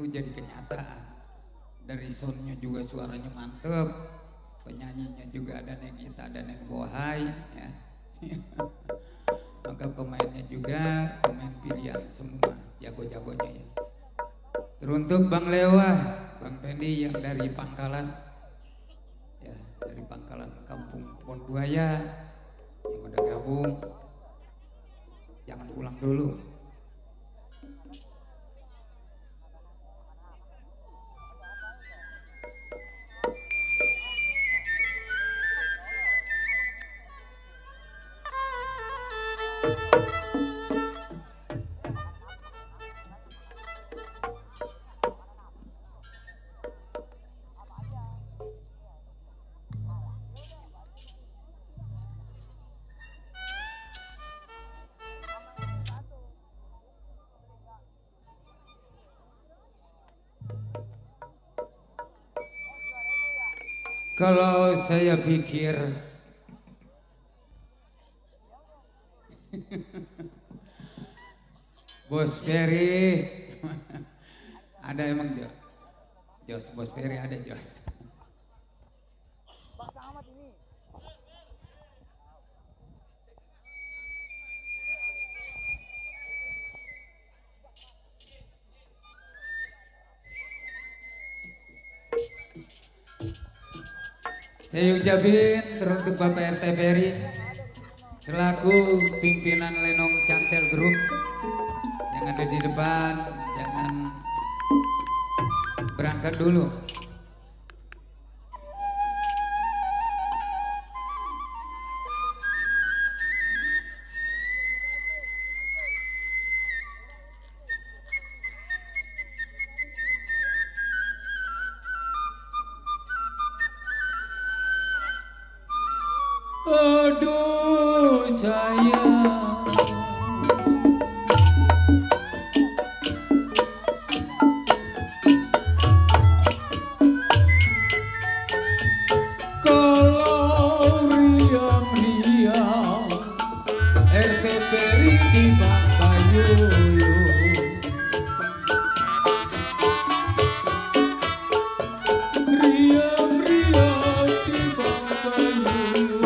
itu jadi kenyataan. Dari soundnya juga suaranya mantep, penyanyinya juga ada yang kita, ada yang bohai ya. Maka pemainnya juga pemain pilihan semua, jago-jagonya ya. Teruntuk Bang Lewa, Bang Pendi yang dari Pangkalan ya, dari Pangkalan Kampung Ponduaya yang udah gabung, jangan pulang dulu. Kalau saya pikir Bos Ferry ada emang Jos, Bos Ferry ada Jos. Saya ucapin teruntuk Bapak RT Ferry selaku pimpinan Lenong Cantel Group yang ada di depan, jangan berangkat dulu. Aduh sayang, kalau riang-riang RT Ferry di Bangkayuyu, riang-riang di Bangkayuyu.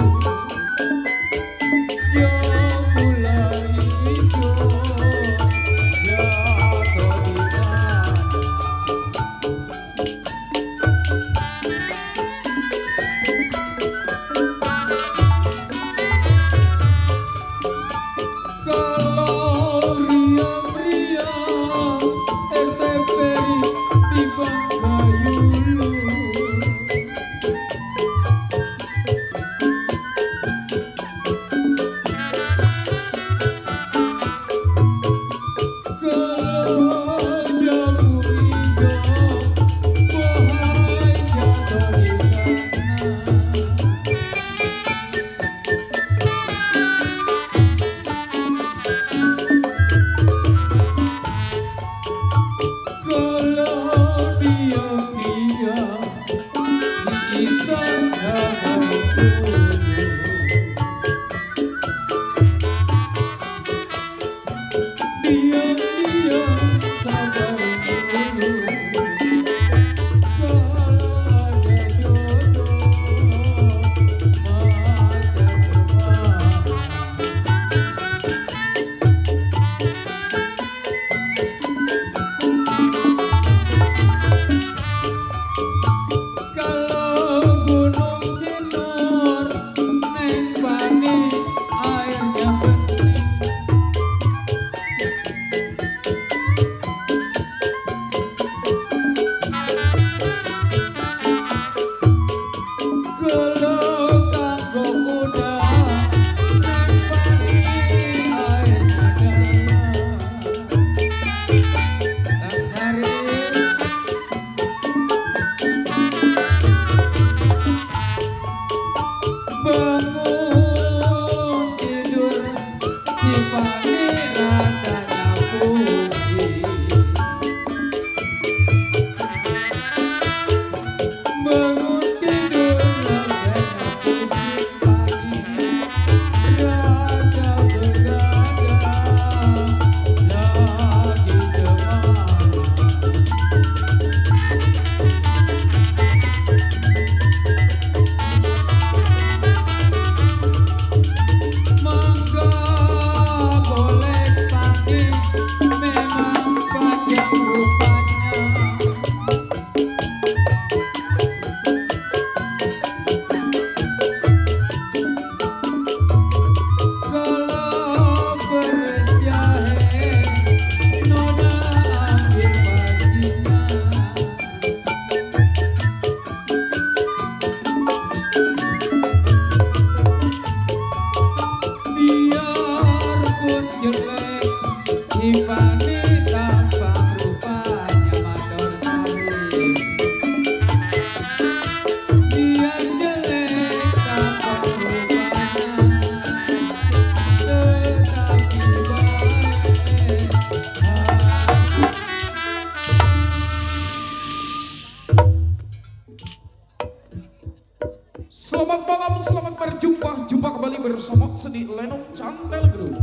jumpa kembali bersama Seni Lenong Cantel Group.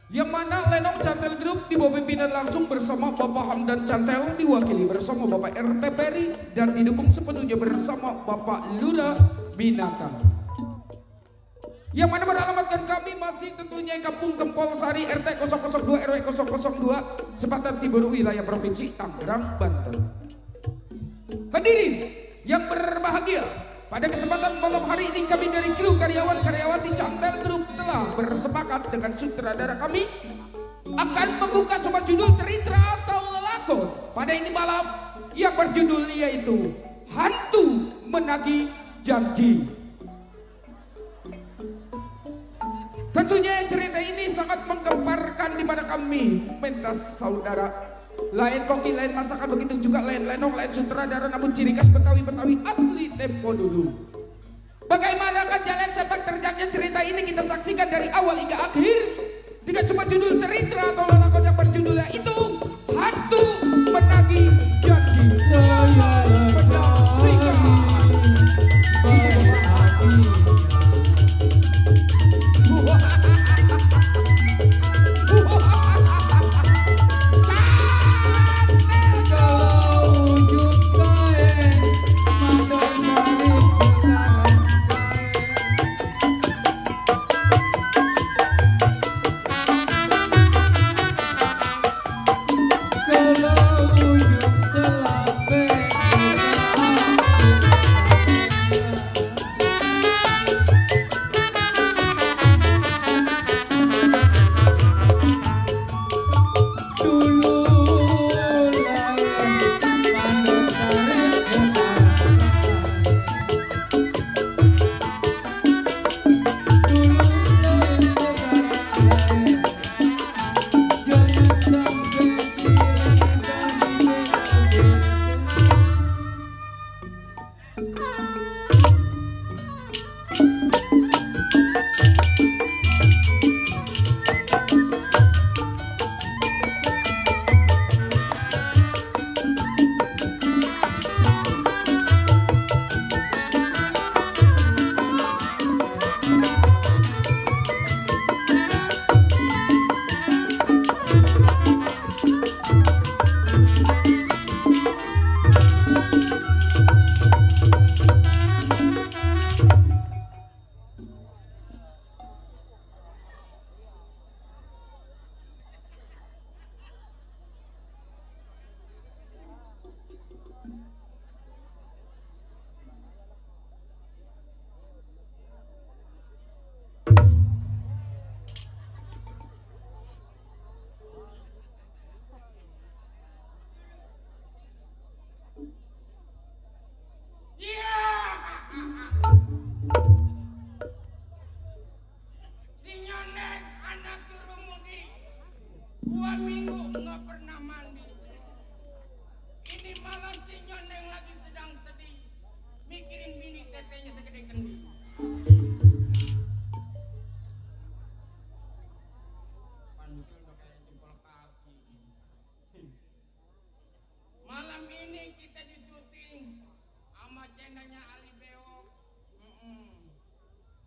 Yang mana Lenong Cantel Group di bawah pimpinan langsung bersama Bapak Hamdan Cantel, diwakili bersama Bapak RT Peri, dan didukung sepenuhnya bersama Bapak Lura Binata. Yang mana beralamatkan kami masih tentunya Kampung Gempol Sari RT 002 RW 002 Sepatan Timur wilayah Provinsi Tangerang, Banten. Hadirin yang berbahagia, pada kesempatan malam hari ini kami dari kru karyawan-karyawati Cantel Group telah bersepakat dengan sutradara kami akan membuka sebuah judul cerita atau lelakon pada ini malam yang berjudul yaitu Hantu Menagih Janji. Tentunya cerita ini sangat menggemparkan di mana kami mentas saudara. Lain koki, lain masakan, begitu juga lain lenong, lain sutradara, namun ciri khas Betawi-Betawi asli tempo dulu. Bagaimanakah jalan sepak terjangnya cerita ini kita saksikan dari awal hingga akhir dengan sebuah judul cerita atau lelakon yang berjudulnya itu Hantu Menagih Janji. Saya menyaksikan.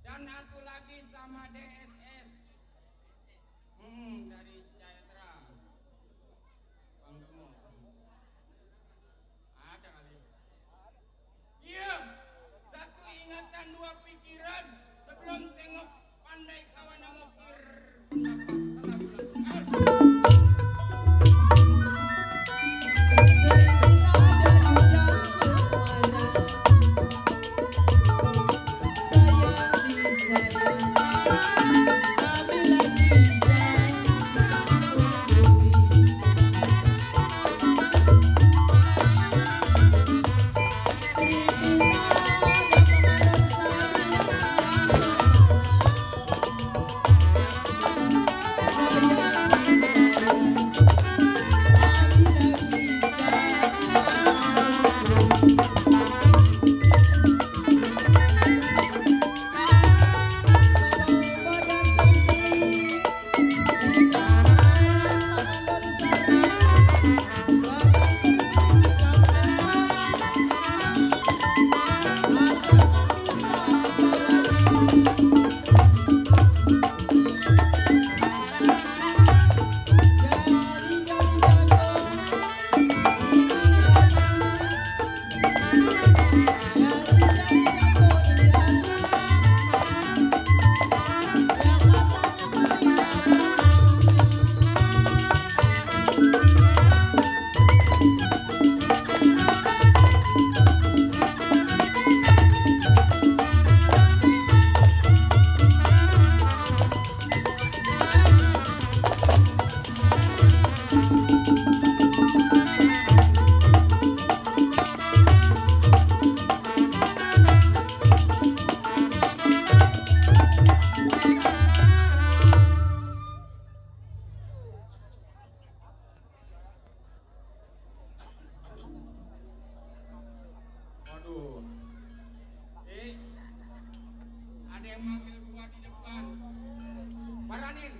Dan satu lagi sama DSS dari Citra Bang Gemo. Ada kali. Iya, satu ingatan dua pikiran sebelum tengok pandai kawan mokir Sayang, kami lagi sayang. Waduh. Ada yang manggil gua di depan. Paranin.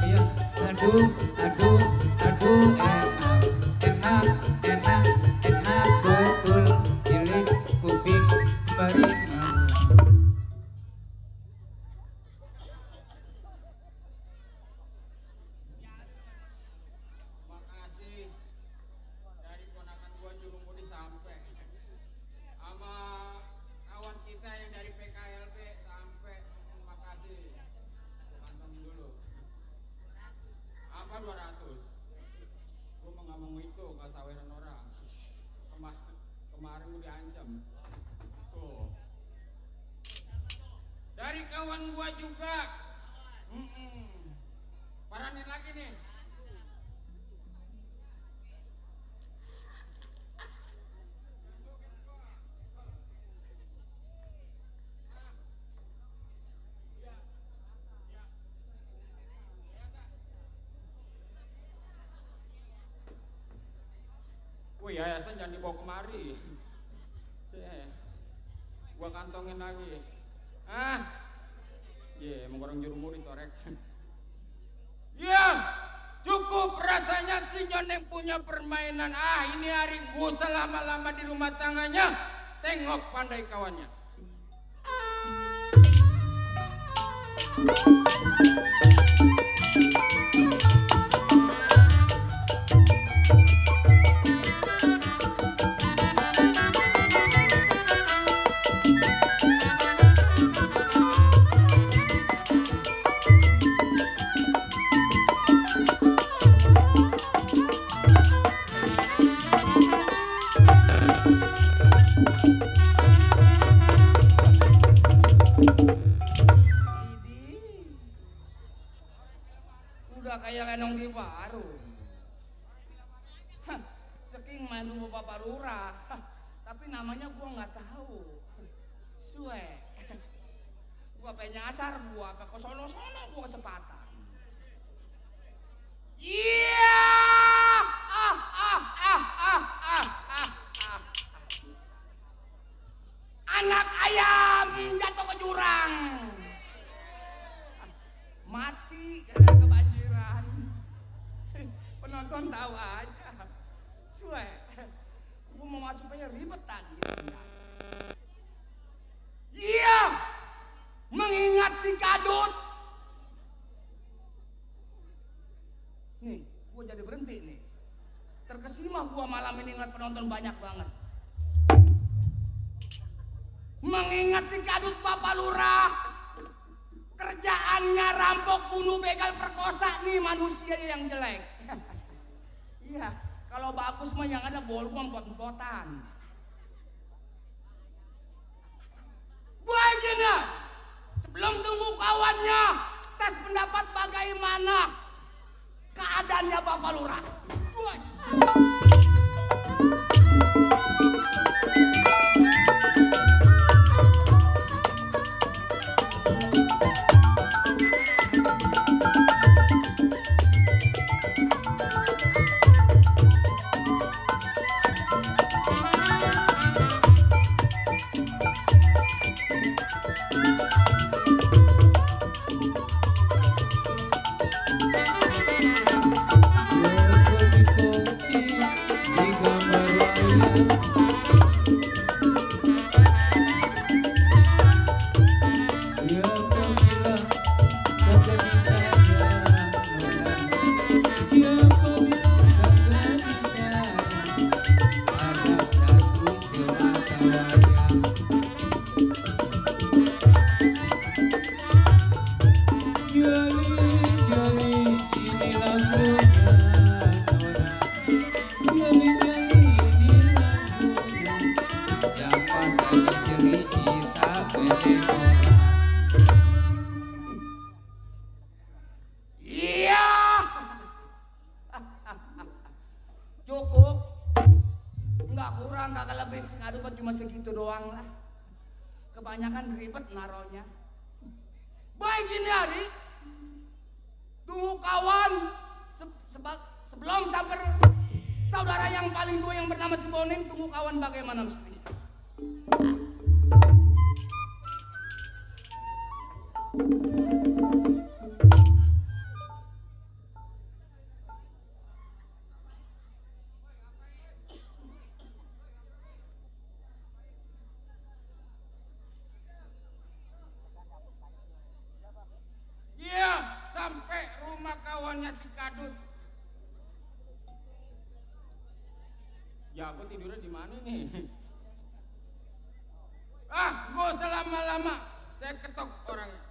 Ya, aduh, aduh, aduh, enak, enak, enak, enak betul, ilik kuping beringan. Makasih dari ponakan gua Jurumudi sampai sama kawan kita yang dari PKLB sampai. Makasih. Gua kantongin dulu. Apa 200? Gua mau nggak mau itu ke saweran orang. Kemarin gua diancam. Tuh. Dari kawan gua juga. Paranin lagi nih. Wih, yayasan jangan dibawa kemari. Gua kantongin lagi. Emang orang Jurumudi torek. Cukup rasanya si Nyoneng punya permainan. Ini hari gua selama-lama di rumah tangganya. Tengok pandai kawannya. Udah kayak lenong di baru. Saking main rumah Bapak Lurah. Tapi namanya gua nggak tahu. Sue. Gua pengen nyasar gua ke sono-sono gua kecepatan. Iya. Anak ayam jatuh ke jurang. Mati karena kebanjiran. Penonton tahu aja. Sue, gua mau maju pengen ribet tadi. Iya, mengingat si Kadut. Nih, gua jadi berhenti nih. Terkesima gua malam ini ngeliat penonton banyak banget. Mengingat si Kadut Bapak Lurah. Kerjaannya rampok, bunuh, begal, perkosa nih manusia yang jelek. Iya, kalau bagus mah yang ada bolgom pot-potan. Gue gini, sebelum tunggu kawannya, tes pendapat bagaimana keadaannya Bapak Lurah. Kopi orang kagak lebih sih, aduh kan cuma segitu doang lah. Kebanyakan ribet naronya. Baik gini hari, tunggu kawan sebelum sampai saudara yang paling tua yang bernama si Boning, tunggu kawan bagaimana mesti. Iya, sampai rumah kawannya si Kadut. Ya aku tidurnya di mana nih? Ah, gak usah lama-lama, saya ketok orangnya.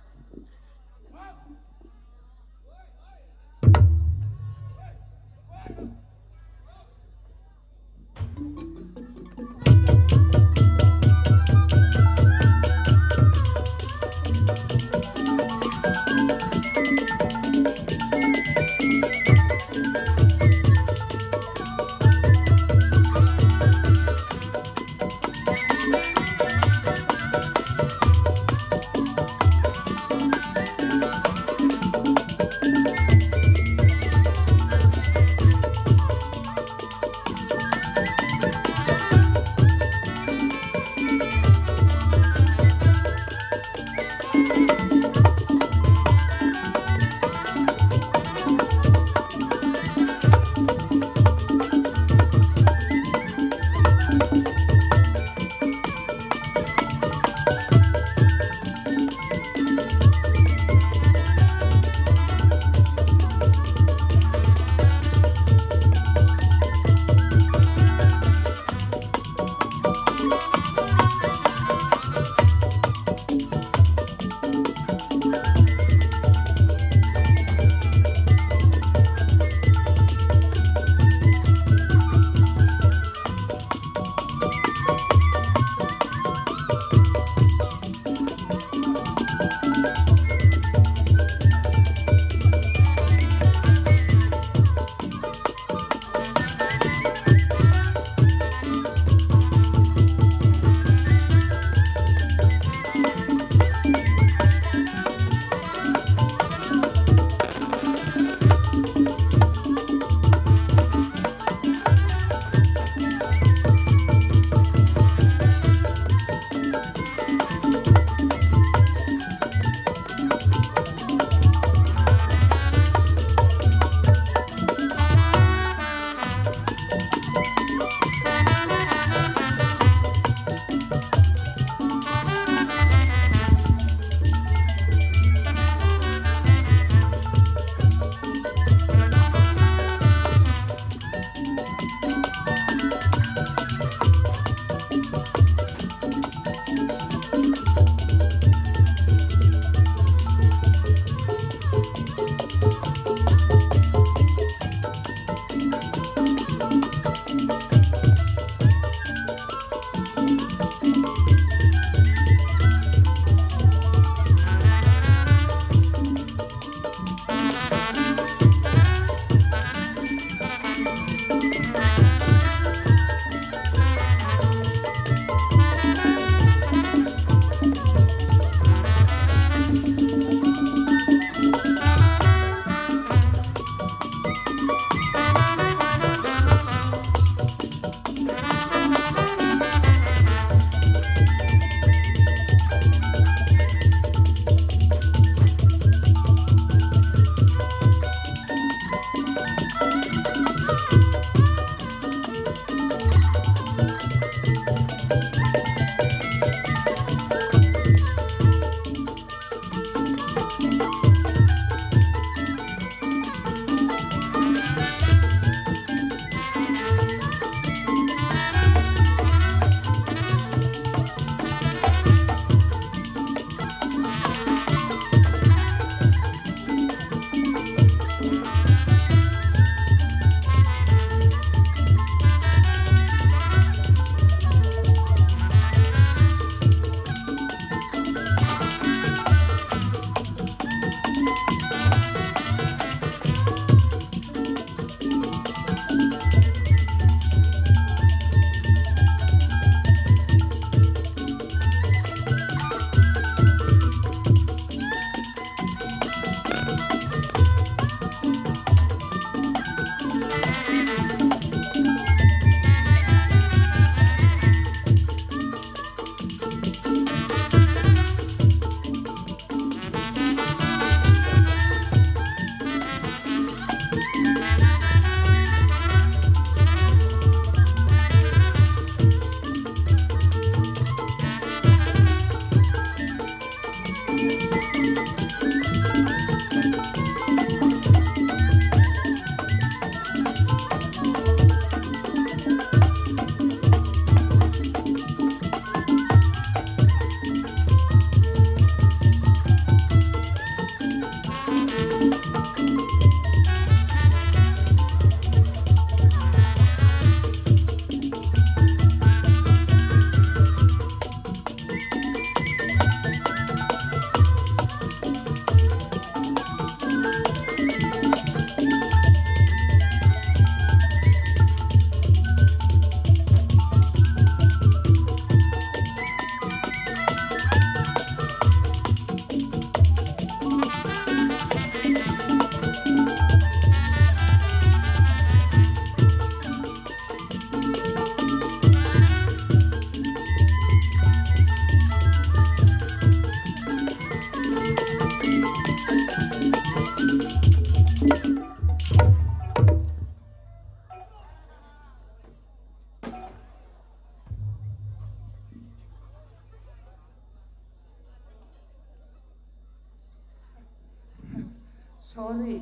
Sorry.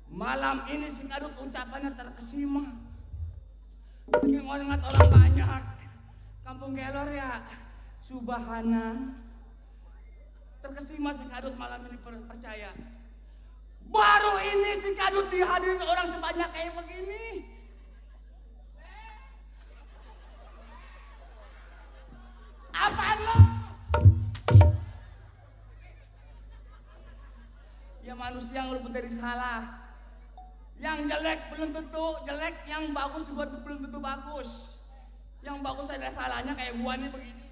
Malam ini si Kadut ucapannya terkesima. Saking orang banyak. Kampung Kelor ya. Subhana. Terkesima si Kadut malam ini percaya. Baru ini si Kadut dihadirin orang sebanyak kayak begini. Apaan lo? Ya manusia yang luput dari salah. Yang jelek belum tentu jelek, yang bagus juga belum tentu bagus. Yang bagus ada salahnya kayak gua nih begini.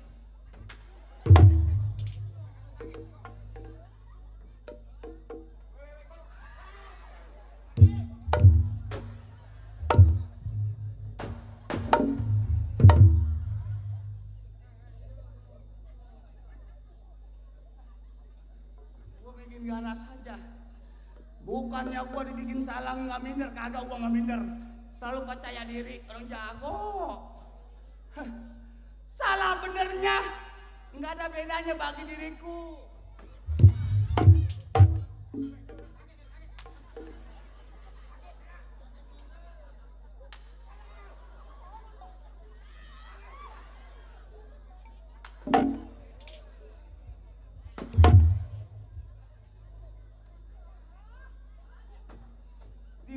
Gua bikin ganas saja. Bukannya gua dibikin salah nggak minder, kagak gua nggak minder. Selalu percaya diri, orang jago. Salah benernya nggak ada bedanya bagi diriku.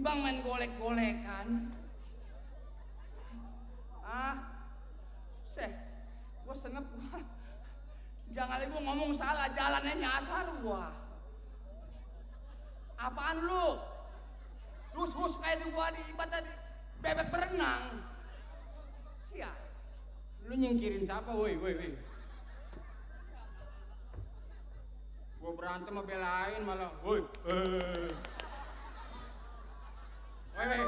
Bang main golek-golekan. Gua senep gua. Jangan lagi gua ngomong salah, jalannya nyasar gua. Apaan lu? Hus kayak di gua di ibadah di bebek berenang. Siap. Lu nyingkirin siapa, woi. Gua berantem sama belain malah, woi. Woi.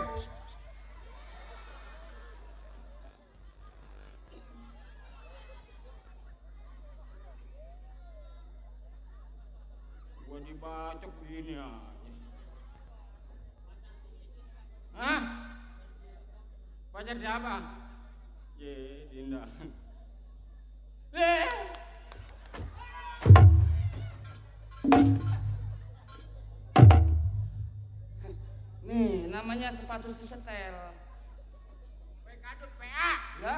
Gua dibacok begini aja. Hah? Pacar siapa? Dinda. Nih, namanya sepatu si setel. Kadut PA. Ya.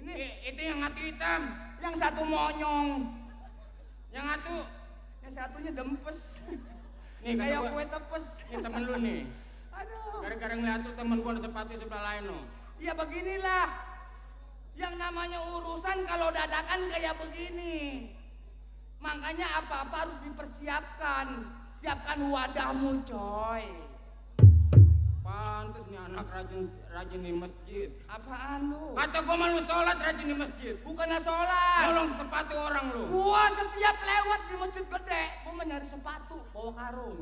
Ini Itu yang ngatu hitam. yang satu monyong, Yang ngatu. yang satunya dempes. Nih Kayak kata gua, kue tepes. ini temen lu nih. Aduh. Gara-gara ngeliat lu temen gua ada sepatu sebelah lain lo. Ya beginilah. Yang namanya urusan kalau dadakan kayak begini. Makanya apa-apa harus dipersiapkan. Siapkan wadahmu, coy. Pantes nih anak rajin di masjid. Apaan lu? Kata gua malu sholat rajin di masjid. Bukannya sholat. Tolong sepatu orang lu. Gua setiap lewat di masjid gede, gua mencari sepatu, bawa karung.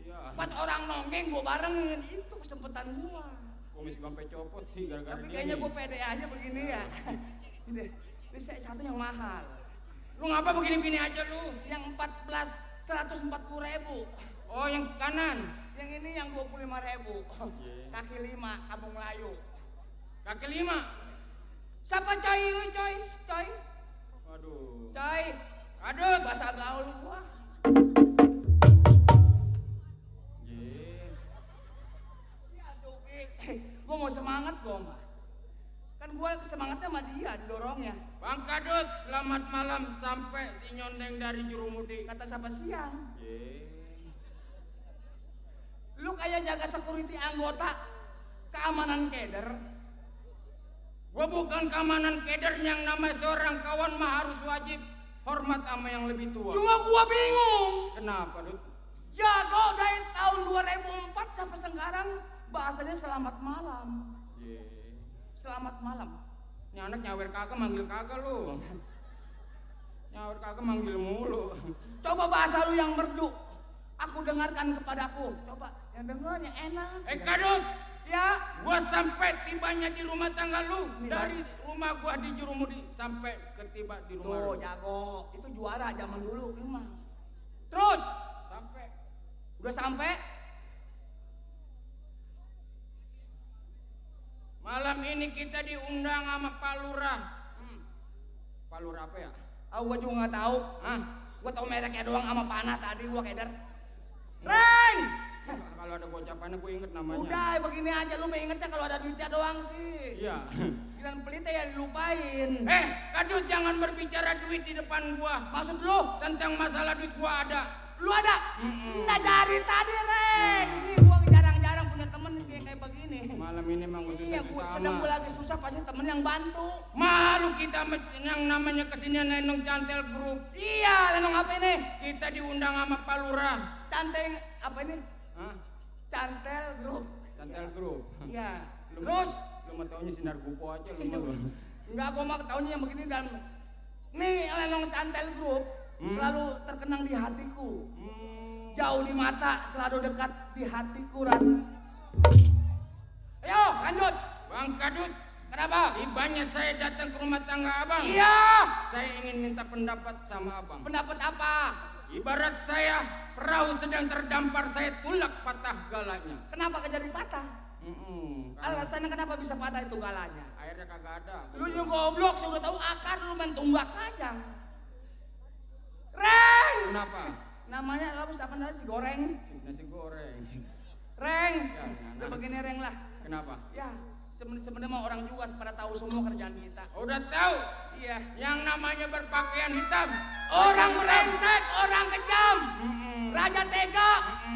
Iya. Pas orang nonggeng gua barengin, itu kesempatan gua. Gua mesti sampai copot sih gara-gara Tapi dia kayaknya nih. gua pede aja begini ya. Ini satu yang mahal. Lu ngapa begini-begini aja lu? Yang 140.000. Oh yang kanan. Yang ini yang 25.000. Kaki 5, Kampung Melayu. Kaki 5. Siapa coy lu coy? Coy. Waduh. Coy. Aduh. Bahasa gaul gua. Ya Jogi. Gua mau semangat gua mah. Kan gua semangatnya sama dia didorongnya. Bang Kadut, selamat malam sampai si nyondeng dari Jurumudi. Kata siapa siang? Lu kayak jaga security anggota keamanan keder. Gua bukan keamanan keder, yang namanya seorang kawan mah harus wajib hormat sama yang lebih tua. Cuma gua bingung. Kenapa, Dut? Jago dari tahun 2004 sampai sekarang bahasanya selamat malam. Selamat malam. Ini anak nyawer kagak manggil kagak lu. Nyawer kagak manggil mulu. Coba bahasa lu yang merdu. Aku dengarkan kepadaku. Coba yang dengarnya enak. Kadut, Ya. gua sampai tibanya di rumah tangga lu. Dari rumah gua di Jurumudi sampai ketiba di rumah Tuh lu. jago. Itu juara zaman dulu emang. Terus Sampai. udah sampai. Malam ini kita diundang sama Pak Lurah. Pak Lurah apa ya? Gua juga nggak tahu. Hah? Gua tahu mereknya doang sama panah tadi gua keder. Reng! Kalau ada gocapannya gue inget namanya. Udah begini aja lu ingetnya kalau ada duitnya doang sih. Iya. Giliran pelit ya dilupain. Kadut jangan berbicara duit di depan gua. Maksud lu? Tentang masalah duit gua ada. Lu ada? Nah dari tadi Reng. Ini gua jarang-jarang punya temen kayak begini. Malam ini emang gue Iya, gua sedang gua lagi susah pasti temen yang bantu. Malu kita yang namanya kesinian Lenong Cantel Group. Iya, Lenong apa ini? Kita diundang sama Pak Lurah. Cantel apa ini? Hah? Cantel Group. Cantel Group. Iya. Lu Terus? Lu mau taunya sinar gupo aja lu mah. Enggak, gua mah tahunya yang begini dan nih Lenong Cantel Group selalu terkenang di hatiku. Jauh di mata, selalu dekat di hatiku ras. Ayo, lanjut. Bang Kadut, Kenapa? tibanya saya datang ke rumah tangga abang. Iya. Saya ingin minta pendapat sama abang. Pendapat apa? Ibarat saya perahu sedang terdampar, saya tulak patah galanya. Kenapa jadi patah? Alasannya kenapa bisa patah itu galanya? Airnya kagak ada. Lu yang goblok, sudah tahu akar lu main tunggak aja. Reng! Kenapa? Namanya lalu siapa nasi goreng? Nasi goreng. Reng! Ya, Udah begini Reng lah. Kenapa? Ya, sebenarnya mah orang juga pada tahu semua kerjaan kita. Udah tahu Iya. yang namanya berpakaian hitam. Orang brengsek, orang kejam, Mm-mm. raja tega,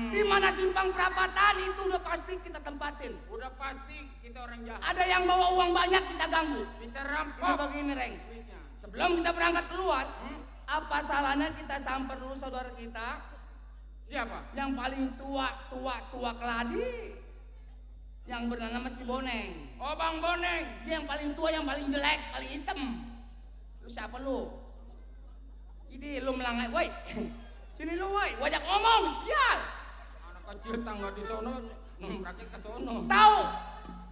di mana simpang perapatan itu udah pasti kita tempatin. Udah pasti kita orang jahat. Ada yang bawa uang banyak kita ganggu. Kita Ini rampok begini Reng. duitnya. Sebelum kita berangkat keluar, apa salahnya kita samper dulu saudara kita Siapa? yang paling tua keladi, yang bernama si Boneng. Oh, Bang Boneng. Dia yang paling tua, yang paling jelek, paling hitam. Lu siapa lu? Ini lu melangai, woi. Sini lu woi, wajak ngomong, sial. Anak kecil tangga di sono, numpraknya ke sono. Tahu?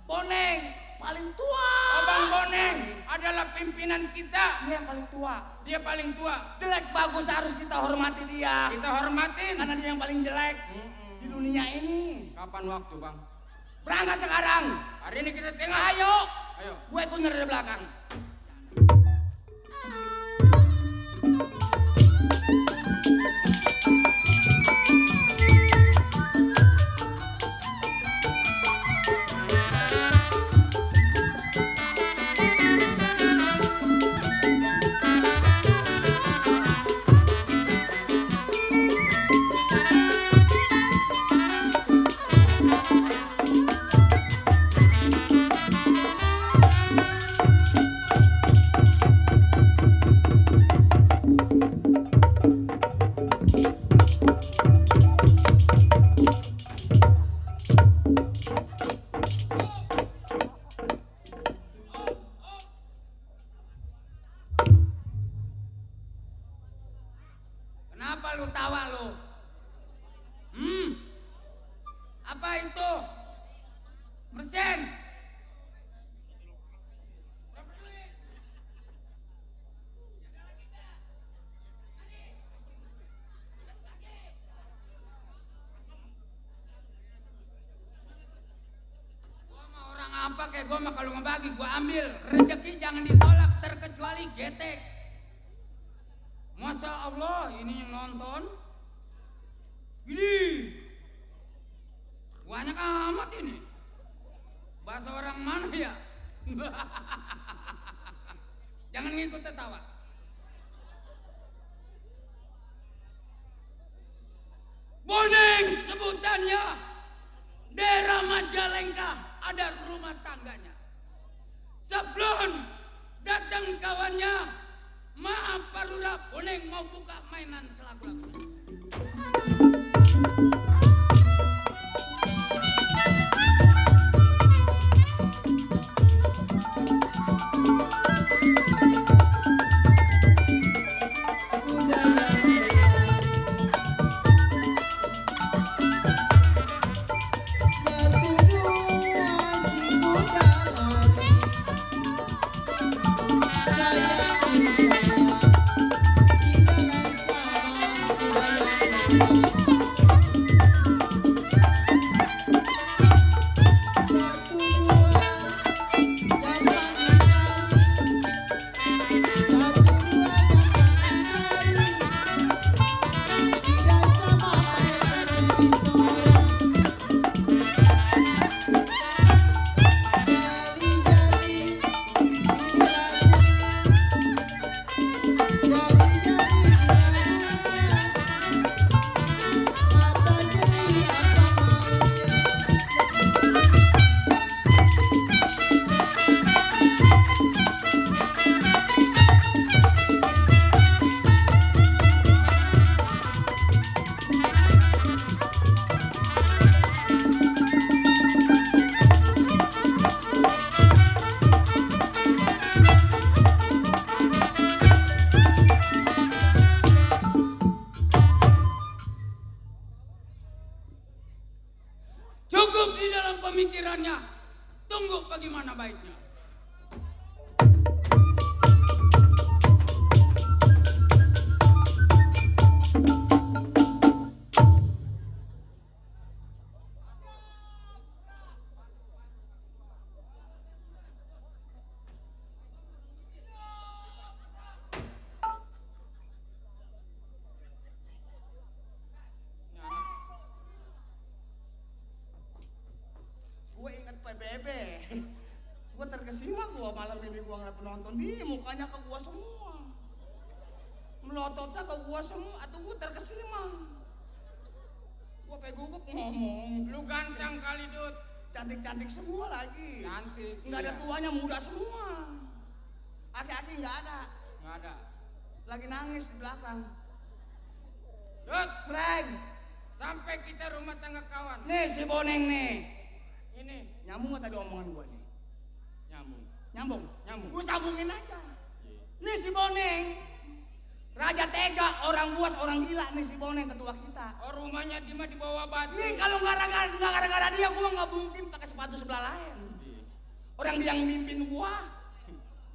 Boneng paling tua. Oh, Bang Boneng adalah pimpinan kita. Dia yang paling tua. Dia paling tua. Jelek bagus harus kita hormati dia. Kita hormatin. Karena dia yang paling jelek di dunia ini. Kapan waktu, Bang? Berangkat sekarang. Hari ini kita tengok. Ayo. Ayo. Gue ikut dari belakang. Kenapa lu tawa lu? Apa itu? Persen. Gua mah orang apa kayak gua mah kalau ngebagi gua ambil. Rezeki jangan ditolak terkecuali getek. Masya Allah, ini yang nonton gini banyak amat ini. Bahasa orang mana ya? Jangan ngikut tertawa. Boneng sebutannya. Daerah Majalengka ada rumah tangganya. Sebelum datang kawannya, maaf Pak Lurah, Boneng mau buka mainan selaku-laku. di dalam pemikirannya. Tunggu bagaimana baiknya. Gue inget PBB. Gue terkesima gue malam ini gue ngeliat penonton di mukanya ke gue semua. Melototnya ke gue semua, atau gue terkesima. Gue gugup ngomong. Lu ganteng kali, Dut. Cantik-cantik semua lagi. Cantik. Nggak ada iya. tuanya, muda semua. Aki-aki nggak ada. Nggak ada. Lagi nangis di belakang. Dut, Frank, sampai kita rumah tangga kawan. nih si Boneng nih. Ini Nyambung nggak tadi omongan gue nih? nyambung. Nyambung? Nyambung. Gue sambungin aja. Nih si Boneng. Raja tega, orang buas, orang gila nih si Boneng ketua kita. Oh, rumahnya di bawah batu. Nih kalau nggak gara-gara dia, gue nggak mungkin pakai sepatu sebelah lain. Orang dia yang mimpin gua.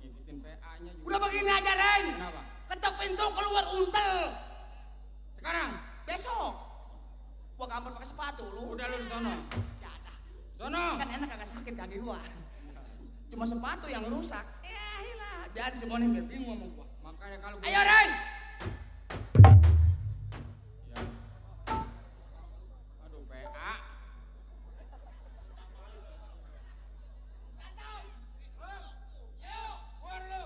Ngikutin PA-nya juga. Udah begini aja, Reng. Kenapa? Ketok pintu keluar untel. Sekarang Besok gua kampar pakai sepatu lu. udah lu di sono. Ya dah. Sono. Kan enak kagak sakit kaki gua. Cuma sepatu yang rusak. Ya hilah. Biar si Boneng biar bingung sama gua. Makanya kalau Ayo, Reng. Ya. Aduh, PA. Keluar lu.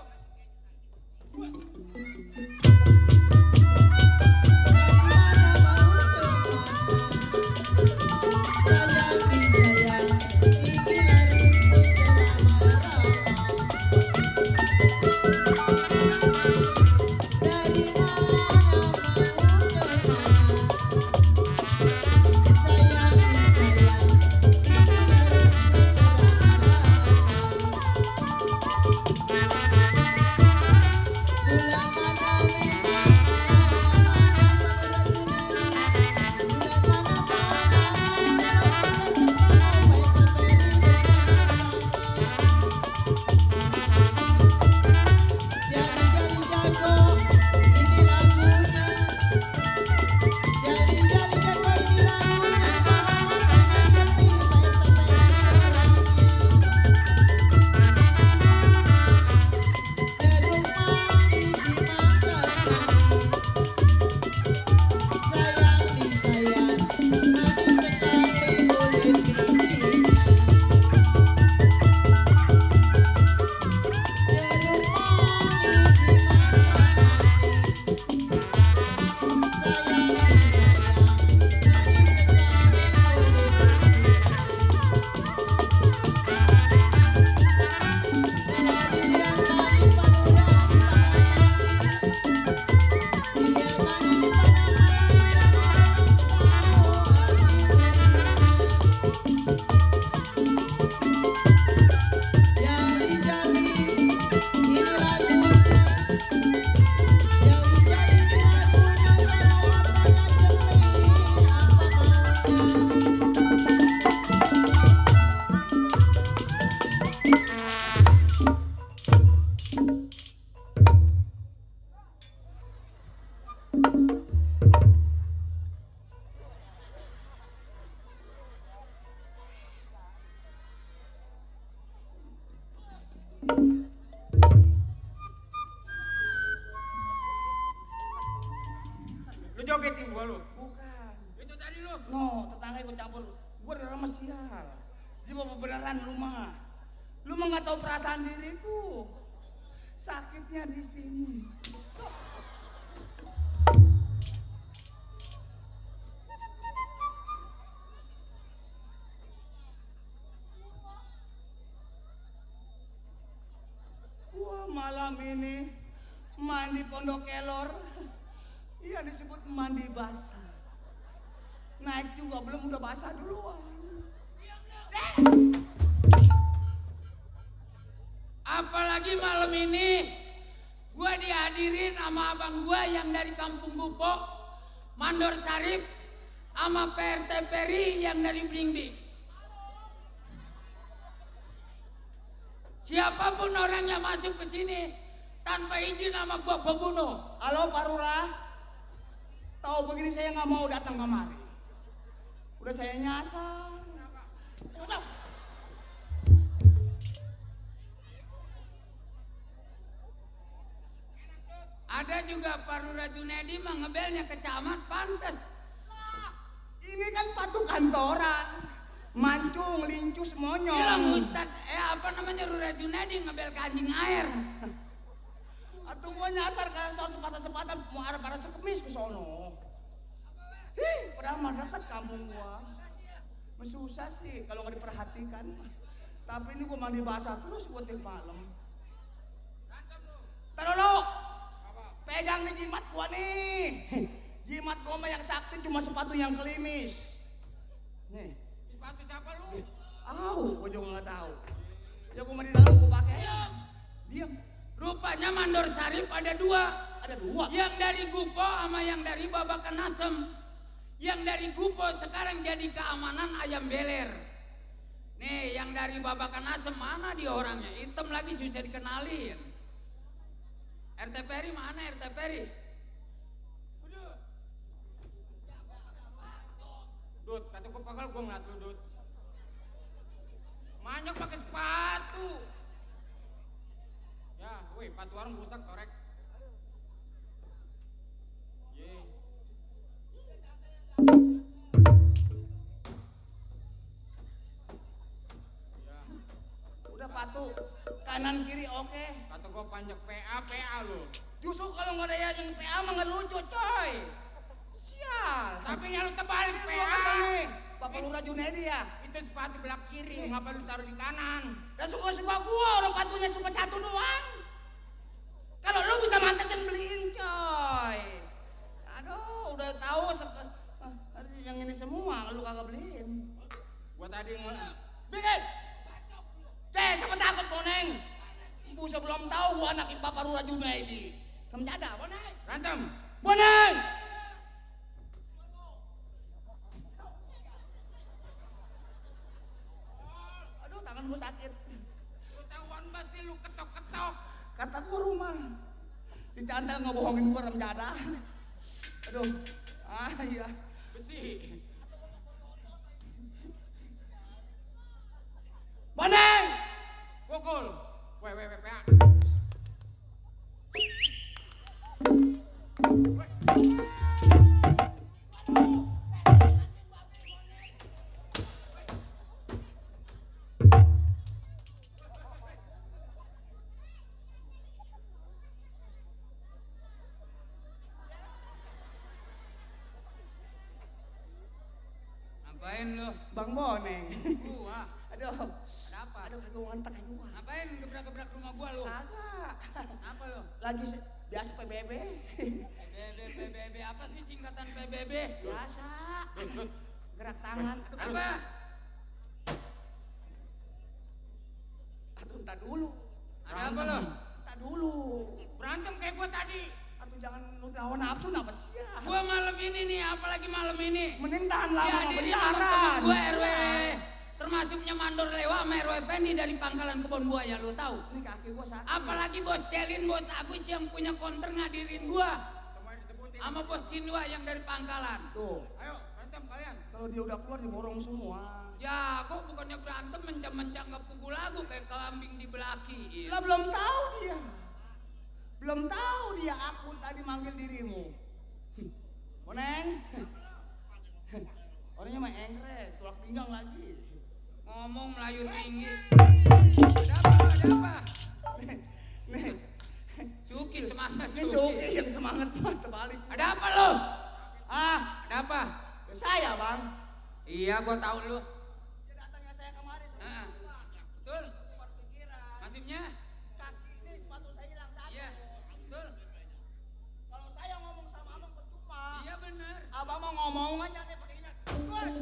Lu jogetin gua lu. Bukan. Itu tadi lu. No, tetangga ikut campur. Gua udah lama sial. Dia mau beneran rumah. Lu mah nggak tahu perasaan diriku. Sakitnya di sini. Wah, malam ini mandi Pondok Kelor. Iya disebut mandi basah. Naik juga belum udah basah duluan. Apalagi malam ini gua dihadirin sama abang gua yang dari Kampung Gupo, Mandor Sarip, sama PRT Peri yang dari Bringbi. Siapapun orang yang masuk ke sini tanpa izin sama gua bunuh. Halo Pak Lurah, tahu begini saya nggak mau datang kemari. Udah saya nyasar. Ada juga Pak Lurah Junedi mah ngebelnya ke camat pantes. Ini kan patu kantoran, mancung, lincus, monyong. Bilang Ustad, apa namanya Lurah Junedi ngebel ke anjing air. Atau gua nyasar ke soal sepatan-sepatan mau arah-arah sekemis ke sono. Padahal mah dekat kampung gua. Susah sih kalau nggak diperhatikan. Tapi ini gua mandi basah terus buat tiap malam. Taruh lo, pegang nih jimat gua nih. Jimat gua mah yang sakti cuma sepatu yang klimis. Nih. Sepatu siapa lu? Gua juga nggak tahu. Ya gua mandi dalam gua pakai. Diam. Rupanya Mandor Sarip ada dua. Ada dua. Yang dari Gupo sama yang dari Babakan Asem. Yang dari Gupo sekarang jadi keamanan ayam beler. Nih yang dari Babakan Asem mana dia orangnya? Hitam lagi susah dikenalin. RT Peri mana RT Peri? Dut, kata gue pagal gue ngeliat lu Dut. Manyok pakai sepatu. Ya, woi, sepatu warung rusak korek. Ye. Ya. Udah patu, kanan kiri oke. Kata gue panjang PA lu. Justru kalau nggak ada yang PA mah nggak lucu coy. Sial. Tapi yang lu terbalik Gua PA. kesel nih, Bapak Lurah Junedi ya. Itu sepatu belah kiri, ngapa lu taruh di kanan? Dan suka-suka gua orang patunya cuma satu doang. Kalau lu bisa mantesin beliin coy. Aduh, udah tahu yang ini semua lu kagak beliin. Gua tadi Bikin. Siapa takut Boneng? Busa belum tahu gua anak Bapak Lurah Junedi. Kamu jada Boneng. berantem. Boneng. Aduh, tangan gua sakit. Lu tahuan pasti lu ketok-ketok. Kata gua rumah. Si Cantel ngebohongin gua rem jada. Aduh. Iya. Besi. Boneng. Pukul. PA. Ngapain lu? Bang Boneng. Gua. Aduh. Ada apa? Aduh, kagak ngantek aja gua. Ngapain gebrak-gebrak rumah gua lu? Kagak. Apa lu? Lagi biasa PBB. PBB apa sih singkatan PBB? Biasa. Gerak tangan. Apa? Aduh, entar dulu. Ada apa lu? Entar dulu. Berantem kayak gua tadi. Atau jangan hawa nafsu napa sih ya? Gua malam ini nih, apalagi malam ini. Mending tahan lama sama Dihadirin sama temen bentaran. gua RW. Termasuknya Mandor Lewa sama RW Fendi dari Pangkalan Kebon Buaya, lu tahu? Ini kaki gua sakit. Apalagi Bos Celin, Bos Agus yang punya konter ngadirin gua. Sama Bos Cinwa yang dari Pangkalan. Tuh, Ayo, berantem kalian. kalau dia udah keluar diborong semua. Ya, gua bukannya berantem mencang-mencang nggak pukul lagu kayak kambing di belaki. Lah belum tahu dia. Belum tahu dia aku tadi manggil dirimu. Boneng. Orangnya mah engre, tulak pinggang lagi. Ngomong Melayu tinggi. Ada apa? Ada apa? Nih, Suki semangat ini Suki yang semangat banget terbalik. Ada apa lo? Ada apa? Saya bang. Iya, gua tahu lu. Dia datangnya saya kemarin. Heeh. Betul. Baru pikiran. Nasibnya? Kaki ini sepatu saya hilang satu. Iya, betul. Kalau saya ngomong sama abang percuma. Iya bener. Abang mau ngomong aja nih pakai ini. Gus.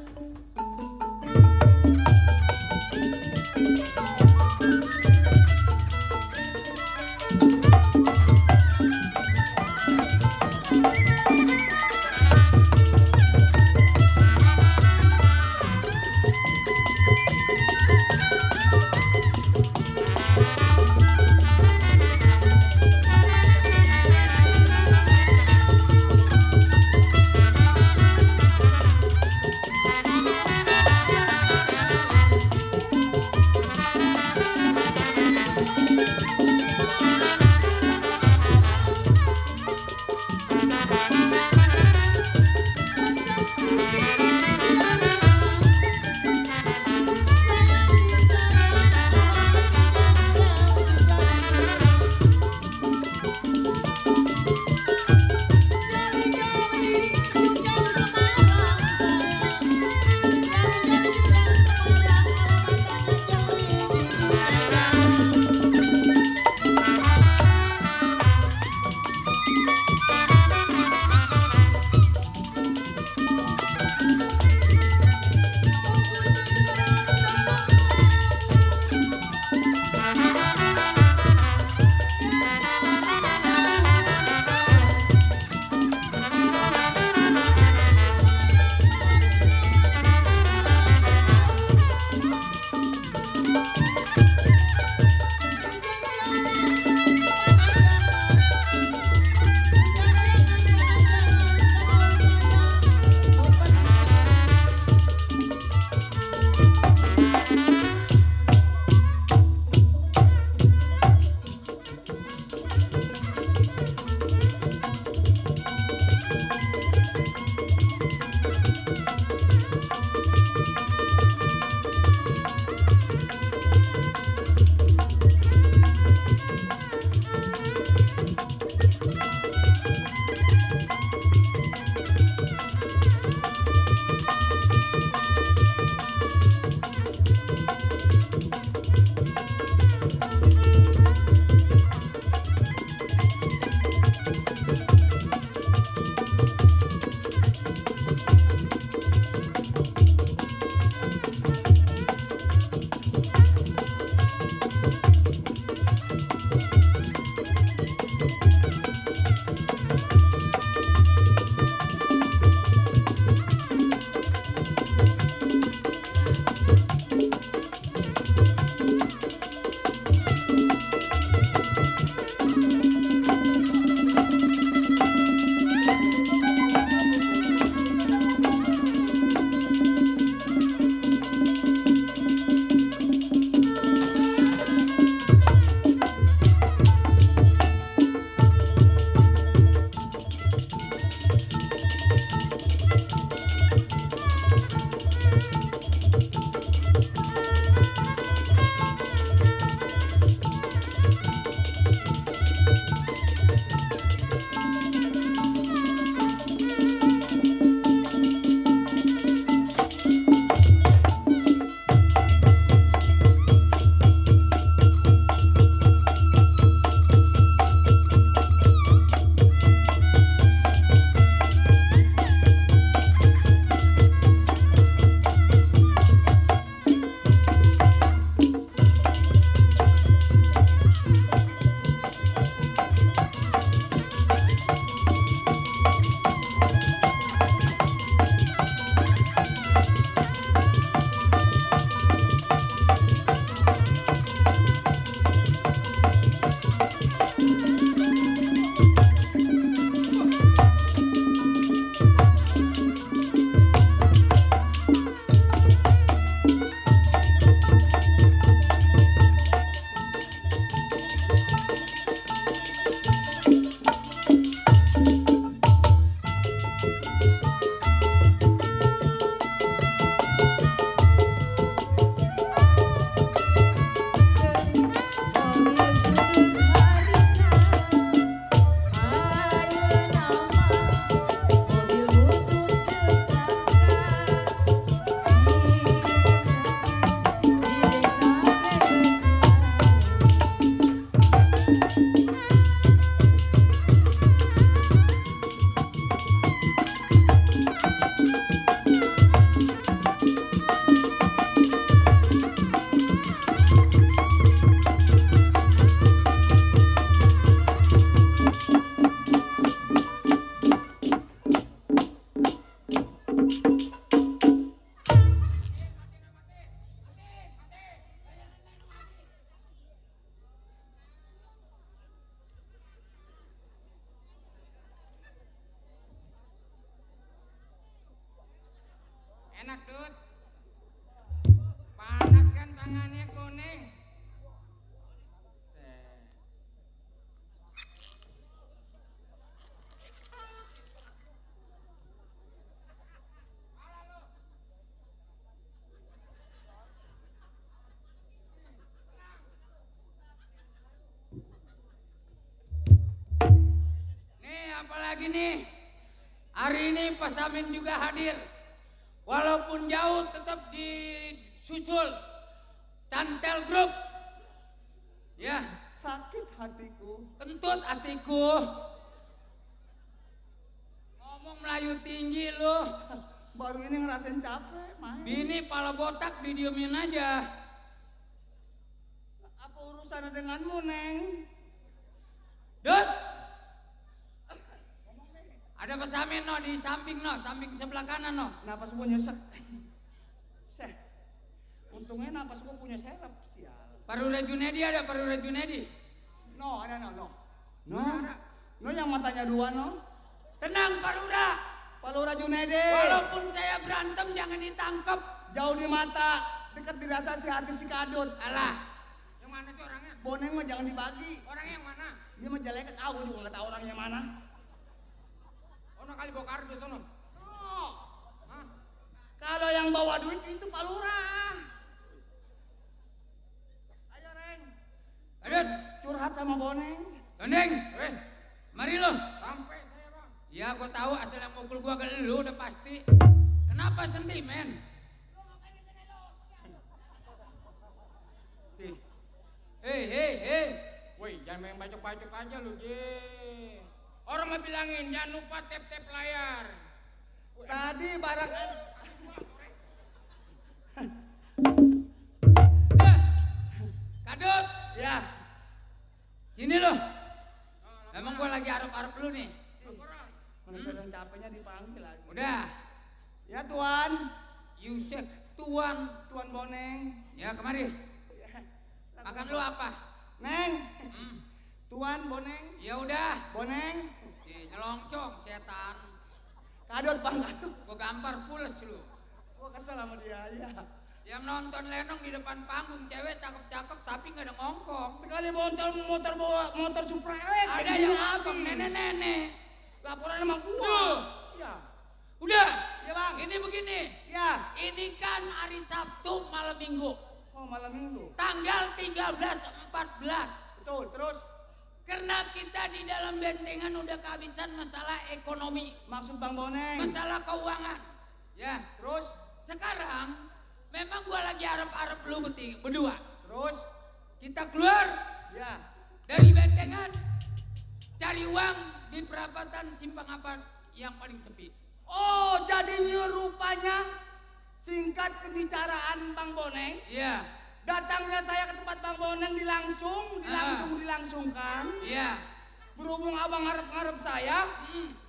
enak, Dut. Panas kan tangannya kuning. Nih, apalagi nih? Hari ini Pak Samin juga hadir. Walaupun jauh tetap disusul Cantel Group. Ya, Sakit hatiku. kentut hatiku. Ngomong Melayu tinggi lu. Baru ini ngerasain capek, main. Bini pala botak didiemin aja. Apa urusannya denganmu, Neng? Dut. Ada Pak Samin no di samping no, samping sebelah kanan no. Napas gua nyesek. Seh. Untungnya napas gua punya serep, sial. Parura Junedi ada Parura Junedi. No, ada no. No yang matanya dua no. Tenang Parura. Palura Junedi. Walaupun saya berantem jangan ditangkap. Jauh di mata, dekat dirasa si hati si kadut. Alah. Yang mana sih orangnya? Boneng mah jangan dibagi. Orangnya yang mana? Dia mah jelek tahu juga nggak tahu orangnya mana. Ono kali bawa kardus ono. No. Hah? Kalau yang bawa duit itu Palura. Ayo Reng, Adut. curhat sama Boneng. Gendeng. Mari lo. Sampai saya bang. Ya gua tahu asal yang mukul gua ke lu udah pasti. Kenapa sentimen? Hei. Woi, jangan main bacok-bacok aja lu, ye. Orang mah bilangin jangan lupa tap-tap layar. Tadi barang Kadut, ya. sini lo. Emang gua lagi arep-arep lu nih. Mana sedang capeknya dipanggil lagi. Udah, Ya Tuan, Yusek Tuan. Tuan Boneng. Ya kemari. Ya. Makan lu apa? Neng, Tuan Boneng, Ya udah. Boneng, Nyelongcong setan. kadut bang kadut. Gua gampar pules lu. Gua kesel sama dia, ya. Yang nonton Lenong di depan panggung cewek cakep-cakep tapi nggak ada ngongkong. Sekali motor bawa motor suprewet. Ada yang ngongkong nenek-nenek. Laporan sama gua. Duh. Siap. Udah. Ya bang. Ini begini. Ya. Ini kan hari Sabtu malam Minggu. Oh malam minggu. Tanggal 13-14. Betul. Terus Karena kita di dalam bentengan udah kehabisan masalah ekonomi, maksud Bang Boneng. masalah keuangan. Ya. Terus Sekarang memang gua lagi arep-arep lu berdua. terus Kita keluar ya. dari bentengan, cari uang di perapatan Simpang Apat yang paling sepi. Oh jadinya rupanya singkat pembicaraan Bang Boneng. Iya, Datangnya saya ke tempat Bang Boneng dilangsungkan. iya, Berhubung abang ngarep-ngarep saya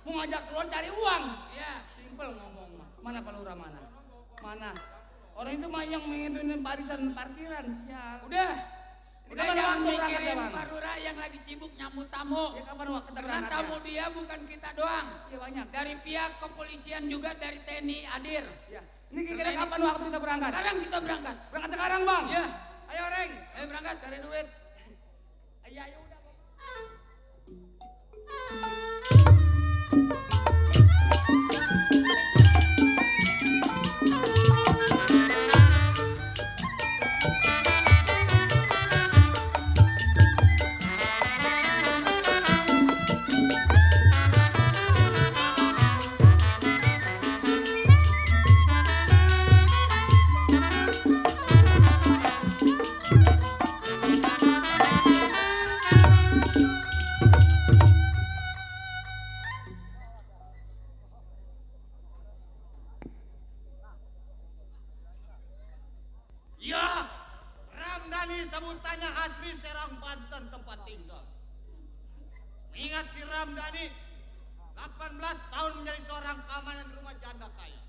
mau ngajak keluar cari uang. iya. Simpel ngomong mah. Mana Palura mana? Mana? Orang itu mah yang menghitung barisan parkiran sial. Udah Kapan jangan waktu berangkat mikirin ya, Bang? Pak Lurah yang lagi sibuk nyambut tamu. Ya kapan waktu kita Karena berangkat? tamu dia bukan kita doang. Ya banyak. Dari pihak kepolisian juga, dari TNI hadir. Ya. Ini kira-kira kapan waktu kita berangkat? Sekarang kita berangkat. Berangkat sekarang Bang. Ya, Ayo Reng. ayo berangkat. Cari duit. Ayo udah. Ya, Ramdhani sebutannya Hasbi Serang Banten tempat tinggal. Ingat si Ramdhani 18 tahun menjadi seorang keamanan rumah janda kaya.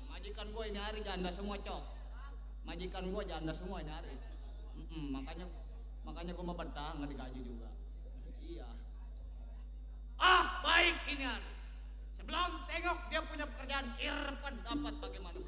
Majikan gue ini hari janda semua cok. Majikan gue janda semua ini hari. Makanya gue mau betah nggak digaji juga. Iya. Ah baik ini hari. Belum tengok dia punya pekerjaan Irfan dapat bagaimana.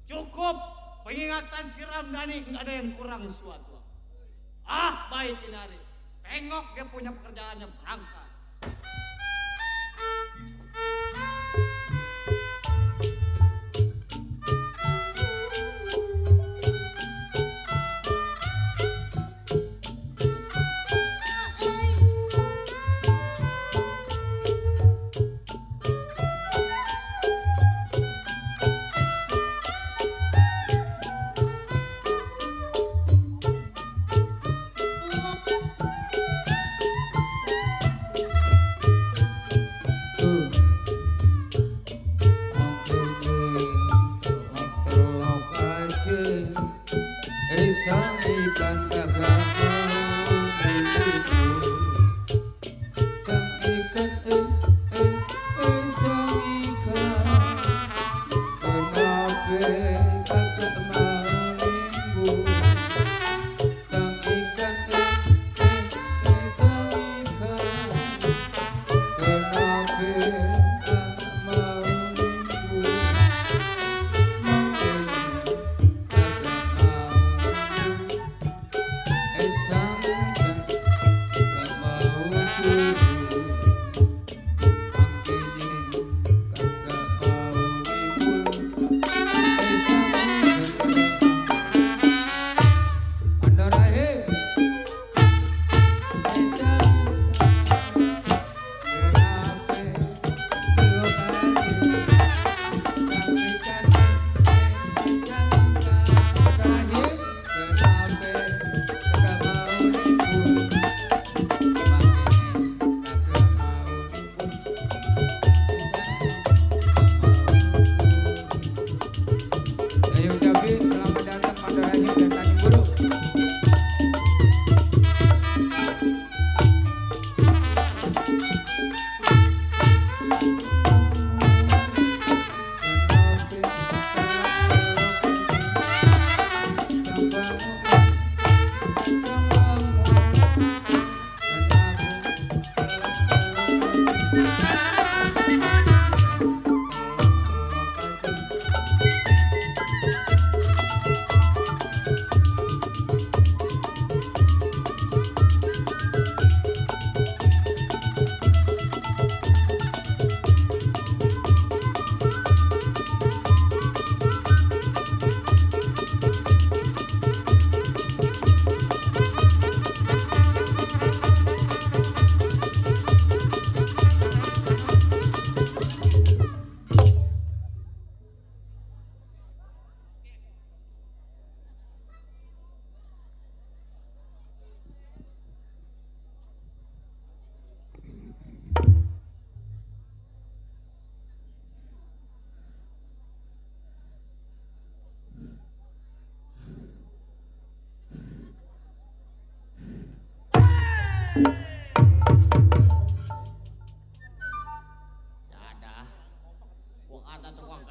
Cukup pengingatan si Ramdhani, nggak ada yang kurang suatu. Ah, baik Inari. Tengok dia punya pekerjaannya berangkat.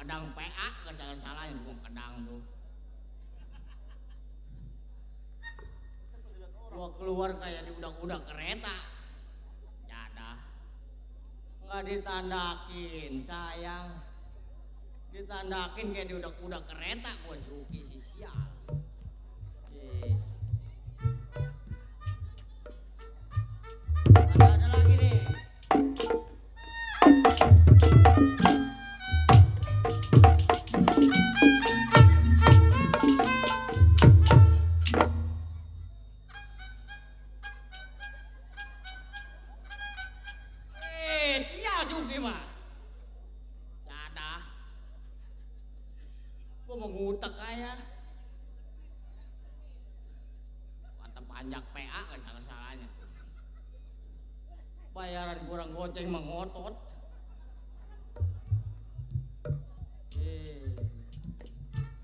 Kadang PA gak salah-salah yang gua kadang tuh. Gua keluar kayak di udak-udak kereta. Jadah. Nggak ditandakin sayang. Ditandakin kayak di udak-udak kereta gua si Uki si sial. Ada lagi nih. Sial Juki mah. Dadah. Gua mau ngutek kayak. Kata panjak PA gak salah-salahnya. Bayaran kurang goceng mengotot.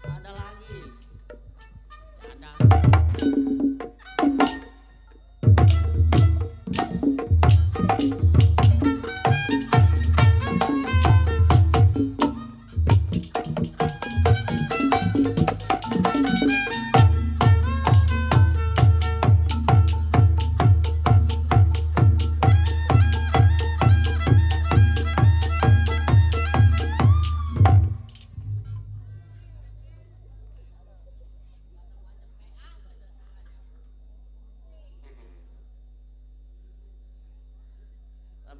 Ada lagi. Ada.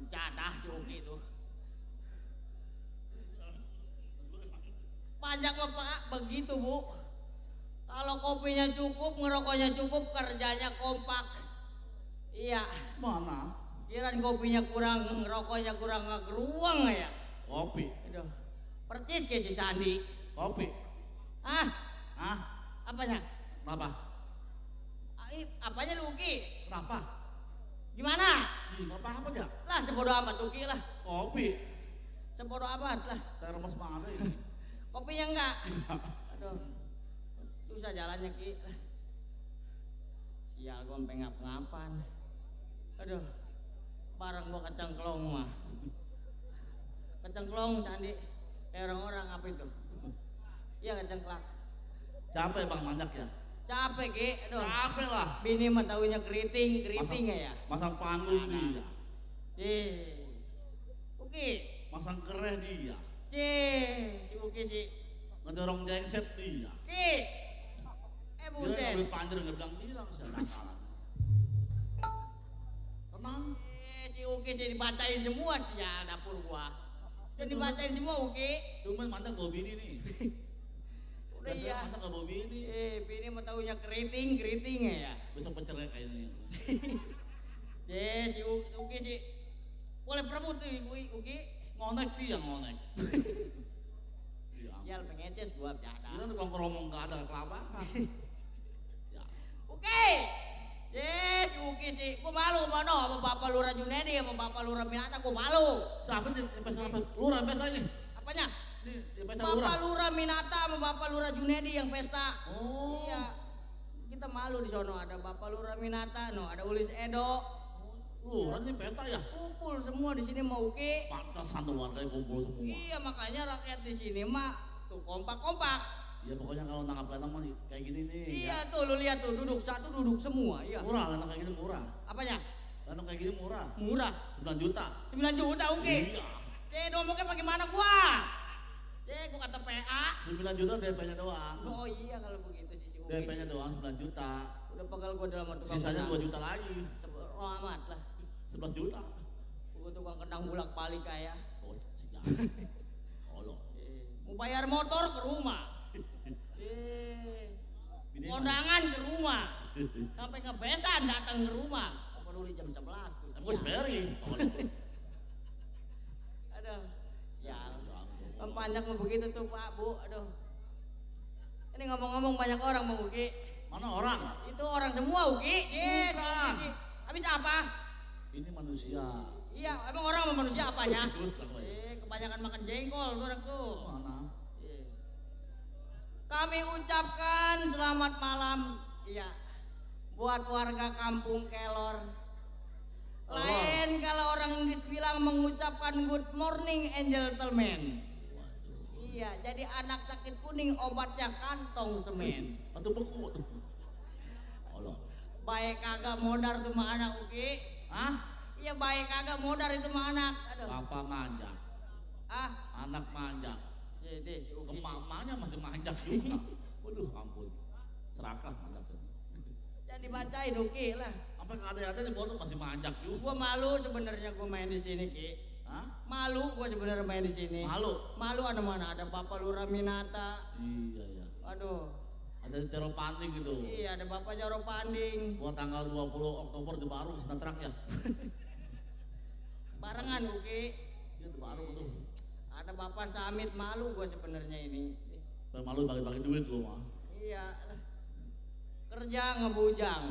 Cadah si Uki tuh. Pajak bapak begitu bu. Kalau kopinya cukup, ngerokoknya cukup, kerjanya kompak. Iya. Mana? Kirain kopinya kurang, ngerokoknya kurang ngegeruang ya. Kopi. Aduh. Percis kayak si Sandi. Kopi. Ah, Ah, apanya? kenapa? Apanya lu Uki? Kenapa? Gimana? Nggak apa-apa aja. Lah sebodoh amat Uki lah. Kopi. Sebodoh amat lah. Termos mana ini? Kopinya enggak. Aduh. Susah jalannya Ki. Sial gua sampai ngap-ngapan. Aduh. Barang gua kecengklong mah. Kecengklong Sandi. Kayak orang-orang apa itu? Iya kecengklak. Capek bang manjak ya? Capek Ki. Aduh. Capek lah. Bini mah taunya keriting ya. Masang panggung dia. Uki. Masang kereh dia. Si Uki sih. Ngedorong jengset dia. Ki. Dia Buset. ngambil panjer nggak bilang sih salah. Tenang. Si Uki sih dibacain semua sih ya dapur gua. Dan dibacain semua Uki. Cuman mantan bawa bini nih. Udah iya. Mantan gak bawa bini. Bini mah taunya keriting ya. Besok pencerai kayaknya. Si Uki sih. Boleh perebut tuh Uki. Ngonek dia ngonek. Sial pengeces gua bercanda. Kita tukang keromong gak ada kelabakan. Uki. Si Uki sih. Gua malu mana sama Bapak Lurah Junedi sama Bapak Lurah Minata gua malu. Siapa nih? Pesta apa? Lurah pesta ini. Apanya? Di pesta Bapak Lurah Minata sama Bapak Lurah Junedi yang pesta. Oh. Iya. Kita malu di sono ada Bapak Lurah Minata, ada Ulis Edo. Lurah ini pesta ya? Kumpul semua di sini mau Uki. Pantasan tuh warganya kumpul semua. Iya makanya rakyat di sini mah tuh kompak-kompak. Ya pokoknya kalau nangkap lanang mah kayak gini nih. Iya tuh lu lihat tuh duduk satu duduk semua. Iya. Murah lanang kayak gini murah. Apanya? Lanang kayak gini murah. Murah. 9 juta. 9 juta Uki. Iya. Ngomongnya bagaimana gua? Gua kata PA. 9 juta DP-nya doang. Oh iya kalau begitu sih si Uki. DP-nya doang 9 juta. Udah pegal gua dalam tukang Sisanya kendang. 2 juta lagi. Oh amat lah. 11 juta. Gua tukang kendang bolak-balik kayak. Oh, siap. Olo. Mau bayar motor ke rumah. Bini Kondangan ke rumah. Sampai ngebesan datang ke rumah. Apa dulu jam 11 tuh. Aku seperi. Aduh. Sial. Banyak mau begitu tuh Pak, Bu. Aduh. Ini ngomong-ngomong banyak orang mau Uki. Mana orang? Itu orang semua Uki. Yes. Bukan. Habis apa? Ini manusia. Iya, emang orang sama manusia apanya? Betul, Pak. Kebanyakan makan jengkol tuh orang tuh. Mana? Kami ucapkan selamat malam, iya, buat warga kampung Kelor. Lain kalau orang Inggris bilang mengucapkan good morning and gentlemen. Iya, jadi anak sakit kuning obatnya kantong semen. Atau beku. Allah. Baik kagak modar tuh mah anak Uki. Hah? Iya baik kagak modar itu mah anak. Aduh. Papa manja. Ah, Anak manja. si Uki. Mamanya masih manja juga. Waduh ampun. Serakah manja. Jangan dibacain Uki lah. Apa ada di bawah masih manjak juga. Gua malu sebenarnya gua main di sini Ki. Hah? Malu gua sebenarnya main di sini. Malu. Malu ada mana? Ada Bapak Lurah Minata. Iya ya. Aduh. Ada di Terong Panting gitu. Iya, ada Bapak Jaro Panding. Gua tanggal 20 Oktober di Baru Senatrak ya. Barengan Uki. Dia di Baru tuh. Ada Bapak Samit, malu gua sebenarnya ini. Malu bagi-bagi duit gua mah. Iya. Kerja ngebujang.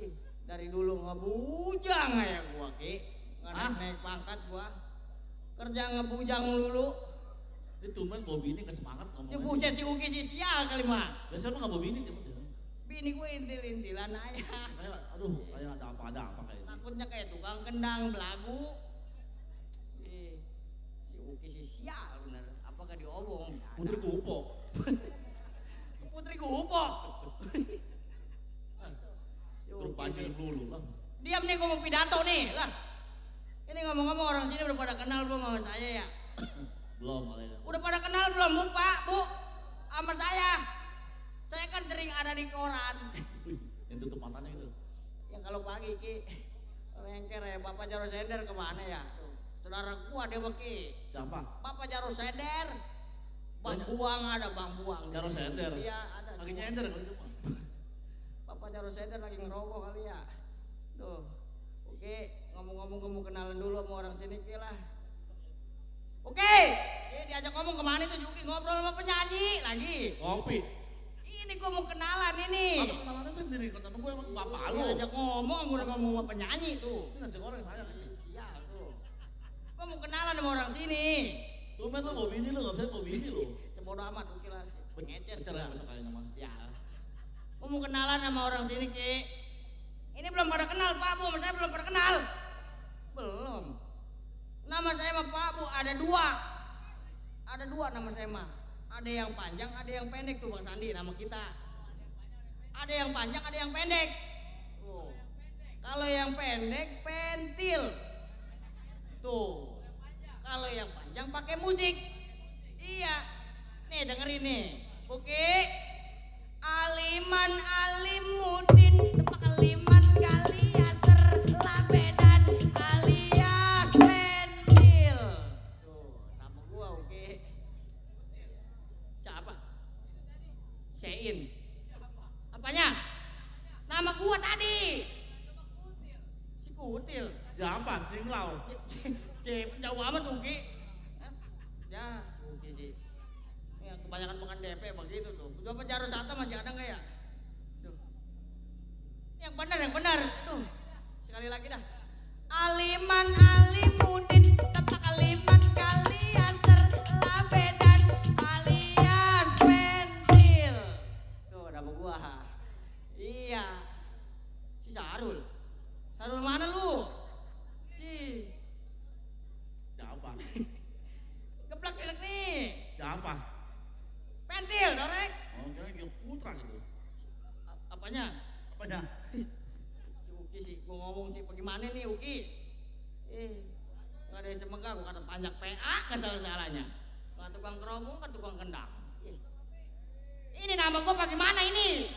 Ih, dari dulu ngebujang ya gua Ki. Nggak naik pangkat gua. Kerja ngebujang dulu. Ini tumben bawa bini gak semangat Ya ngomongnya. buset si Uki si sial kali mah. Biasanya mah gak bawa bini dia. Bini gua intil-intilan aja. Kayak aduh kayak ada apa kayak ini. Takutnya kayak tukang kendang belagu. Si Uki si sial bener. Apakah diobong? Putri Kupo. Putri Gupok. Terus panjang dulu lah. Diam nih gua mau pidato nih lah. Ini ngomong-ngomong orang sini udah pada kenal belum sama saya ya? Belum kali ya. Udah pada kenal belum Bu Pak, Bu? Sama saya. Saya kan sering ada di koran. Wih, yang tutup matanya itu. Yang kalau pagi Ki, lengker ya Bapak Jaro Sender kemana ya? Tuh, saudara gua dia Ki. Siapa? Bapak Jaro Sender. Bang Buang ada Bang Buang. di Jaro sini. Sender? Iya ada. Lagi semua. nyender kali itu mah. Bapak Jaro Sender lagi ngerogoh kali ya. Tuh. Oke, ngomong-ngomong gua mau kenalan dulu sama orang sini Ki lah. Oke, diajak ngomong kemana tuh Yuki ngobrol sama penyanyi lagi. Kopi. Ini gua mau kenalan ini. Apa kenalannya sendiri kata gue emang bapak lu. Diajak ngomong, gua udah ngomong sama penyanyi tuh. Ini nasi goreng sayang ini. Sial tuh. Gua mau kenalan sama orang sini. Tumben lu bawa bini lu gak bisa bawa bini lu. Sebodoh amat Uki lah. Ngeces Bicara gua. besok kali nama. Sial. Gua mau kenalan sama orang sini Ki. Ini belum pada kenal Pak Bu, sama saya belum pada kenal. Belum. Nama saya mah Pak Bu ada dua. Ada dua nama saya mah. Ada yang panjang, ada yang pendek tuh Bang Sandi nama kita. Ada yang panjang, ada yang pendek. Tuh. Kalau yang pendek pentil. Tuh. Kalau yang panjang pakai musik. Iya. Nih dengerin nih. Oke. Aliman Alimuddin tepak aliman Kaliaser Labedan alias pentil. Tuh, nama gua oke. Siapa? Sein. Apanya? Nama gua tadi. Si Kutil. Siapa? Singlau. Jauh amat Uki. Ya, si Uki sih. Ya, kebanyakan makan DP begitu tuh. Bapak Jaro Sata masih ada nggak ya? Duh. Yang benar. Aduh. Sekali lagi dah. Aliman Alimuddin tepak aliman Kaliaser Labedan alias pentil. Tuh nama gua. Iya. Si Sarul. Sarul mana lu? Ih. Siapa? Geblak enak nih. Siapa? Pentil, Dorek. Oh, kira dia putra gitu. Apanya? Apanya? Si Uki sih, gua ngomong sih bagaimana nih Uki? Nggak ada yang semegah, gua kata panjang PA nggak salah-salahnya. Nggak tukang keromong, kan tukang kendang. Ini nama gua bagaimana ini?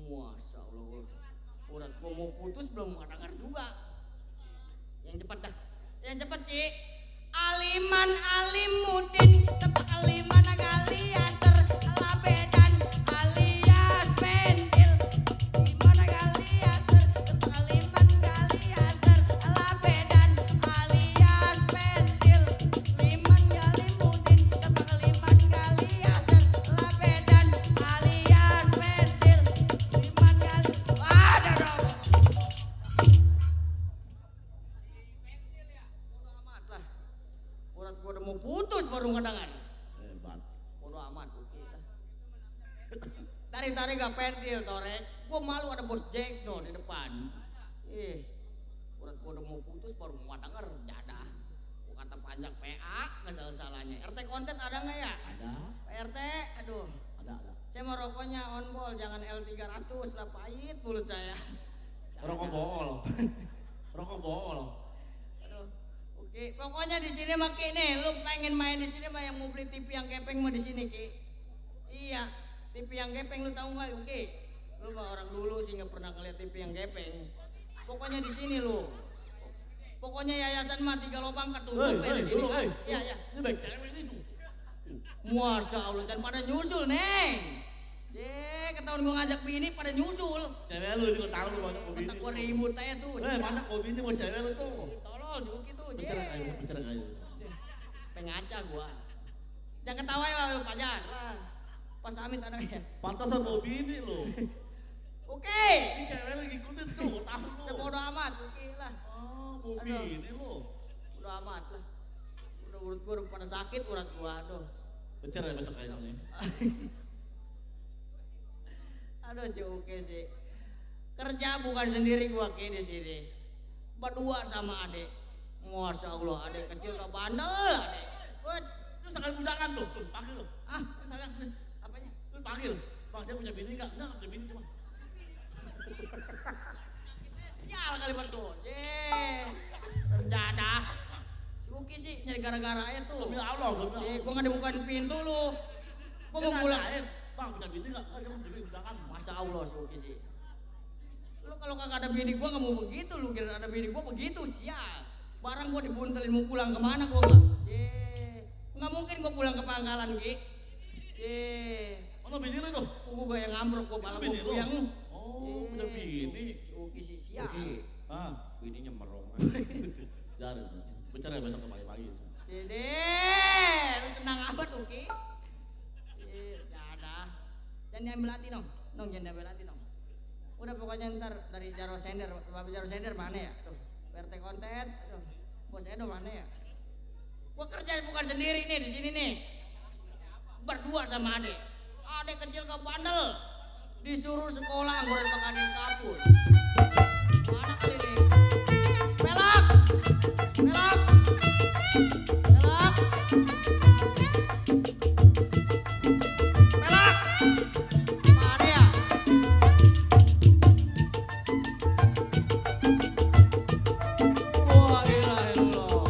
Masya Allah, urat gua mau putus belum dengar juga. Yang cepat dah, yang cepat Ki. Aliman Alimuddin tepak aliman Kaliaser Labedan alias pentil. Aliman Kaliaser tepak aliman Kaliaser Labedan alias pentil. Aliman Alimuddin tepak aliman Kaliaser Labedan alias pentil. Aliman ada dong. Bodoh amat lah. Urat gua udah mau putus baru ngedengar. Hebat. Bodoh amat Uki. Tarik-tarik gak pentil Torek. Gua malu ada bos Jack no di depan. Urat gua udah mau putus baru mau denger jadah. Gua kata ajak PA nggak salah-salahnya. RT konten ada nggak ya? Ada. Pak RT, aduh. Ada. Saya mau rokoknya on ball, jangan L300 lah, pahit mulut saya. Rokok bool. Rokok bool. Aduh. Oke, pokoknya di sini mah Ki nih, lu pengen main di sini mah yang mau beli TV yang gepeng mah di sini Ki. Iya, TV yang gepeng lu tahu nggak Ki? Lu mah orang dulu sih nggak pernah ngeliat TV yang gepeng. Pokoknya di sini lu. Pokoknya yayasan mah 3 lubang ketutup di sini kan. Iya, iya. Ini baik cewek ini tuh. Masya Allah, dan pada nyusul neng. Ketahuan gua ngajak bini pada nyusul. Cewek lu ini gua tahu lu banyak kopi. Kata gua ribut aja tuh. Banyak kopi ini buat cewek lu tuh. Tolol sih gitu. Bicara kayu. Pengaca gua. Jangan ketawa ya lu Pajar. Pas Amit anaknya. Pantasan kopi ini lu. Oke. Ini cewek lu ngikutin tuh, tahu lu. Sebodoh amat, oke lah. Oh, kopi ini lu. Bodoh amat lah. Udah urut gua udah pada sakit urat gua, aduh. Bicara besok kayaknya nih. Aduh sih oke sih. Kerja bukan sendiri gua Ki di sini. Berdua sama adek. Masya Allah, adek kecil ke bandel adek. Wah, Itu sekali undangan tuh, panggil lu. ah, Sayang, apanya? lu panggil. Bang, dia punya bini enggak? Enggak punya bini cuma. Sial kali betul. Terjadah. Si Uki sih nyari gara-gara aja tuh. Demi Allah, demi Allah. Gua nggak dibukain pintu lu. Gua Dia mau pulang. nanyain, Bang, punya bini enggak? Enggak, cuma bini undangan. Masa Allah si Uki sih. Lu kalau kagak ada bini gua nggak mau begitu, lu kira ada bini gua begitu sial. Barang gua dibuntelin mau pulang kemana gua nggak? Nggak mungkin gua pulang ke Pangkalan Ki. Mana bini lu tuh? Kuku gua yang ngambruk gua pala Bini gua lu? yang. Oh, punya bini. Si Uki sih sial. Ah, bininya merong. Jangan, bicara besok ke pagi-pagi. Lu senang amat Uki. Dadah. Jangan diambil hati dong. Jangan diambil hati dong. Udah pokoknya ntar dari Jaro Sender, Bapak Jaro Sender mana ya? Tuh, PRT konten, aduh, Bos Edo mana ya? Gua kerja bukan sendiri nih di sini nih. Berdua sama adek. Adek kecil ke bandel. Disuruh sekolah angguran pakanin kapur. Mana kali nih? Pelak! Pelak! Pelak! Pelak! Mana ya? Wah, ilah ilah.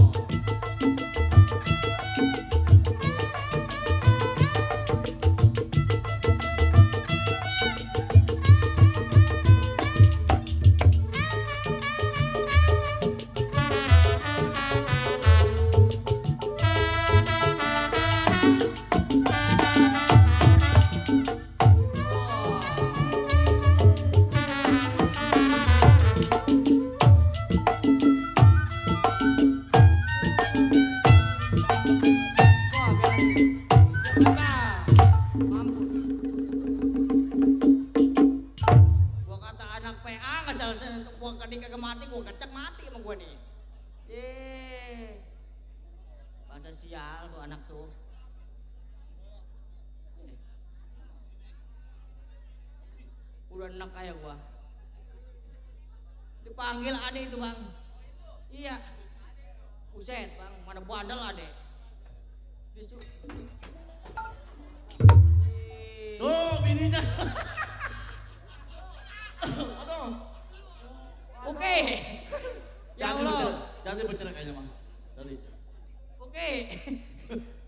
Gua kata anak PA nggak selesai untuk gua kadi kagak mati, gua kecek mati sama gua nih. Bahasa sial tuh anak tuh. Udah enak kayak gua. Dipanggil ade itu bang. Iya. Buset bang, mana bandel ade. Disuruh. Tuh, bininya. Aduh. Oke. Ya Allah. Jangan bicara kayaknya mah. Tadi. Oke.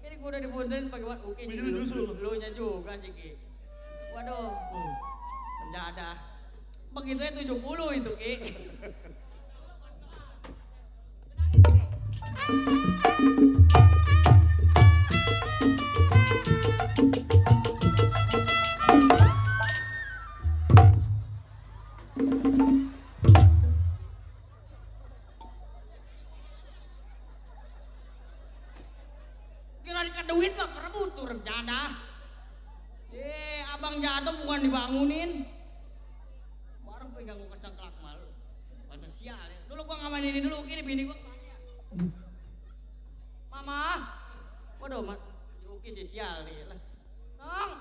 Ini gua udah dibuntelin bagaimana? Oke sih. Bini lu nyusul. Lu nya juga sih Ki. Waduh. Mendadak. Begitu ya 70 itu Ki. Kira dikasih duit mah perebut tuh rencana. Abang jatuh bukan dibangunin. Barang pegang gua kesangklak malu. Bahasa sial ya. Dulu gua ngamanin ini dulu, gini bini gua. Mama. Waduh, si Uki si sial nih. Nong.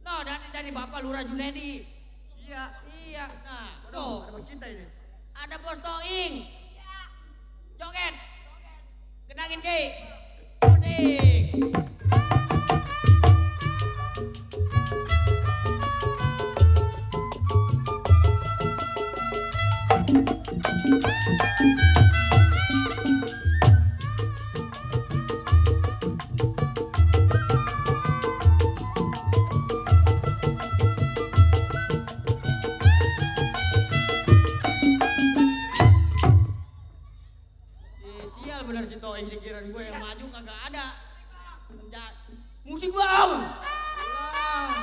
Nah, dari Bapak Lurah Junedi. Iya. Iya. Nah, Waduh, tuh. ada bos kita ini. Ada Bos Toing. Joget. Kenangin Ki. Musik. Sial bener si Toing, si Kiran gue yang maju kagak ada. Musik bang. Wah.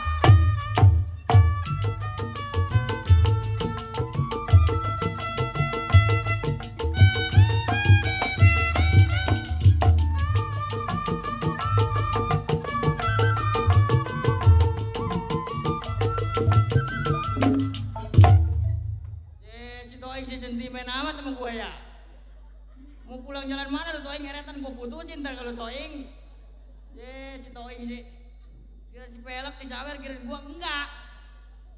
Si Toing si sentimen amat sama gue ya. Mau pulang jalan mana lu Toing, heretan gue putusin ntar kalau Toing. Si Toing sih. Kira si pelek disawer kira gua enggak.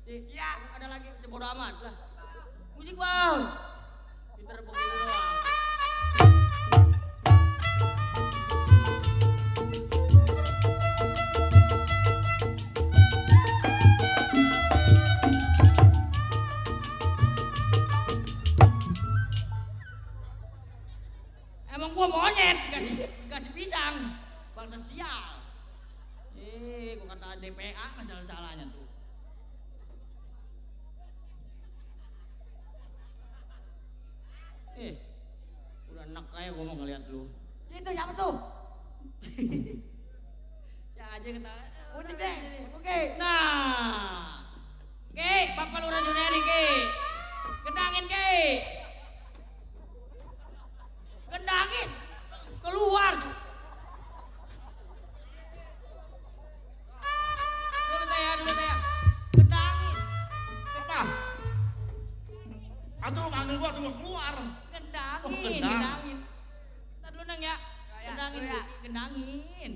Iya, ada lagi sebodoh amat lah. Musik bang. Pinter begitu doang. Emang gua monyet dikasih pisang. Bangsa sial. Gua kata DPA nggak salah-salahnya tuh. Udah enak kayak gua mau ngeliat lu. Itu siapa tuh? Si aja kata. Musik deh. Oke. Nah, Ki, Bapak Lurah Junedi Ki. Gendangin Ki. Gendangin. Keluar. Dulu teh. Gendangin. Apa? Atuh lu manggil gua tuh gua keluar. Gendangin, Oh, gendang. gendangin. Ntar dulu Nang ya. Gendangin, ya. gendangin.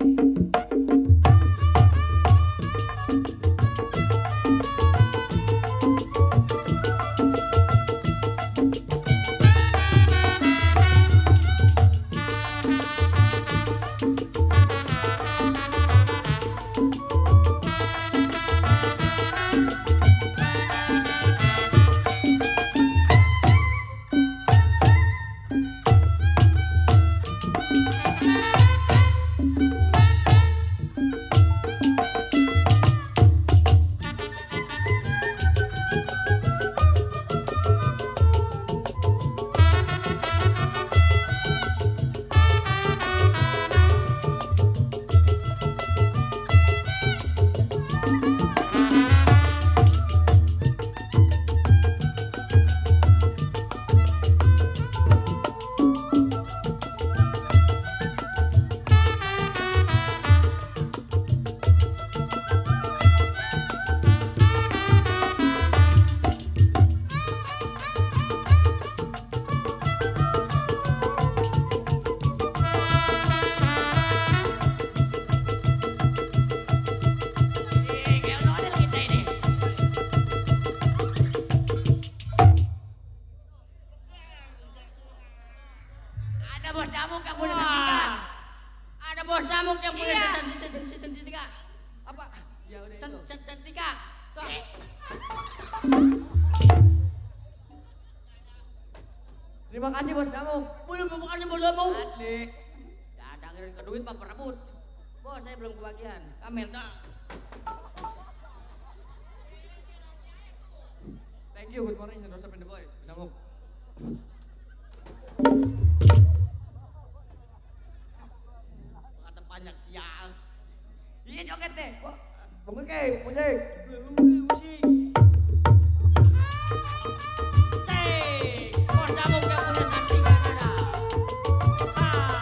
bos nyamuk yang punya sensitika. Apa? Ya udah itu. Sensitika. Terima kasih bos nyamuk. Belum mau kasih bos nyamuk. Adik. Ya ada ngirim ke duit Pak rebut. Bos saya belum kebagian. Kamel dah. Thank you, good morning, Sendosa and the boy. Bos nyamuk. Kata banyak sial. Iya joget deh. Wah, musik, musik. Musik. Cek, bos nyamuk yang punya sensitika ada. Ah.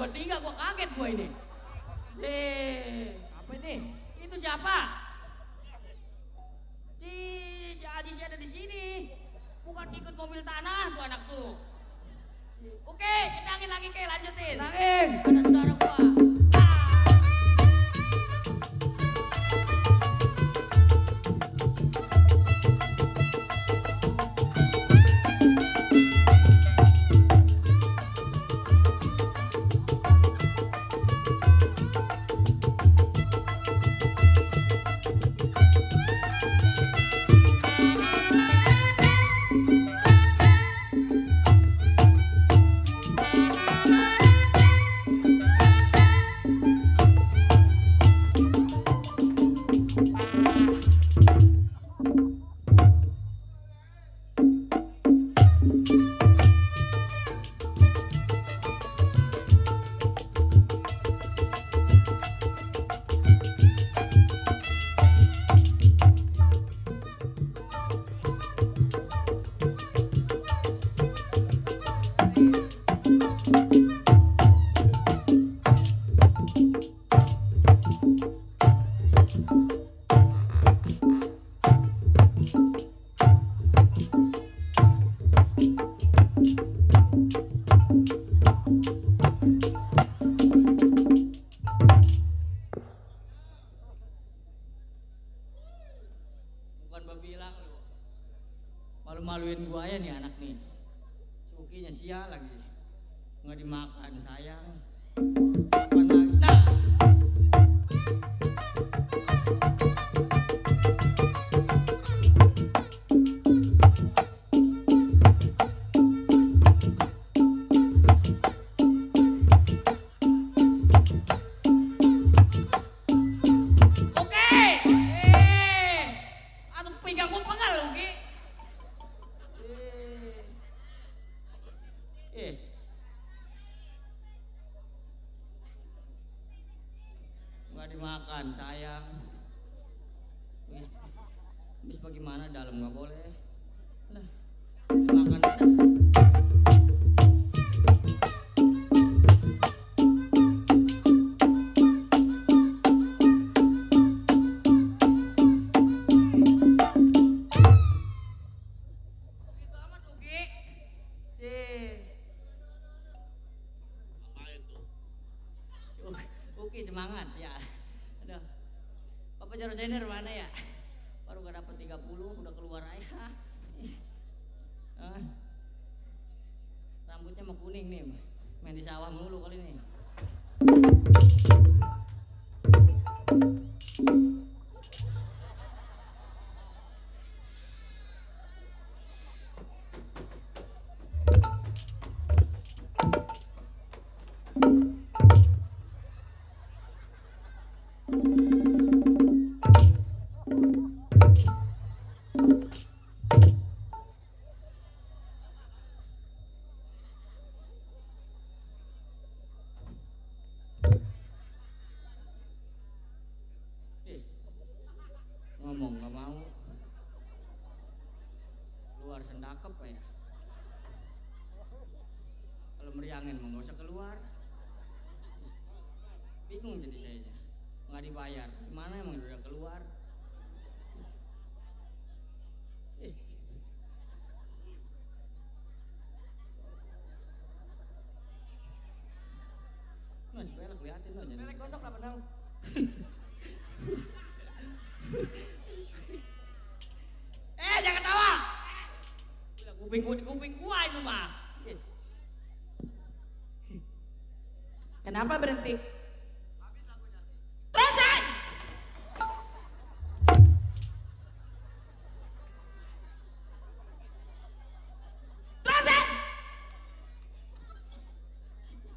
tempat tinggal, gua kaget gua ini. Apa ini? Itu siapa? Si Aji sih ada di sini. Bukan ikut mobil tanah tuh anak tuh. Oke, kendangin lagi ke, lanjutin. Kenangin. Ada saudara gua. Bukan babilang lu. Malu-maluin gua ya nih anak nih. Cukinya sial lagi. Nggak dimakan sayang. Kapan lagi? Nah. Nggak dimakan sayang. Bis bagaimana dalam nggak boleh. Nah, dimakan aja. Begitu amat Uki. Uki semangat sih ya. Aduh. Papa Jarosender mana ya? Baru gak dapet 30 udah keluar aja. Rambutnya mau kuning nih. Main di sawah mulu kali ini. Ngomong gak mau keluar sendakep ya. Kalau meriangin mau gak usah keluar. Bingung jadi saya nggak dibayar. Gimana emang udah keluar? Nah, sepelek liatin loh. Sepelek gosok lah benang. Jangan tawa. Kuping gua itu mah. Kenapa berhenti? Habis lagunya. Terusin! Terusin!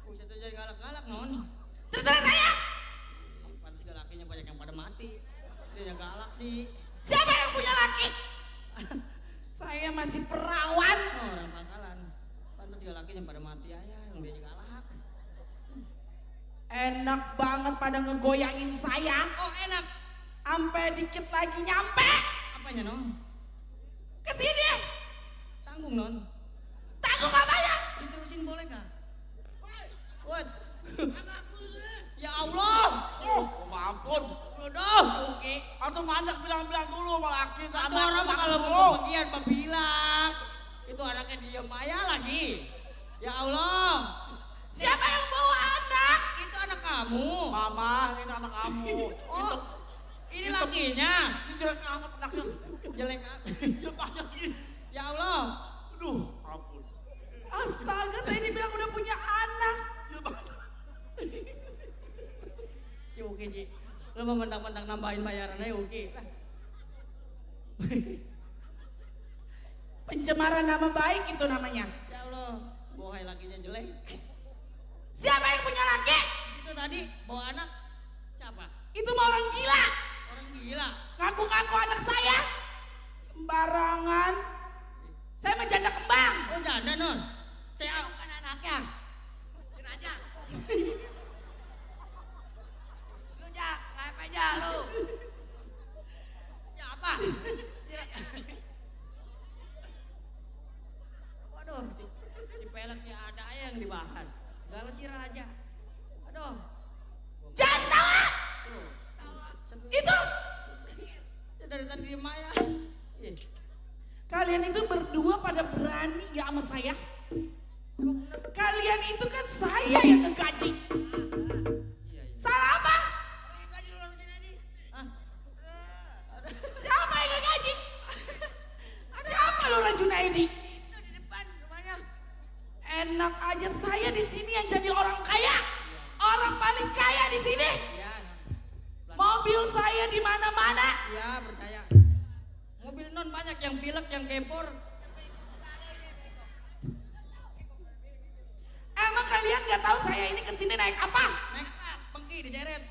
Buset aja galak-galak non. Terserah saya! Pantes lakinya banyak yang pada mati. Dia yang galak sih. Siapa yang punya laki? Saya masih perawan. Oh, orang pangkalan. Pantes lakinya pada mati aja yang dia galak. Enak banget pada ngegoyangin saya. Oh, enak. Sampai dikit lagi nyampe. Apanya non? Kesini. Tanggung non. Tanggung apa ya? Diterusin boleh kah? What? itu Satu anak orang mah kalau kamu. mau kepergian mah bilang. Itu anaknya diem aja lagi. Ya Allah. Siapa yang bawa anak? Itu anak kamu. Mama, ini anak kamu. Oh, ini lakinya. Ini jelek amat anaknya. Jelek. Ya banyak ini. Ya Allah. Aduh, ampun. Astaga, saya dibilang udah punya anak. Ya banyak. Si Uki sih. Lo mau mentang-mentang nambahin bayaran aja Uki. Lah. Pencemaran nama baik itu namanya. Ya Allah. Bohai lakinya jelek. Siapa yang punya laki? Itu tadi bawa anak. Siapa? Itu mah orang gila. Orang gila. Ngaku-ngaku anak saya. Sembarangan. Saya mah janda kembang. Oh janda non. Saya bukan anaknya. Sini aja. Lu jak, ngapain aja lu? Ya apa? Waduh, si pelek si ada aja yang dibahas. Galau si raja. Aduh. Jangan tawa. Tuh. Itu. Dari tadi diem aja. Ih. Kalian itu berdua pada berani ya sama saya. Kalian itu kan saya yang ngegaji. Iya, iya. Salah apa? Ah, Siapa yang ngegaji? Siapa Lura Junaidi? itu di depan rumahnya. Enak aja saya di sini yang jadi orang kaya. Orang paling kaya di sini. Iya. Mobil saya di mana-mana. Iya, percaya. Mobil non banyak yang pilek, yang gempor. Emang kalian nggak tahu saya ini kesini naik apa? Naik apa? Pengki diseret.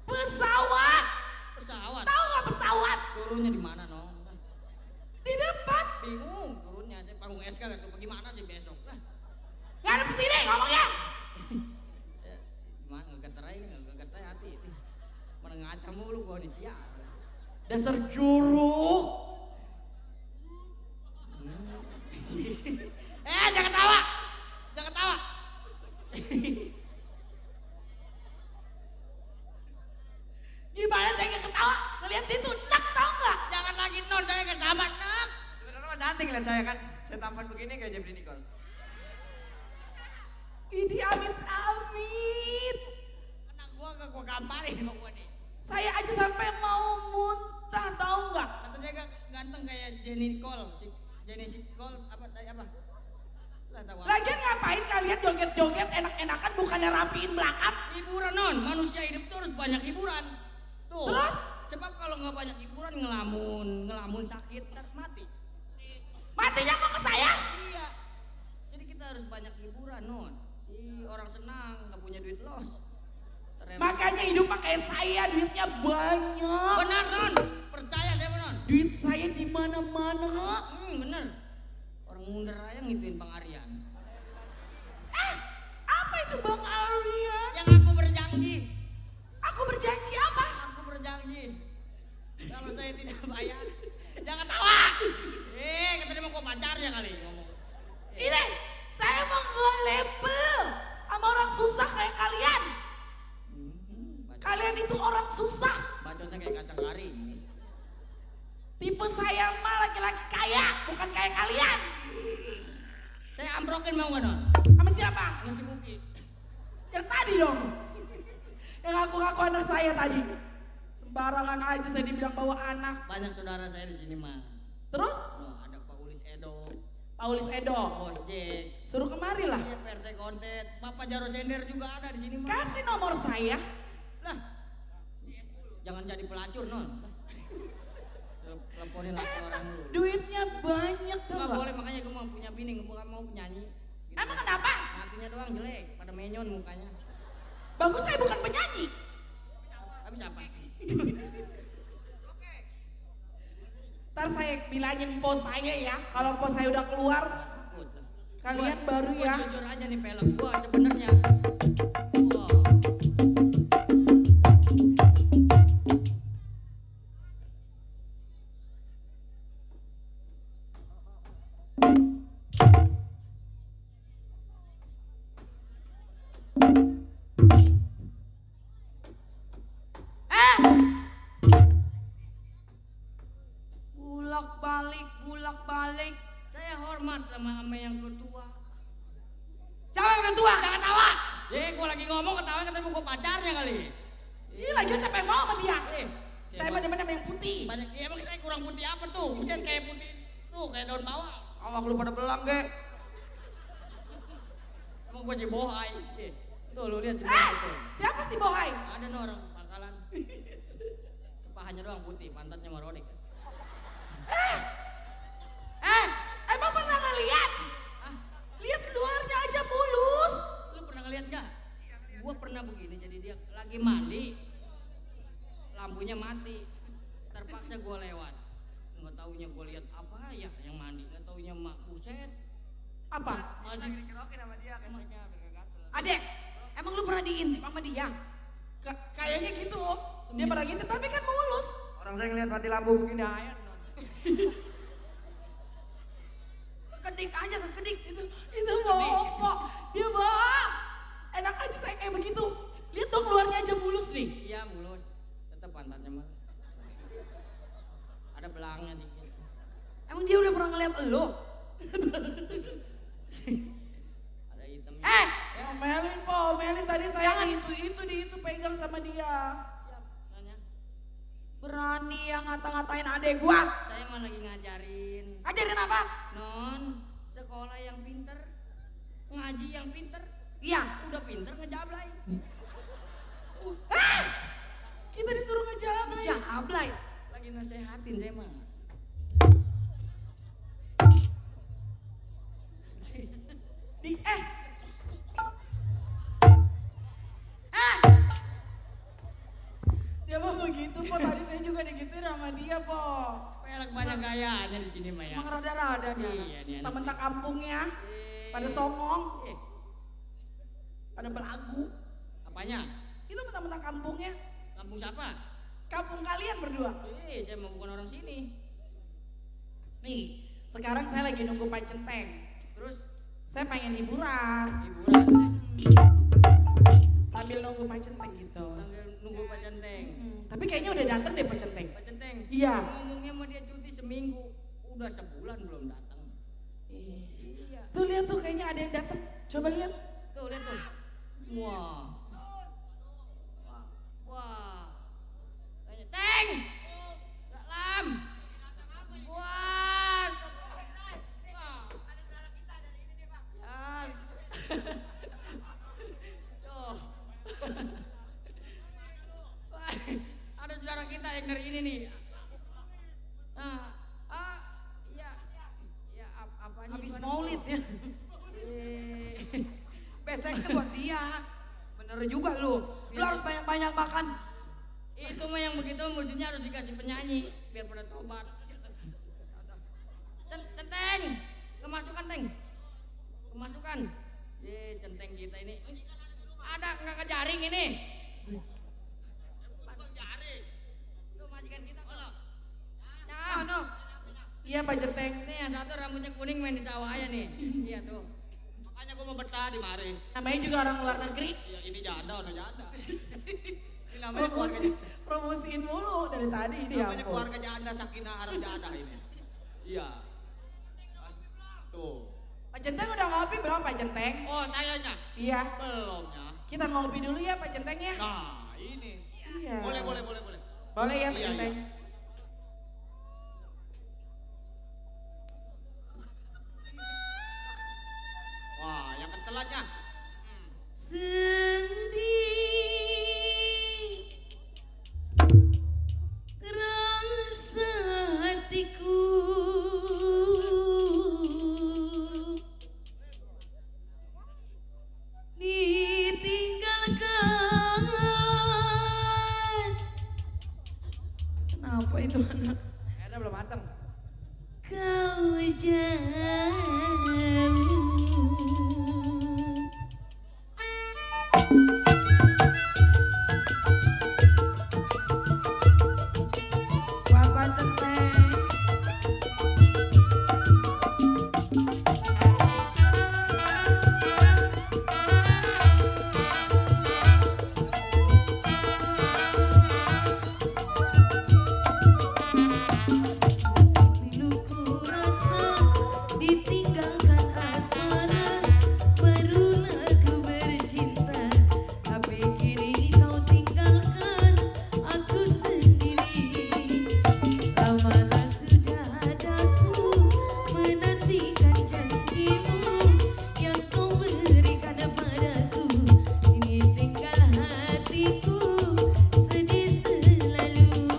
Pesawat. Pesawat. Tahu nggak pesawat? Turunnya di mana, non? Di depan. Bingung turunnya. Saya panggung SK gak tuh bagaimana sih besok? Lah, Nggak ada kesini ngomongnya. saya gimana ngegeter hati itu. Mana ngaca mulu gua di siang. Dasar curug. Jangan tawa. Jangan tawa. Gimana saya nggak ketawa? Ngeliat itu enak tahu nggak? Jangan lagi non, saya gak sama nak. Sebenarnya mas cantik lihat saya kan. Saya tampan begini kayak Jeffrey Nicole. Ini amit-amit. Kena gua gak gua gamparin sama gua nih. Saya aja sampai mau muntah tahu nggak? Kata dia ganteng kayak Jenny Nicole. Jenny Nicole apa tadi apa? Lah tahu apa? Lagian ngapain kalian joget-joget enak-enakan bukannya rapiin belakang? Hiburan non, manusia hidup tuh harus banyak hiburan. Tuh. Terus? Sebab kalau nggak banyak hiburan ngelamun sakit, ntar mati. Matinya kok ke saya? Iya. Jadi kita harus banyak hiburan non. Orang senang, nggak punya duit los. Makanya hidup pakai saya duitnya banyak. Benar non, percaya saya non. Duit saya di mana-mana. Bener. Orang mundur aja ngituin Bang Aryan. Apa itu Bang Aryan? Yang aku berjanji. Aku berjanji apa? Aku berjanji. Kalau saya tidak bayar, jangan tawa. Kata dia mau gua pacarnya kali ngomong. Ini saya mau nge-label sama orang susah kayak kalian. Kalian itu orang susah. Bacotnya kayak kacang garing. Tipe saya mah laki-laki kaya, bukan kayak kalian. Saya ambrokin mau nggak non? Sama siapa? Sama si Buki. Yang tadi dong. Yang ngaku-ngaku anak saya tadi. Sembarangan aja saya dibilang bawa anak. Banyak saudara saya di sini mah. Terus? Oh, ada Pak Ulis Edo, Paulis Edo. Bos Jack, Suruh kemari lah. iya PRT Kontet, Bapak Jaro Sender juga ada di sini mah. Kasih nomor saya. Lah, jangan jadi pelacur non. Teleponin laki orang dulu. Duitnya banyak tuh. Nggak boleh, makanya gue mau punya bini, bukan mau penyanyi. Gitu. Emang kenapa? Matinya doang jelek, pada menyon mukanya. Bagus saya bukan penyanyi. Habis apa? Ntar saya bilangin pos saya ya. Kalau pos saya udah keluar, Takut lah. kalian baru ya. Gua jujur aja nih pelek, gua sebenarnya. Wah. hormat sama yang tua. Siapa yang udah tua? Jangan tawa. Gue lagi ngomong ketawa ketemu gue pacarnya kali. Ini lagi siapa yang mau sama dia? Eh, Saya bener-bener yang putih. banyak emang saya kurang putih apa tuh? Bukan kayak putih tuh kayak daun bawang. Awak lu pada belang, Ge. Emang gue si bohai. Tuh lu lihat sini tuh. Siapa sih Bohai? Ada nih orang pangkalan. Pahanya doang putih, pantatnya maronik. Emang pernah ngeliat? Lihat luarnya aja mulus. Lu pernah ngeliat gak? Gue pernah begini, jadi dia lagi mandi, lampunya mati, terpaksa gue lewat. Nggak taunya gue lihat apa ya yang mandi, nggak taunya mak buset. Apa? Lagi Dikerokin sama dia kayaknya biar gatel. Adek, emang lu pernah diintip sama dia? Kayaknya gitu. Dia pernah ngintip tapi kan mulus. Orang saya ngeliat mati lampu begini ayan. Kedik aja ke kedik itu bohong kok. Dia bohong. Enak aja saya kayak begitu. Lihat dong luarnya aja mulus nih. iya mulus, tetap pantatnya malah. Ada belangnya dikit. Emang dia udah pernah ngeliat elu? Ada hitamnya. Melin po, Melin tadi saya itu pegang sama dia. Siap, soalnya Berani yang ngata-ngatain adek gua. saya mah lagi ngajarin. Ajarin apa? Non, sekolah yang pinter, ngaji yang pinter, Iya. udah pinter ngejablay. Kita disuruh ngejablay. Jablay. Lagi nasehatin saya mah. Dia mah begitu po, tadi saya juga digituin sama dia po. Pelek banyak gayanya di sini mah ya. Emang rada-rada dia. Iya, dia Mentang-mentang kampungnya, pada songong, Eh, pada belagu. apanya? Itu mentang-mentang kampungnya, Kampung siapa? kampung kalian berdua. Saya mah bukan orang sini. Nih, sekarang saya lagi nunggu Pak Centeng. Terus Saya pengen hiburan, hiburan. sambil nunggu Pak Centeng gitu. Sambil nunggu Pak Centeng. Tapi kayaknya udah dateng deh Pak Centeng. Pak Centeng. Iya. Ngomongnya sama dia cuti seminggu, udah sebulan belum datang. Iya. Tuh lihat tuh kayaknya ada yang dateng. Coba lihat. Tuh lihat tuh. Wah. Wah. Tanya, Teng. Dalam. Wah. Yes. Tuh. Wah, ada saudara kita yang dari ini nih. Apa nih? Habis maulid ya. Beseknya buat dia. Bener juga lu. Lu harus banyak-banyak makan. Itu mah yang begitu mestinya harus dikasih penyanyi biar pada tobat. Teng, kemasukan Teng, kemasukan. Centeng kita ini. Ada nggak ke jaring ini? Tuh majikan kita tuh. Nah, no. Iya Pak Centeng. nih yang satu rambutnya kuning main di sawah aja nih. Iya tuh. Makanya gua mau betah di mari. Namanya juga orang luar negeri. Iya ini janda, udah janda. Ini namanya keluarga. Promosiin mulu dari tadi ini Namanya ampun. keluarga janda Sakinah Harum Janda ini. Iya. Tuh. Pak Centeng udah ngopi belum Pak Centeng? Oh sayanya Iya. belumnya. Kita ngopi dulu ya Pak Centeng ya. Nah ini. Iya. Boleh. Boleh ya Pak Iya, Centeng. iya. Wah yang kencelannya. Sedih rasa hatiku ditinggalkan. tinggalkan asmara, barulah ku bercinta. Tapi kini kau tinggalkan aku sendiri. Lamalah sudah daku menantikan janjimu yang kau berikan padaku. Kini tinggal hatiku sedih selalu.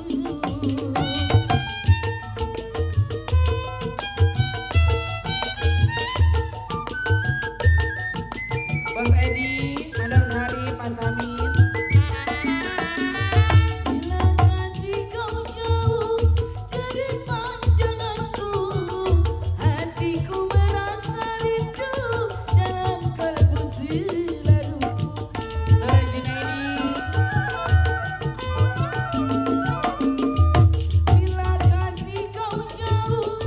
Bos Edi, Madam Sari, Pak Samin. Bila kasih kau jauh dari pandanganku, hatiku merasa rindu dalam kalbu selalu. Junaidi. Bila kasih kau jauh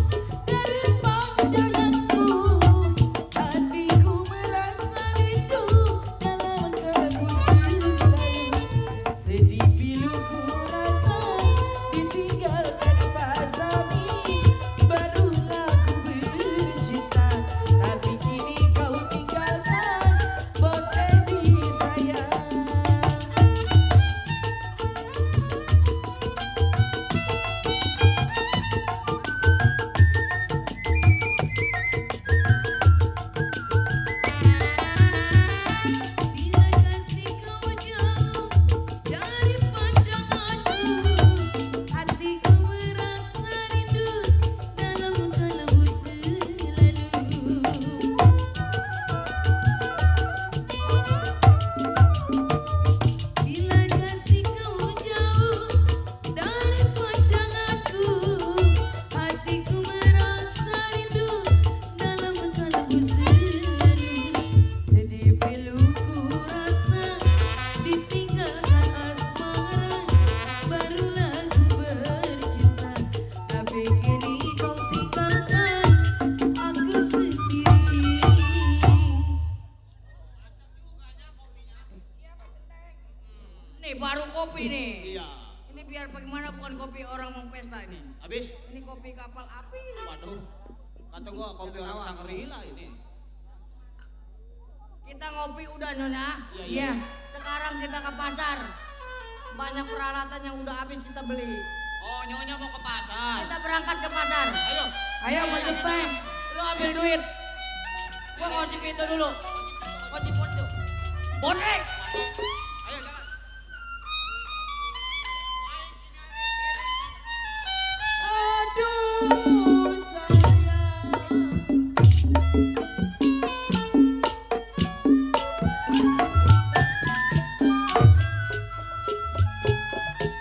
dari pandanganku, hatiku merasa rindu dalam kalbu selalu. Sedih pilu ku rasa ditinggalkan Pak Sami, barulah ku bercinta. Tapi kini kau tinggalkan Bos Edi sayang. Bila kasih kau jauh dari pandanganku, hatiku merasa rindu dalam kalbu selalu. Bila kasih kau jauh dari pandanganku, hatiku merasa rindu dalam kalbu selalu. Sedih pilu ku rasa ditinggalkan asmara, barulah ku bercinta. Tapi kini kau tinggalkan aku sendiri. Nih baru kopi nih. Iya. Ini biar bagaimana bukan kopi orang mau pesta ini. Habis? Ini kopi kapal api. Waduh. Kata gua kopi orang Sangrila ini. Kita ngopi udah Nyonya. Iya, Iya. Sekarang kita ke pasar. Banyak peralatan yang udah habis kita beli. Oh, Nyonya mau ke pasar. Kita berangkat ke pasar. Ayo. Ayo mau cepat. Lu ambil duit. Gua kunci pintu dulu. Kunci pintu. Bonek. Ayo jangan. Aduh sayang.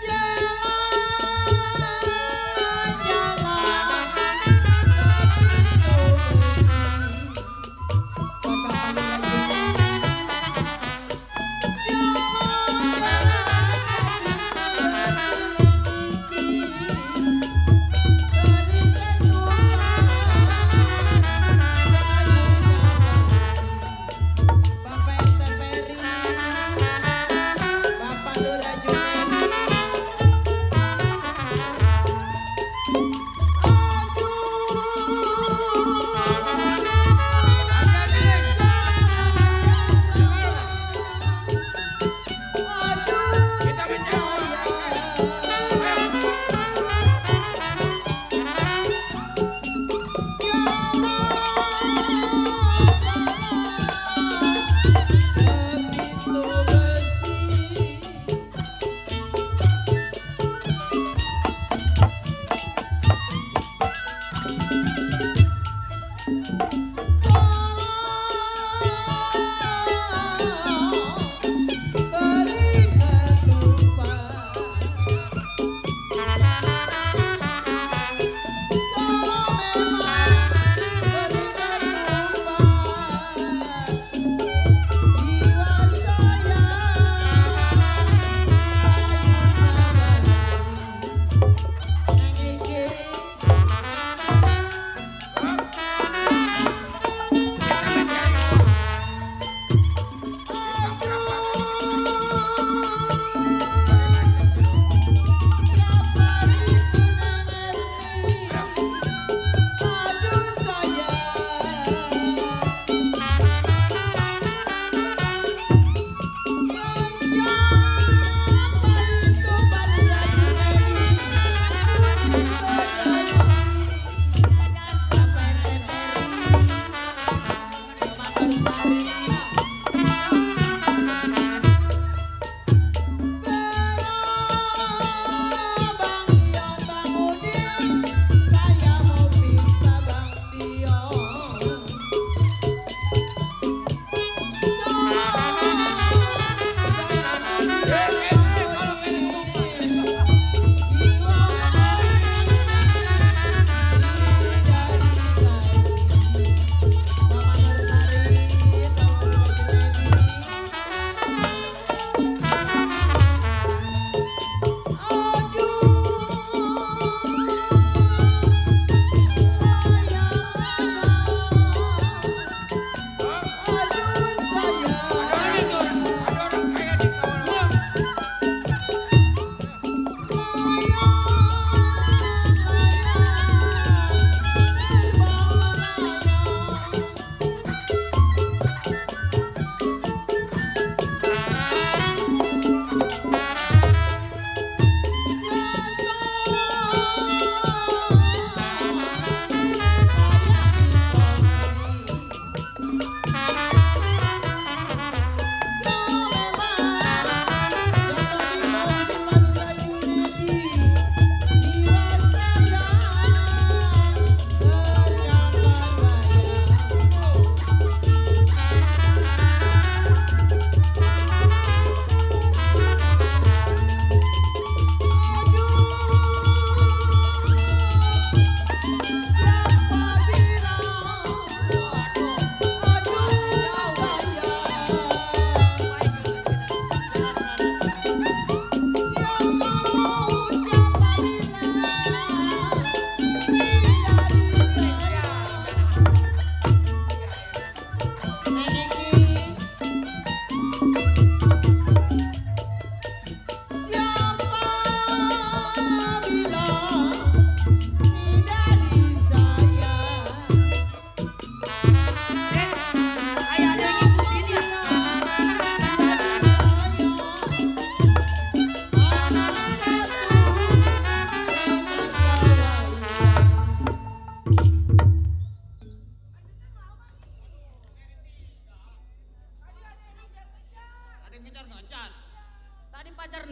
Jangan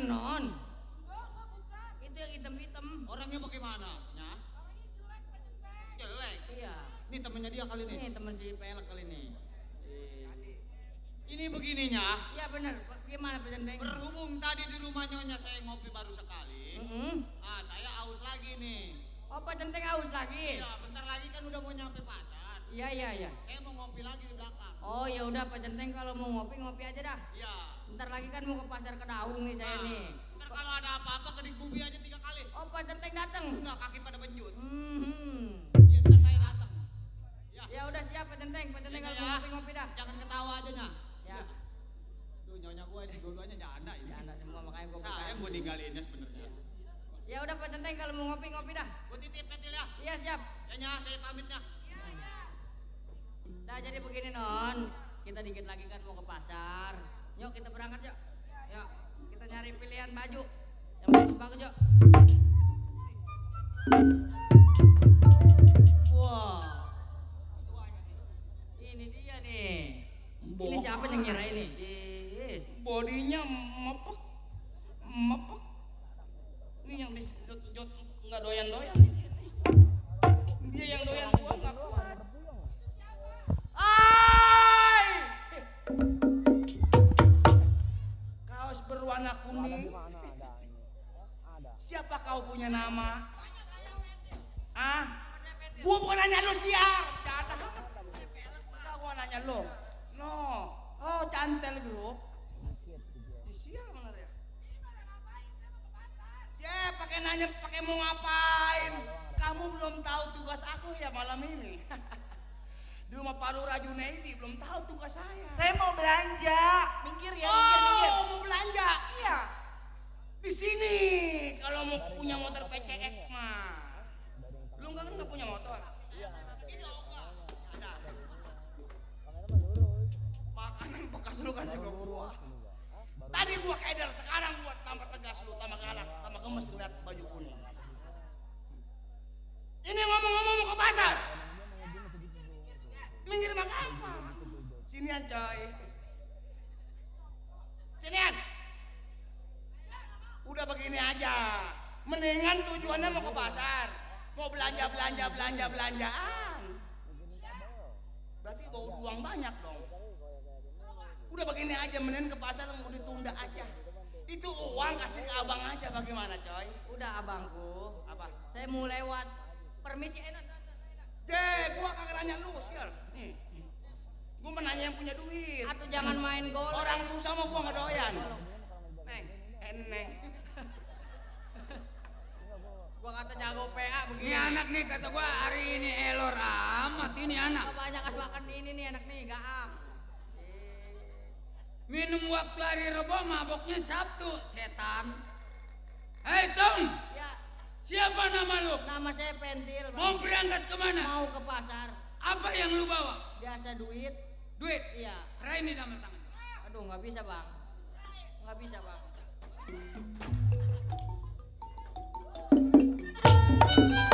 non. Itu yang hitam-hitam. Orangnya bagaimana? Ya. Jelek. Iya. Ini temennya dia kali ini. Ini teman si pelek kali ini. Ini begininya. Iya bener. Gimana Pak Centeng? Berhubung tadi di rumah Nyonya saya ngopi baru sekali. Saya aus lagi nih. Oh Pak Centeng haus lagi. Iya, bentar lagi kan udah mau nyampe pasar. Iya. Saya mau ngopi lagi di belakang. Oh ya udah Pak Centeng kalau mau ngopi aja dah. Iya. Bentar lagi kan mau ke pasar Kedaung nih saya nih. Ntar kalau ada apa-apa kedik bumi aja 3 kali. Oh Pak Centeng datang. Enggak, kaki pada benjut. Iya ntar saya datang. Ya udah siap Pak Centeng kalau mau ngopi dah. Jangan ketawa aja nya. Ya. Duh, Nyonya gue ini dua-duanya janda ini. Janda semua makanya gue Saya gue ninggalinnya sebenarnya. Ya udah Pak Centeng kalau mau ngopi dah. Gue titip Petil ya. Iya siap. Nyonya saya pamitnya. Nah jadi begini non, kita dikit lagi kan mau ke pasar. Yuk kita berangkat yuk. Yuk kita nyari pilihan baju yang bagus-bagus yuk. Wah, ini dia nih. Ini siapa yang ngira ini? Bodinya mepek. Ini yang disejot nggak doyan-doyan. Dia yang doyan gua nggak kuat. Kaos berwarna kuning. Siapa kau punya nama? Gua bukan nanya lu siar. Masa gua nanya lu? No. Oh, Cantel Group. Di siar mana ya? Ya, pakai nanya, pakai mau ngapain? Kamu belum tahu tugas aku ya malam ini. Di rumah Pak Lurah Junaidi belum tahu tugas saya. Saya mau belanja. Minggir ya, minggir. Oh, mau belanja? Iya. Di sini kalau mau punya motor PCX mah. Lu nggak punya motor? Ini enggak ada. Makanan bekas lu kan juga gua. Tadi gua keder, sekarang gua tambah tegas lu, tambah galak, tambah gemes ngeliat baju kuning. Ini ngomong-ngomong mau ke pasar. Minggir mah apa? Sinian coy. Sinian. Udah begini aja. Mendingan tujuannya mau ke pasar. Mau belanjaan. Berarti bawa uang banyak dong. Udah begini aja, mendingan ke pasar mau ditunda aja. Itu uang kasih ke abang aja bagaimana coy? Udah abangku. Apa? Saya mau lewat. Permisi enak. Gua kagak nanya lu, sial. Gua menanya yang punya duit. Atau jangan main gol. Orang susah mah gua nggak doyan. Neng. Gua kata jago PA begini. Ini anak nih kata gua hari ini elor amat ini anak. Kebanyakan makan ini nih anak nih, gaam. Minum waktu hari Rebo, maboknya Sabtu, setan. Hei Tong, Ya, siapa nama lu? nama saya Pentil. Bang. Mau berangkat kemana? Mau ke pasar. Apa yang lu bawa? Biasa duit. Duit? Iya. Kerain di dalam tangan. Aduh, nggak bisa bang. Nggak bisa bang. Thank you.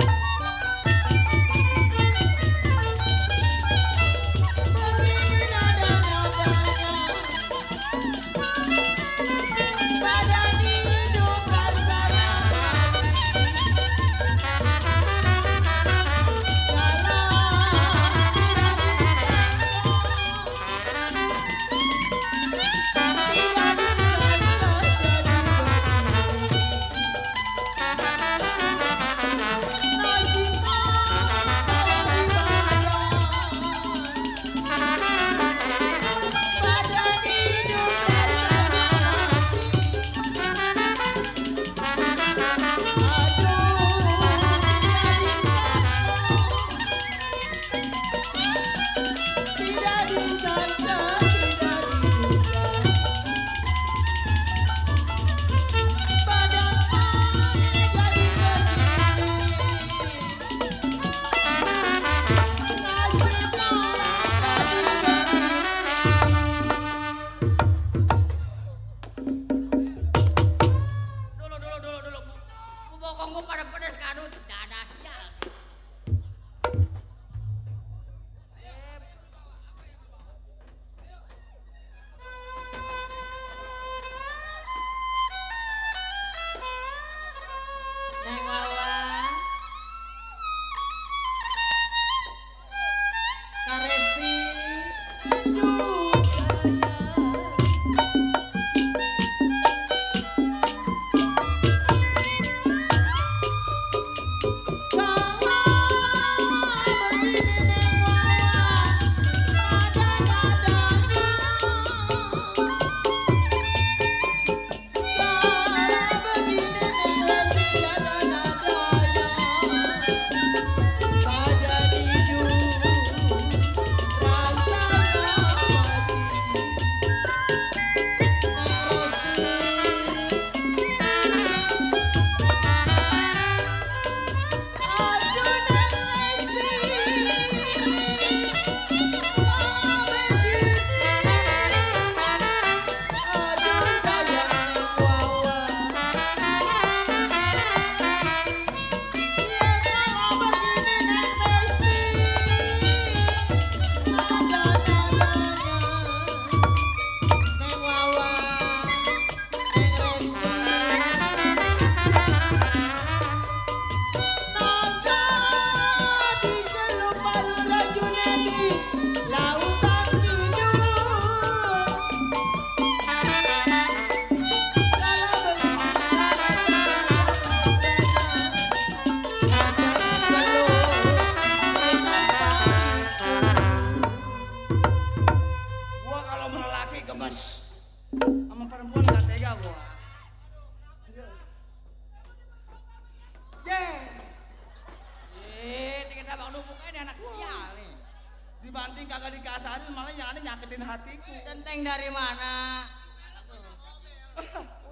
gemes. Sama perempuan gak tega gua. Tinggal abang dupuk ini anak sial nih. Dibanting kagak dikasarin malah yang ada nyakitin hatiku. Centeng dari mana?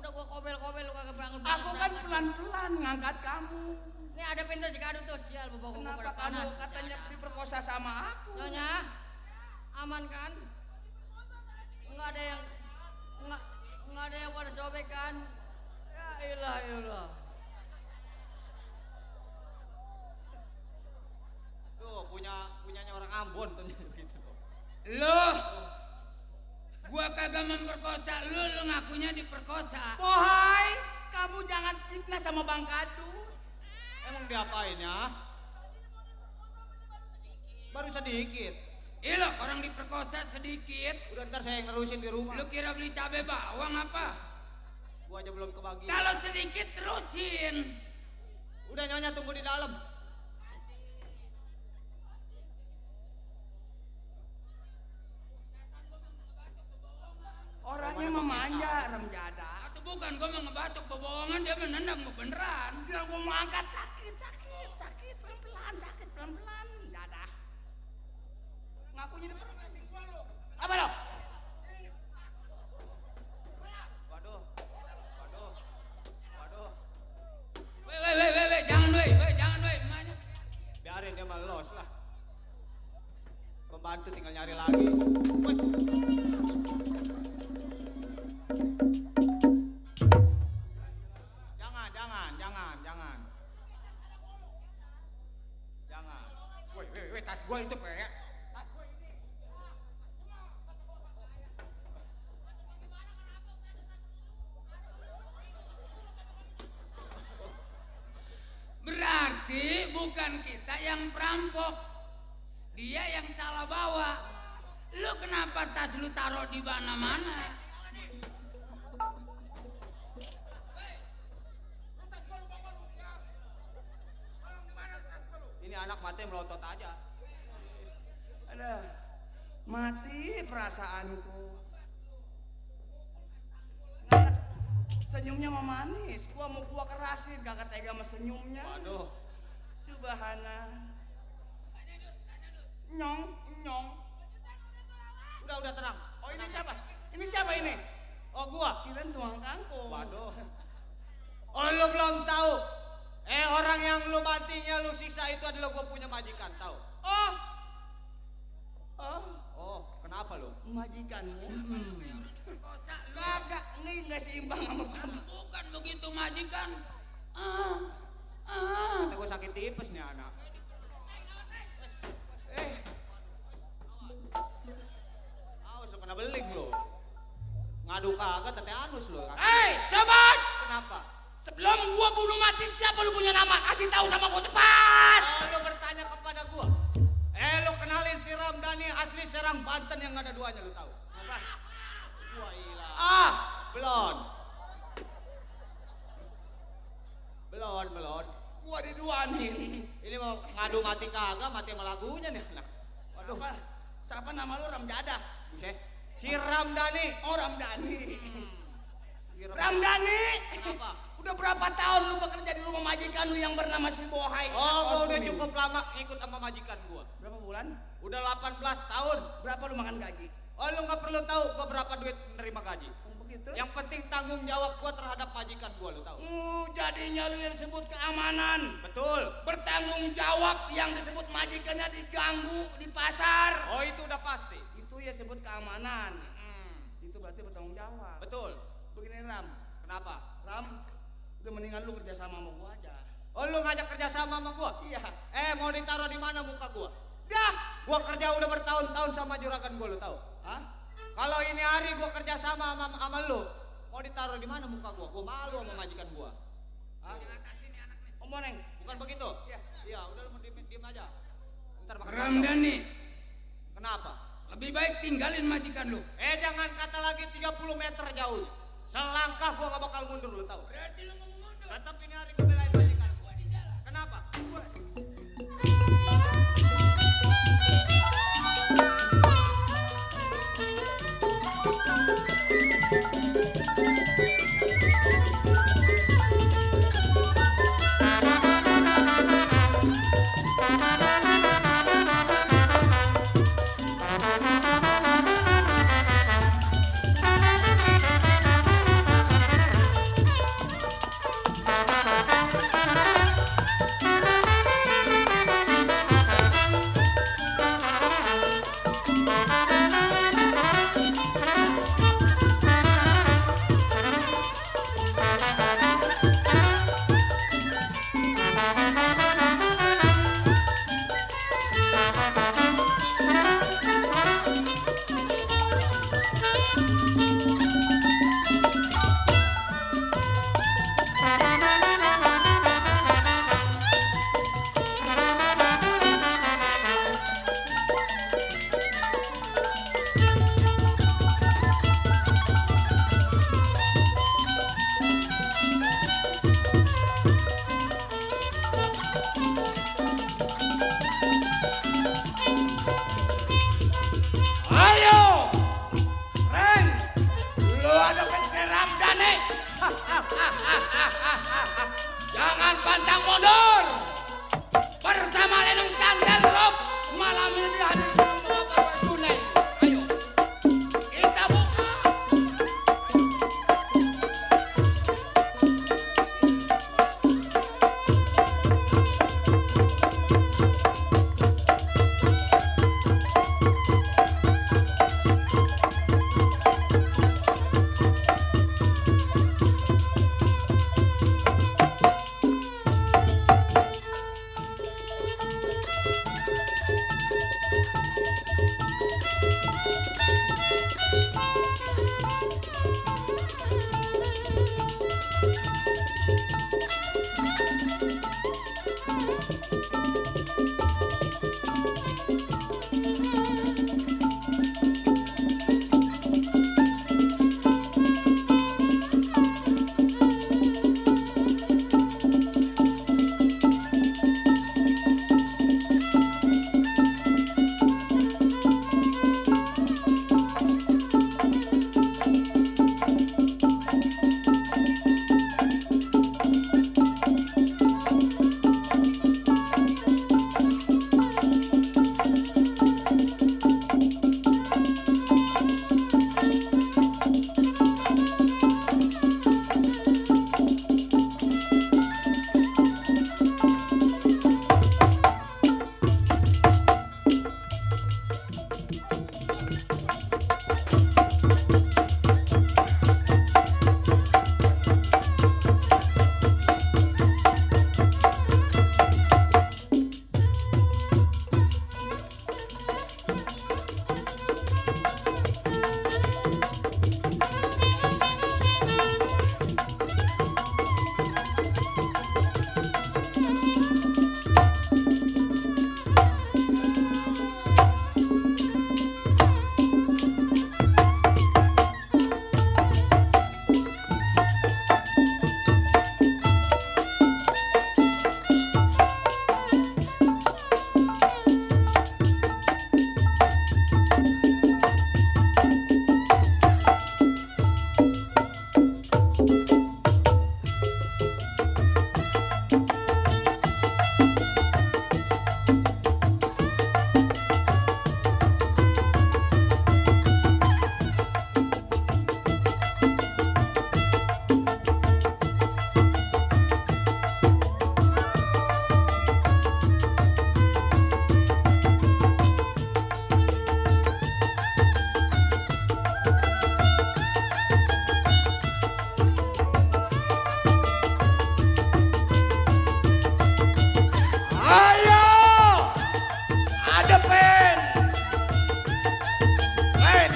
Udah gua kobel-kobel lu kagak bangun. Aku kan pelan-pelan ngangkat kamu. Ini ada pintu si kado tuh sial bobok gua Kenapa kamu katanya diperkosa sama aku? Nyonya, aman kan? Enggak ada yang enggak ada yang pada sobek kan? Ya ilah ilah. Tuh punyanya orang Ambon tuh gitu. Loh, gua kagak memperkosa lu ngakunya diperkosa. Bohai, kamu jangan fitnah sama Bang Kadut. Emang diapain ya? Baru sedikit. Lo orang diperkosa sedikit. Udah ntar saya yang nerusin di rumah. Lu kira beli cabai bawang apa? Gua aja belum kebagi. Kalau sedikit terusin. Udah Nyonya tunggu di dalam. Orangnya memanja, remjada. Atau bukan, gua mau ngebacok bohongan, dia menendang beneran. Dia gua mau angkat sakit, pelan-pelan, sakit pelan-pelan, dadah. Ngakunya di apa lo? Waduh. Weh, jangan weh, emaknya. Biarin dia malos lah. Pembantu tinggal nyari lagi. Wih. Jangan. Woi, tas gua itu ya. Tas gua ini. Berarti bukan kita yang perampok. Dia yang salah bawa. Lu kenapa tas lu taruh di mana-mana? Ini anak mati melotot aja. Ada mati perasaanku. Anak senyumnya mah manis. Gua kerasin, gak tega sama senyumnya. Waduh. Subhanallah. Nyong. Udah tenang. Oh ini siapa? Ini siapa ini? Oh gua. Kirain tuang kangkung. Waduh. Oh lu belum tahu. Orang yang lu bantingnya lu siksa itu adalah gua punya majikan, tahu? Oh, kenapa lu? Majikanmu? Perkosa lu. Kagak, nggak seimbang sama kamu. Bukan begitu majikan. Kata gua sakit tipes nih anak. Awas kena beling lu. Ngadu kagak tete anus lu. Sobat! Kenapa? Sebelum gua bunuh mati siapa lu punya nama? Kasih tahu sama gua cepat. Lu bertanya kepada gua. Lu kenalin si Ramdhani asli Serang Banten yang ada duanya lu tahu? Apa? Wah ilah. Belon. Gua diduanin. Ini mau ngadu mati kagak, mati sama lagunya nih anak. Waduh, siapa nama lu Ramjada? Buset. Si Ramdhani. Oh Ramdhani. Si Ramdhani. Kenapa? Udah berapa tahun lu bekerja di rumah majikan lu yang bernama si Bohai? Oh, gua udah cukup lama ikut sama majikan gua. Berapa bulan? Udah 18 tahun. Berapa lu makan gaji? Oh, lu nggak perlu tahu gua berapa duit menerima gaji. Begitu? Yang penting tanggung jawab gua terhadap majikan gua, lu tahu? Jadinya lu yang disebut keamanan. Betul. Bertanggung jawab yang disebut majikannya diganggu di pasar. Oh, itu udah pasti. Itu ya sebut keamanan. Itu berarti bertanggung jawab. Betul. Begini Ram. Kenapa? Ram, udah mendingan lu kerja sama gua aja. Oh, lu ngajak kerja sama gua? Iya. Mau ditaruh di mana muka gua? Dah. Gua kerja udah bertahun-tahun sama juragan gua, lu tahu? Hah? Kalau ini hari gua kerja sama lu, mau ditaruh di mana muka gua? Gua malu sama majikan gua. Hah? Om Boneng. Bukan begitu? Iya. Iya, udah lu diem aja. Ntar makan bakso. Ramdhani, Kenapa? lebih baik tinggalin majikan lu. Jangan kata lagi 30 meter jauh. Selangkah gua gak bakal mundur, lu tahu? Berarti lu mau mundur. Tetap ini hari ngebelain majikan. Kenapa? Thank you. Jangan pantang mundur. Bersama Lenong Cantel Group malam ini dihadirkan Bapak Tunai. Ayo, kita buka.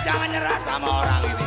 Jangan nyerah sama orang ini.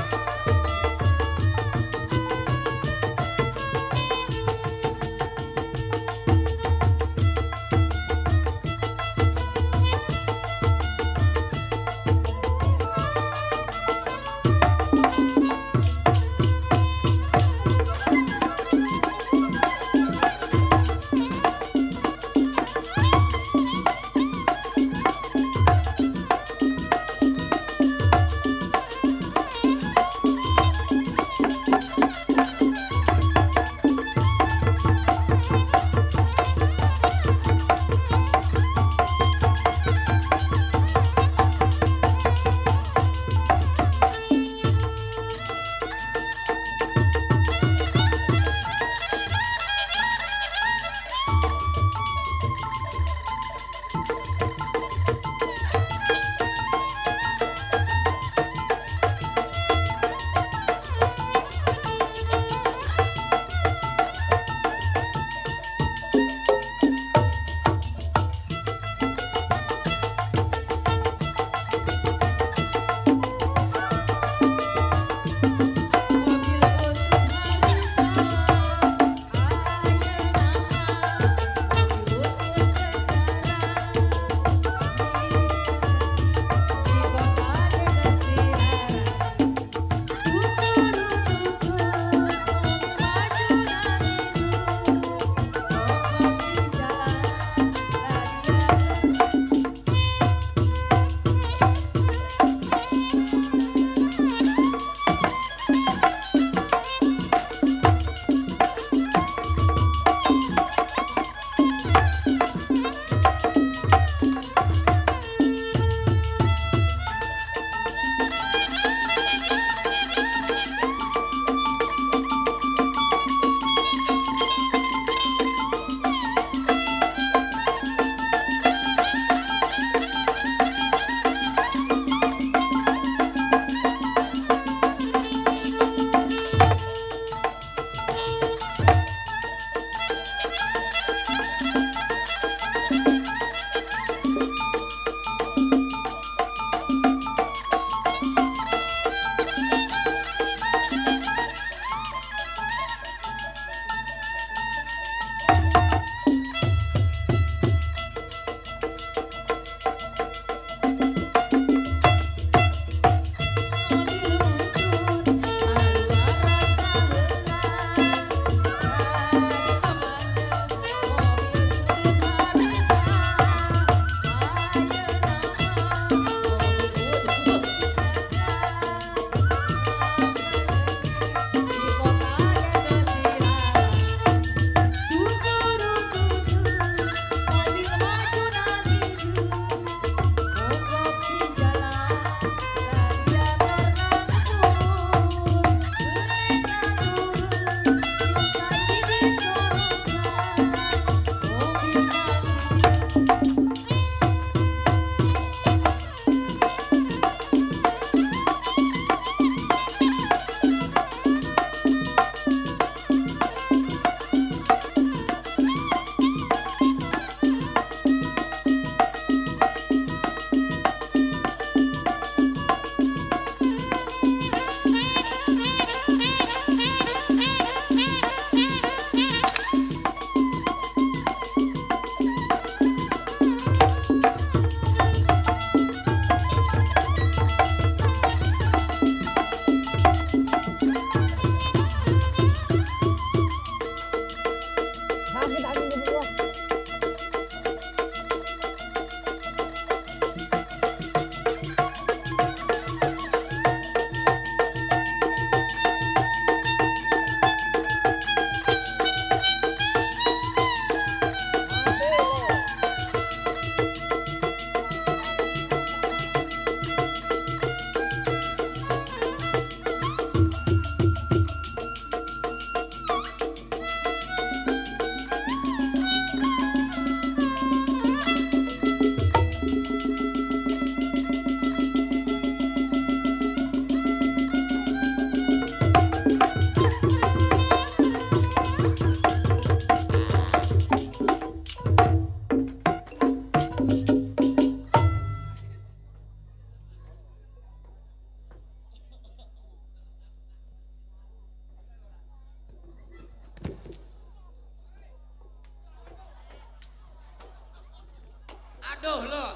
Aduh lo.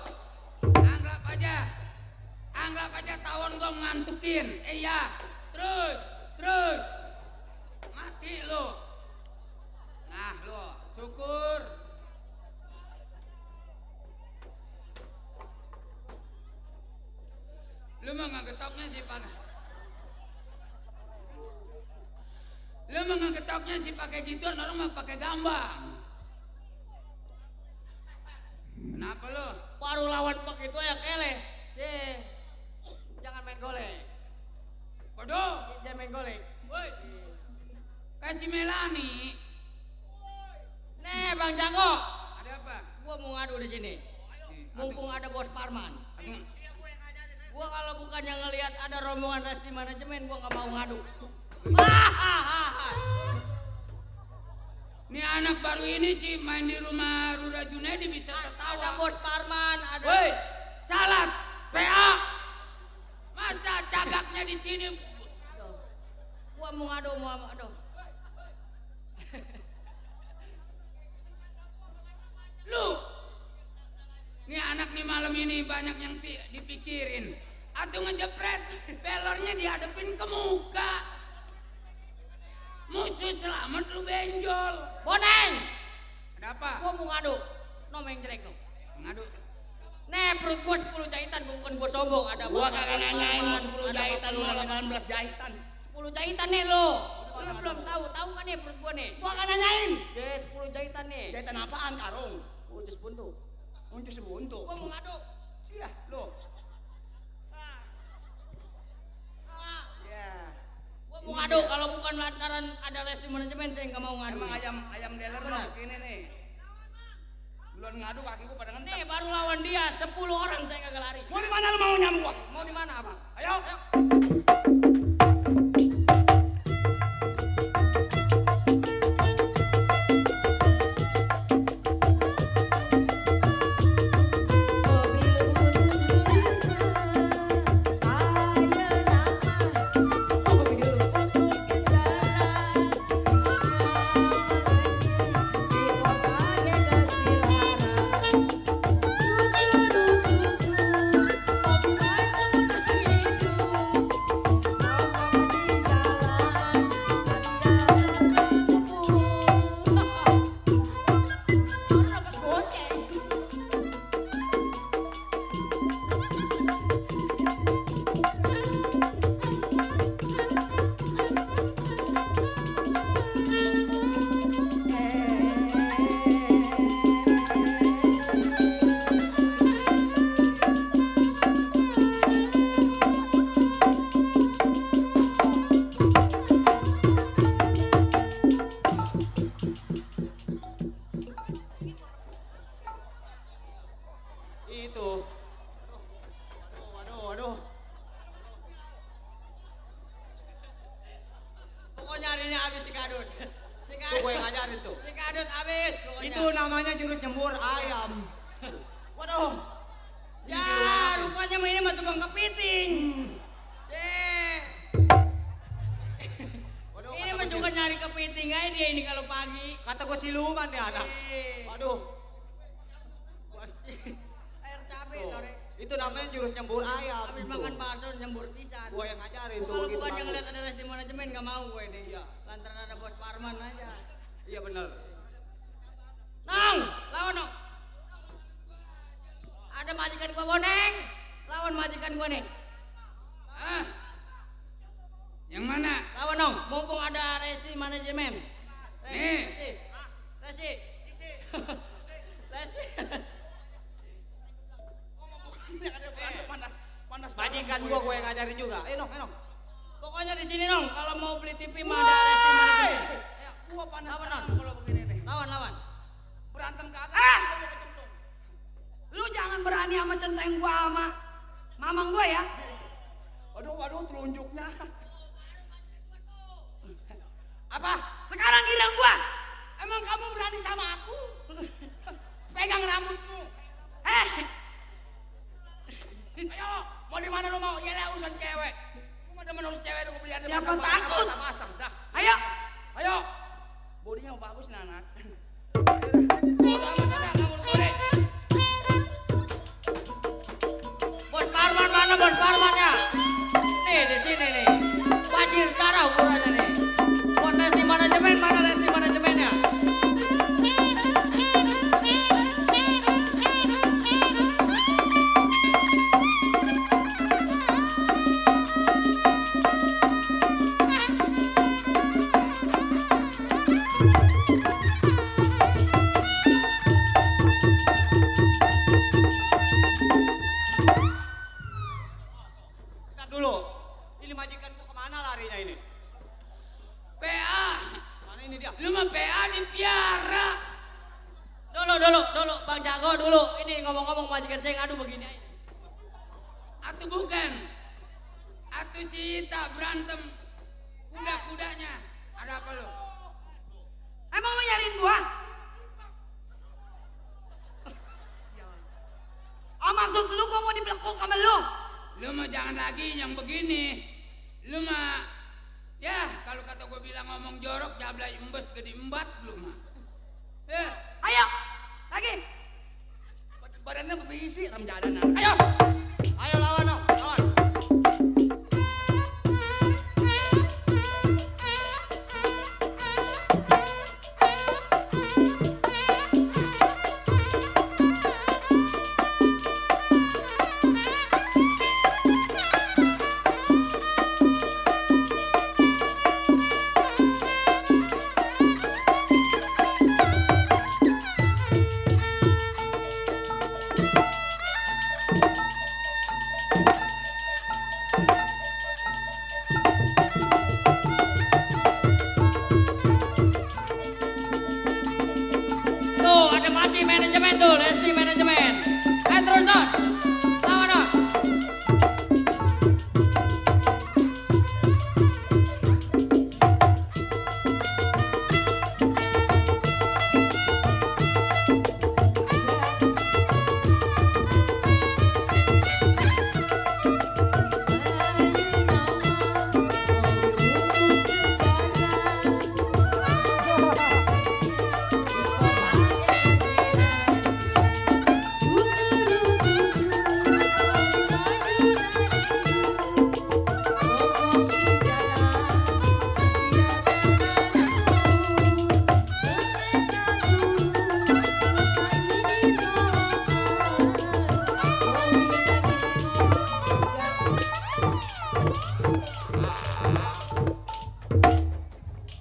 Anggap aja tawon gua ngantukin. Iya. Terus. Mati lo. Nah lo, syukur. Lu mah ngegetoknya sih pakai gituan, orang mah pakai gambang. Kenapa lo? Baru lawan pak itu ya keleh. Jangan main golek. Waduh, Jangan main golek. woi. Kasih Melani. Nih Bang Jago, Ada apa? gua mau ngadu di sini. Mumpung ada Bos Parman. Gua kalau bukannya ngelihat ada rombongan Resti Manajemen, gua nggak mau ngadu. Nih anak baru ini sih main di rumah Rura Junaidi bisa Ada tertawa. Bos Parman, ada. Woi, salat, PA. Masa cagaknya di sini? Gua mau ngadu. Lu, nih anak nih malam ini banyak yang dipikirin. Atau ngejepret, pelornya dihadapin ke muka. Musuh selamat lu benjol. Boneng, Ada apa? gua mau ngadu. Nomeng jelek lo. Ngadu. Nih perut gua 10 jahitan, bukan gua sombong. Ada Gua Bos kagak nanyain mau 10 ada jahitan Bos mau Parman. 18 jahitan. 10 jahitan nih lo. Lu belum tahu kan nih perut gua nih. Gua kagak nanyain. 10 jahitan nih. Jahitan apaan karung? Ucus buntu. Ucus buntu. Gua mau ngadu. Sia, lo. Ya. Gua mau ngadu, kalau bukan lantaran ada Resti Manajemen saya nggak mau ngadu. Emang ayam dealer mah begini nih. Duluan ngadu kaki gua pada ngentek. Nih baru lawan dia 10 orang saya kagak lari. Mau di mana lu mau nyamuk gua? Mau di mana, Abang? Ayo. Itu. Waduh. Pokoknya hari ini habis si Kadut. Tuh gue yang ngajarin tuh. Si Kadut habis pokoknya. Itu namanya jurus nyembur ayam. Waduh. Ya, rupanya ini mah tukang kepiting. Waduh. Ini mah suka nyari kepiting aja dia ini kalau pagi. Kata gue siluman deh anak. Waduh. Air cabai Tuh. tore. Itu namanya jurus nyembur ayam. Habis tuh. makan bakso nyembur pisan. Gue yang ngajarin Gua tuh. kalau gitu bukan yang bagus. ngeliat ada Resti Manajemen gak mau gue nih. Iya. Lantaran ada Bos Parman aja. Iya bener. Nong, lawan Nong. Ada majikan gua Boneng. Lawan majikan gua nih. Ah, yang mana? Lawan Nong, mumpung ada Resti Manajemen. Nih. Resti. Majikan gue yang ngajarin juga. Ayo Nong. Pokoknya di sini Nong, kalau mau beli TV mah ada Resti Manajemen. Ayo, gua panas Lawan, tangan Nong. kalau begini nih. Lawan. Berantem kagak. Lu jangan berani sama centeng gua sama mamang gua ya. Waduh, telunjuknya. Apa? Sekarang girang gua. Emang kamu berani sama aku? Pegang rambutmu. Ayo, mau di mana lu mau? Yalah urusan cewek. Gua mah demen urus cewek lu beli ada Siapa takut? pasang. Dah. Ayo. Bodinya bagus nih anak. Ayo dah. Bodo amat dah, nggak ngurus body. mana bos Parman ya? Nih di sini nih. Banjir darah ukurannya nih. Buat Lesti Manajemen, mana Lesti Manajemennya? Bentar dulu. Ini majikanku kemana larinya ini? PA, Mana ini dia? lu mah PA dipiara. Dulu, Bang Jago dulu. Ini ngomong-ngomong majikan saya ngadu begini aja. Atau bukan? Atau si Ita berantem kuda-kudanya. Ada apa lu? Emang lu nyariin gua? Oh maksud lu gua mau dibelekuk sama lu? Lu mah jangan lagi yang begini. Lu mah ya kalau kata gue bilang ngomong jorok jablay embes gede embat lu mah. Ya, Ayo, lagi. Badannya berisi ramjadanan. ayo. Ayo lawan dong, lawan. Tuh ada Maci Manajemen tuh, Lesti Manajemen. Terus Don. Lawan Don.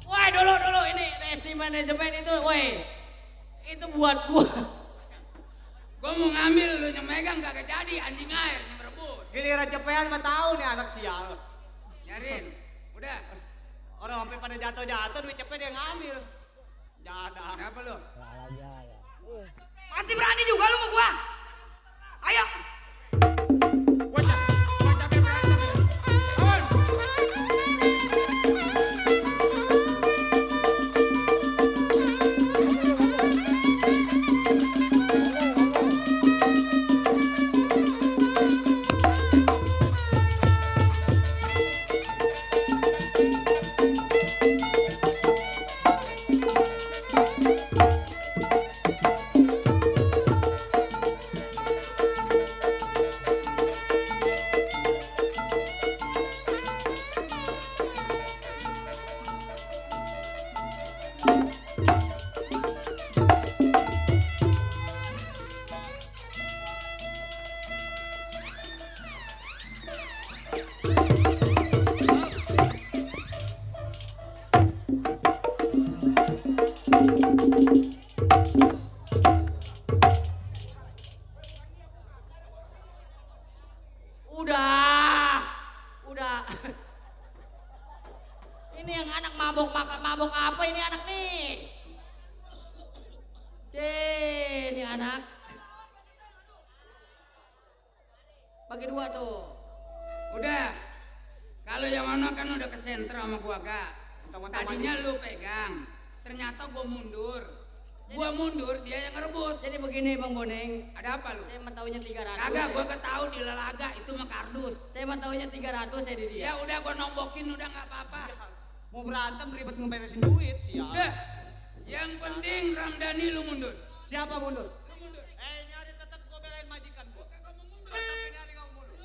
Woi dulu ini Lesti Manajemen itu, woi. Itu buat gua. Gue mau ngambil lu yang megang kagak jadi anjing air yang berebut. Giliran cepean mah tahu nih anak sial. Nyarin. Udah. Orang sampai pada jatuh-jatuh duit cepet dia ngambil. Jada. Kenapa lu? Masih berani juga lu sama gua? Ayo. Wajah berantem ya. Lawan. Udah. Ini yang anak mabok makan mabok apa ini anak nih? Ini anak. Bagi dua tuh. Udah. Kalau yang mana kan udah kesentra sama gua kak. Tadinya lu pegang. Ternyata gua mundur. Gua mundur, dia yang ngerebut. Jadi begini Bang Boneng. Ada apa lu? Saya mah taunya 300. Kagak, gua ketahu di lelaga itu mah kardus. Saya mah taunya 300 saya di dia. Ya udah gua nombokin udah nggak apa-apa. Mau berantem ribet ngeberesin duit sial. Udah. Yang penting Ramdhani lu mundur. Siapa mundur? Lu mundur. Nyari tetap gua belain majikan gua. Tetap nyari kamu mundur.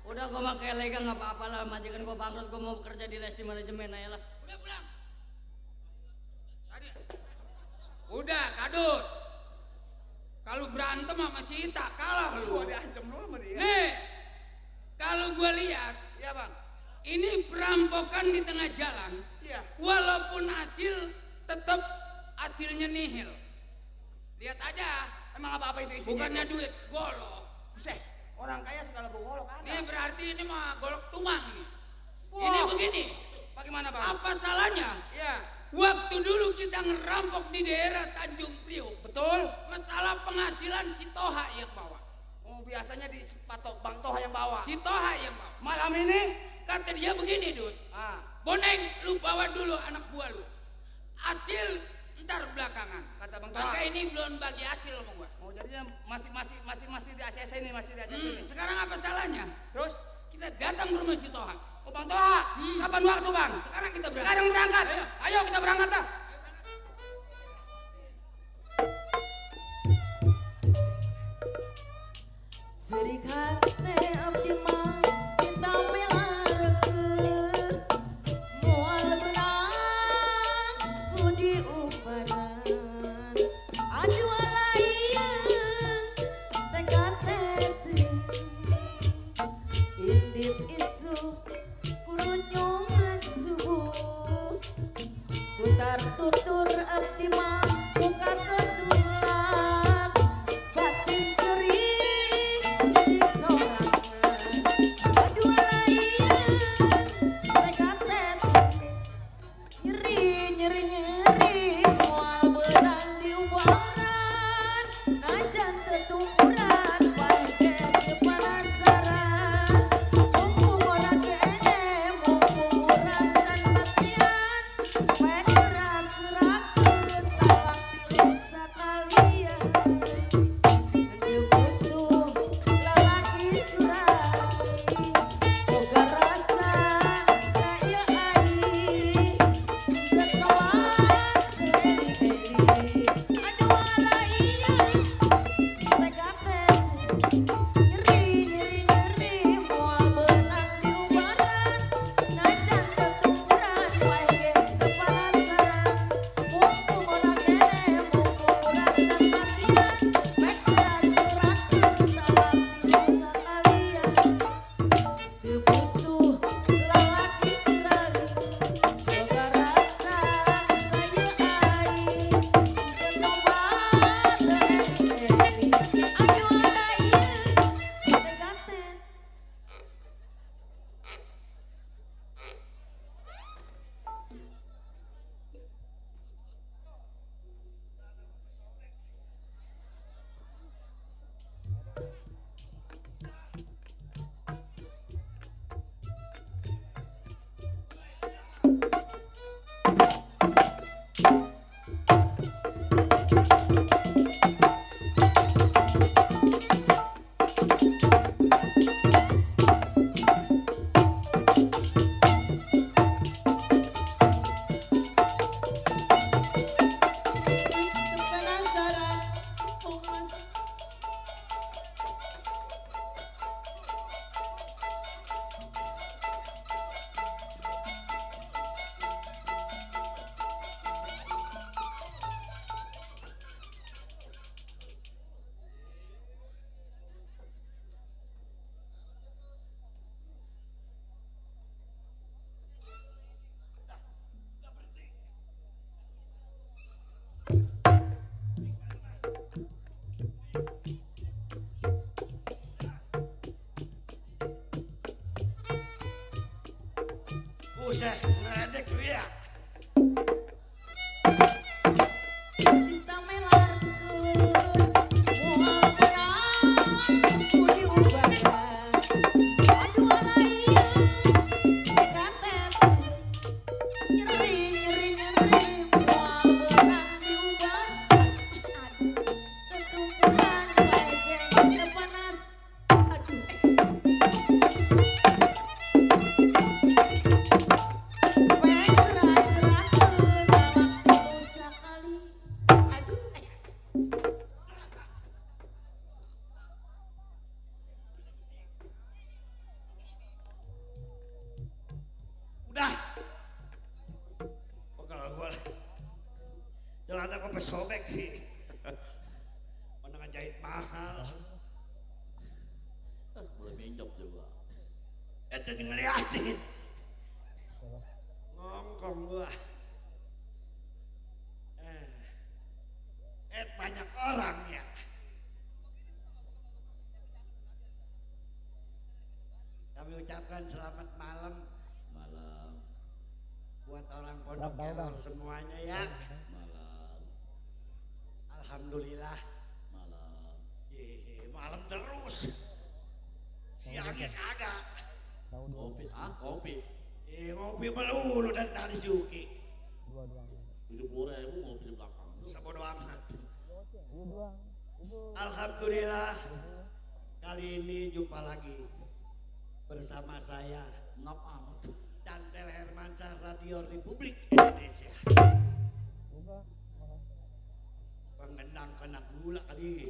Udah gua mah kelek nggak apa-apa lah, majikan gua bangkrut, gua mau bekerja di Lesti Manajemen aja lah. Udah pulang. Tadi. Udah, kadut. Kalau berantem sama si Ita kalah lu. Gua diancam dulu sama dia. Nih, kalau gua lihat, Iya bang. ini perampokan di tengah jalan. Iya. Walaupun hasil tetap hasilnya nihil. Lihat aja. Emang apa-apa itu isinya? Bukannya duit, golok. Buset, orang kaya segala golok ada. Ini berarti ini mah golok tumbang nih. Wow. Ini begini. Bagaimana bang? Apa salahnya? Iya. Waktu dulu kita ngerampok di daerah Tanjung Priok. Betul. Masalah penghasilan si Toha yang bawa. Oh biasanya di patok Bang Toha yang bawa. Si Toha yang bawa. Malam ini? Kata dia begini, Dut. Ah. Boneng, lu bawa dulu anak buah lu. Hasil ntar belakangan. Kata Bang Toha. Maka ini belum bagi hasil sama gua. Oh jadinya masih di ACC ini, masih di ACC ini. Sekarang apa salahnya? Terus? Kita datang ke rumah si Toha. Oh Bang Toha, kapan waktu bang? Sekarang kita berangkat. Sekarang berangkat. Ayo kita berangkat dah. Serikate abdi mah kita milareukeun moal beunang ku diubaran adu alaieu tekate teuing indit isu kurunyungan subuh putar tutur abdi mah buka ketulan batin gering sing sorangan Buset, ngeledek lu ya. Cinta melarkeun moal perang budi ubahkan. Aduh alaieu katet nyeri moal beurang diubah. Aduh ketumpuran wae ge panas. Aduh Udah. Oh, kalau gua celana kok sobek sih. Mana ngejahit mahal. Boleh minjok juga. Itu ngeliatin. Ngongkong gua. Banyak orang ya. Kami ucapkan selamat malam. Malam. Buat orang Pondok Kelor semuanya ya. Malam. Alhamdulillah. Malam. Malam terus. Siangnya kagak. Kopi, kopi. Ngopi melulu dari tadi si Uki. 70.000 ngopi di belakang. Sabodo amat. Alhamdulillah. Kali ini jumpa lagi bersama saya Cantel Hermansyah, Radio Republik Indonesia. Pengendang kena gula kali.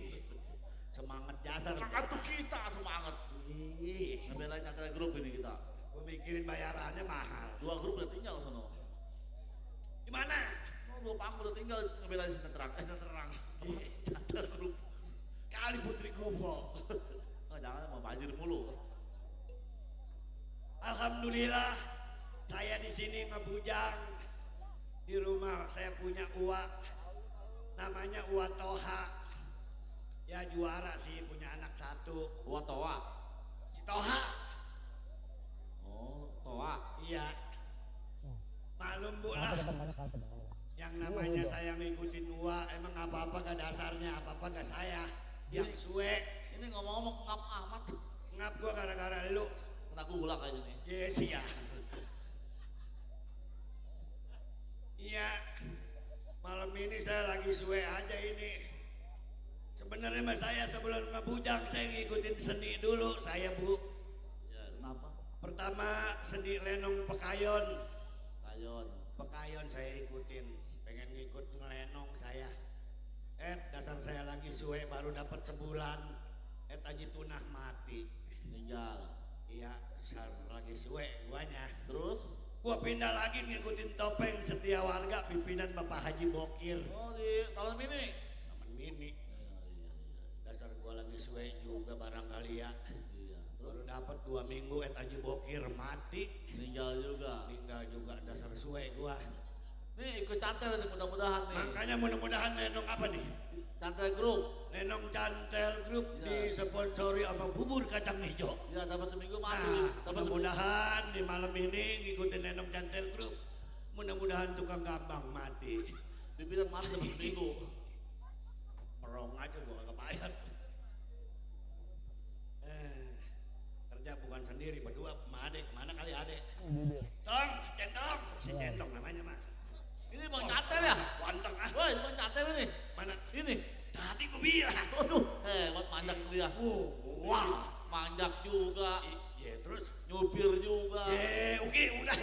Semangat dasar. Semangat tuh kita semangat. Ngebelain antara grup ini kita. Gue mikirin bayarannya mahal. 2 grup udah tinggal sono. Di mana? Mau 2 panggung udah tinggal ngebelain Sinterang. Sinterang. Cantel grup. Kali Putri Kubo. Oh, jangan mau banjir mulu. Alhamdulillah, saya di sini ngebujang. Di rumah saya punya uak, namanya Uwa Toha. Ya juara sih, punya anak 1. Uwa Toa. Si Toha. Oh, Toa. Iya. Malum bu lah. Yang namanya saya ngikutin Uwa, emang apa-apa gak dasarnya, apa-apa gak saya. Yang suwe. Ini ngomong-ngomong ngap amat. Ngap gua gara-gara lu. Kena gula kayaknya nih. Yes, iya. Iya. Malam ini saya lagi suwe aja ini. Sebenarnya mas saya sebelum ngebujang saya ngikutin seni dulu saya bu. Ya, kenapa? Pertama seni lenong pekayon. Kayon. Saya ikutin. Pengen ngikut ngelenong saya. Dasar saya lagi suwe baru dapat sebulan. Aji tunah mati. Tinggal. Iya, lagi suwe guanya. Terus? Gua pindah lagi ngikutin topeng setia warga pimpinan Bapak Haji Bokir. Oh, di tahun ini. Taman Mini. Dasar gua lagi suwe juga barangkali ya. Iya. Baru dapat 2 minggu Haji Bokir mati. Meninggal juga. Meninggal juga dasar suwe gua. Nih ikut Cantel nih mudah-mudahan nih. Makanya mudah-mudahan Nenong apa nih? Cantel Group. Nenong Cantel Group Ya. disponsori sama bubur kacang hijau. Ya dapat seminggu mati. Nah, Dapat mudah-mudahan di malam ini ngikutin Nenong Cantel Group. Mudah-mudahan tukang gambang mati. pimpinan mati dapat seminggu. Merong aja gua kagak bayar. Kerja bukan sendiri berdua sama adek. Mana kali adek? Tong, centong. si Centong namanya mah. Ini Bang Catel ya? Ganteng ah. Woi, Bang Catel ini. Mana? Ini. Tadi gua bilang. Aduh, hebat manjak dia. Wah. Manjak juga. Iya terus. Nyupir juga. Oke udah.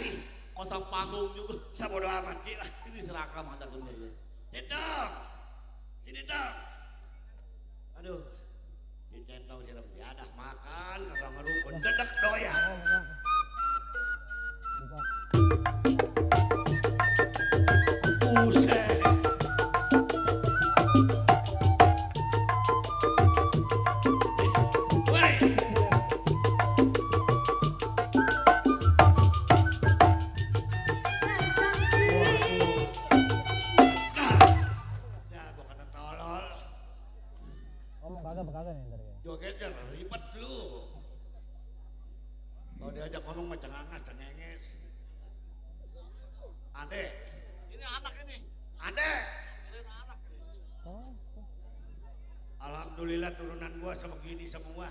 Pasang panggung juga. Sabodo amat gila. Ini seragam manjak bener. Centong. Sini Tong. Aduh. Si Centong siapa jadah makan kagak ngerukun dedek doyan. Buset. Woi. Nah, gua kata tolol. Kagak nih ntar ya. Jogetnya ribet lu. Kalau diajak ngomong mah cengangas, cengenges. Ade, Ini anak ini. Ade. Ini anak ini. Alhamdulillah turunan gua sebegini semua.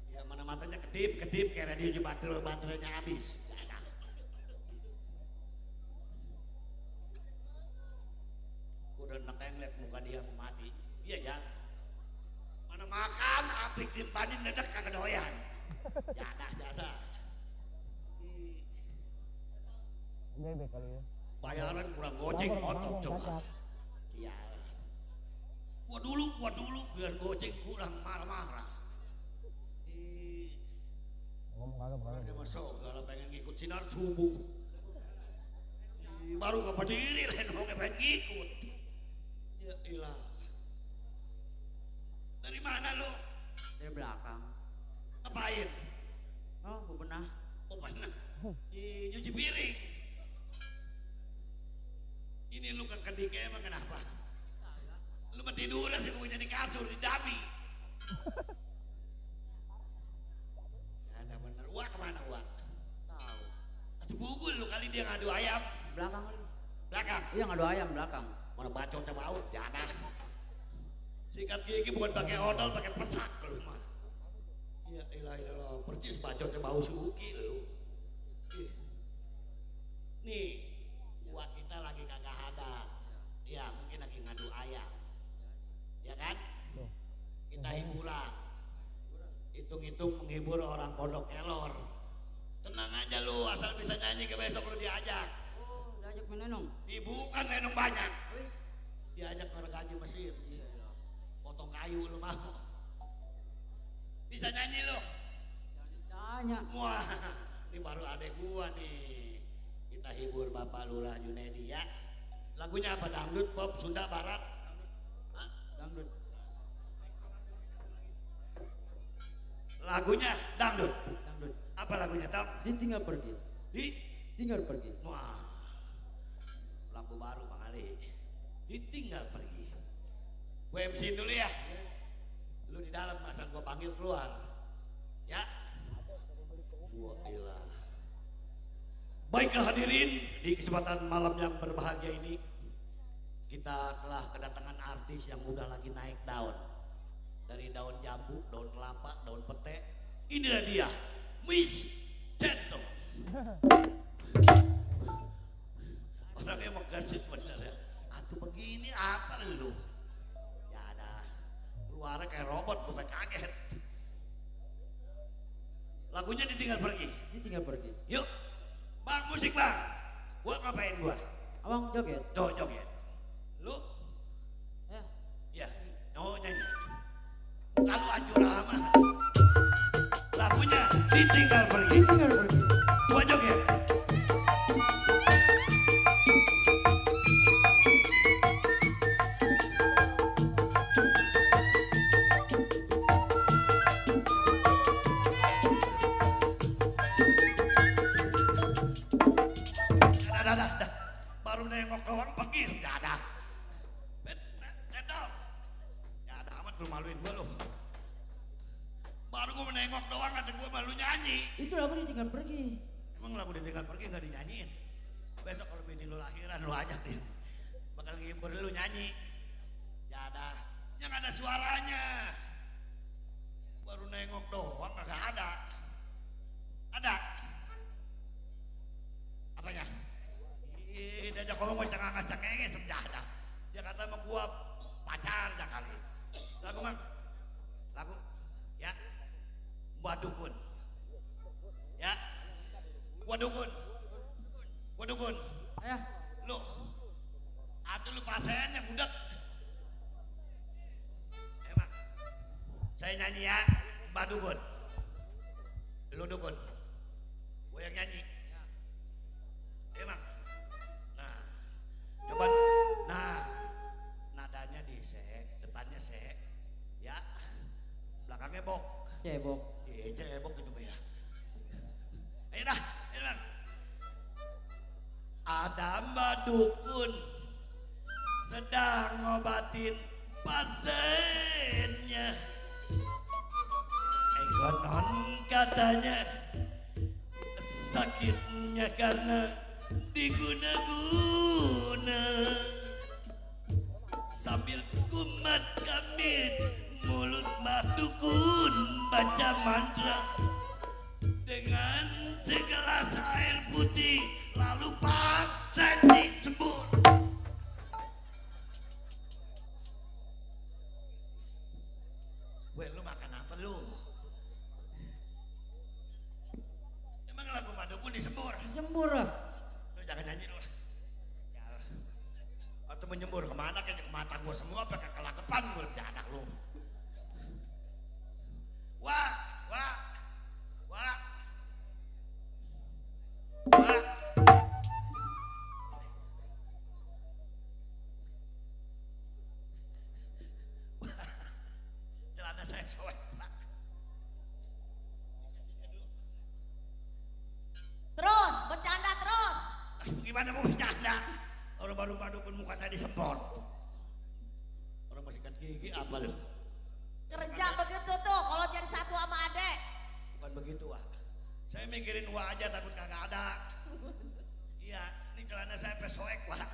Ya mana matanya kedip kayak radio baterainya habis. Udah nekeng liat muka dia mau mati. Iya ya. Mana makan apik dimpanin nedek kagak doyan. Jadah jasa. Bebek kali ya. Bayaran kurang goceng otot coba. Iya. Gua dulu biar goceng kurang marah-marah. Ngomong kagak. Dia masuk kalau pengen ngikut sinar subuh. Baru kepediri lain ngomongnya pengen ngikut. Ya ilah. Dari mana lu? Dari belakang. Ngapain? Oh, bebenah. Oh mana? Nyuci piring. Ini lu kekedik emang kenapa? Lu mah tidur sih punya di kasur, di dami. Ada bener. Wah kemana Wah? Tahu. Atuh pukul lu kali dia ngadu ayam. Belakang kali. Belakang. Iya ngadu ayam belakang. Mana bacot coba out, jangan. Sikat gigi bukan pakai odol, pakai pesak lu mah. Ya ilah, percis bacot coba aus uki lu. Nih, buat kita lagi kagak ada. Ya mungkin lagi ngadu ayam. Ya kan? Kita hiburan. Hitung-hitung menghibur orang pondok kelor. Tenang aja lu, asal bisa nyanyi ke besok lu diajak. Oh, diajak main nenong. Bukan nenong banyak. Wis. Diajak ke Gaji Mesir. Potong kayu lu mau. Bisa nyanyi lu? Jangan ditanya. Wah, ini baru adek gua nih. Kita hibur Bapak Lurah Junedi ya. Lagunya apa? Dangdut, pop, Sunda, Barat? Hah? Dangdut. Lagunya dangdut. Dangdut. Apa lagunya Tom? Ditinggal pergi. Tinggal pergi. Wah, lagu baru Bang Ali. Ditinggal pergi. Gue MC dulu ya. Lu di dalam masa gue panggil keluar. Ya. Wah ilah. Baiklah hadirin, di kesempatan malam yang berbahagia ini kita telah kedatangan artis yang udah lagi naik daun. Dari daun jambu, daun kelapa, daun pete. Inilah dia, Miss Centong. Orangnya mau kasih bener ya. Atuh begini apa lu? Ya ada. Keluarnya kayak robot, gue kaget. Lagunya ditinggal pergi. Ditinggal pergi. Yuk, bang musik bang. Gua ngapain gua? Abang joget. Joget. Lu? Ya. Ya. Oh nyanyi. Kalau anjur amat. Lagunya ditinggal pergi. Ditinggal pergi. Gua joget. Dah. Baru nengok doang pergi. Dah. Betul. Ya ada amat lu maluin gua lu. Baru gua menengok doang aja gua malu nyanyi. Itu lagu ditinggal pergi. Emang lagu ditinggal pergi gak dinyanyiin? Besok kalau bini lu lahiran lu ajak nih. Bakal ngibur lu nyanyi. Ya ada. Yang ada suaranya. Baru nengok doang gak ada. Ada. Gua dukun. Gua dukun. Ayo. Lu. Atuh lu pasen yang budak. Emang. Saya nyanyi ya, Mbak dukun. Lu dukun. Gua yang nyanyi. Emang. Nah. Coba. Nah. Nadanya di se, depannya se. Ya. Belakangnya bok. Cebok. Iya, cebok gitu ya. Ayo dah, ayo dah. Ada Mbak dukun sedang ngobatin pasiennya. Konon katanya sakitnya karena diguna-guna. Sambil kumat kamit mulut Mbak dukun baca mantra dengan segelas air putih lalu pasang disembur. Weh, lu makan apa lu? Emang lagu Mbak dukun disembur? Disembur lah. Lu jangan nyanyi lu. Ya, atau menyembur kemana kayaknya ke mata gua semua pakai kelakepan gua jadak lu. Wah. Celana saya sobek, Pak. Terus, bercanda terus. Gimana mau bercanda? Orang baru pun muka saya disempor. Orang masih sikat gigi apa lu? Kerja begitu tuh kalau jadi satu sama adek. Bukan begitu, Wak. Saya mikirin Wak aja takut kagak ada. Iya, ini celana saya pesoek, Wak.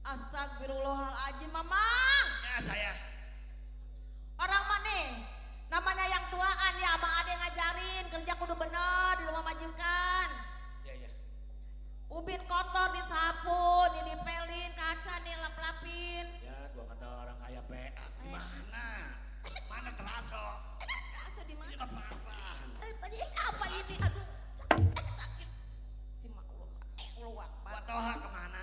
Astagfirullahaladzim, Mamang. Ya, saya. Orang mana? Namanya yang tuaan ya, abang adek ngajarin kerja kudu bener di rumah majikan. Iya. Ubin kotor disapu, nih dipelin, kaca nih lap-lapin. Ya, gua kata orang kaya PA. Gimana? Mana terasa? Terasa di mana? Ini apa-apaan? Apa ini? Aduh, sakit. Cima Allah, Allah. Wak Toha kemana?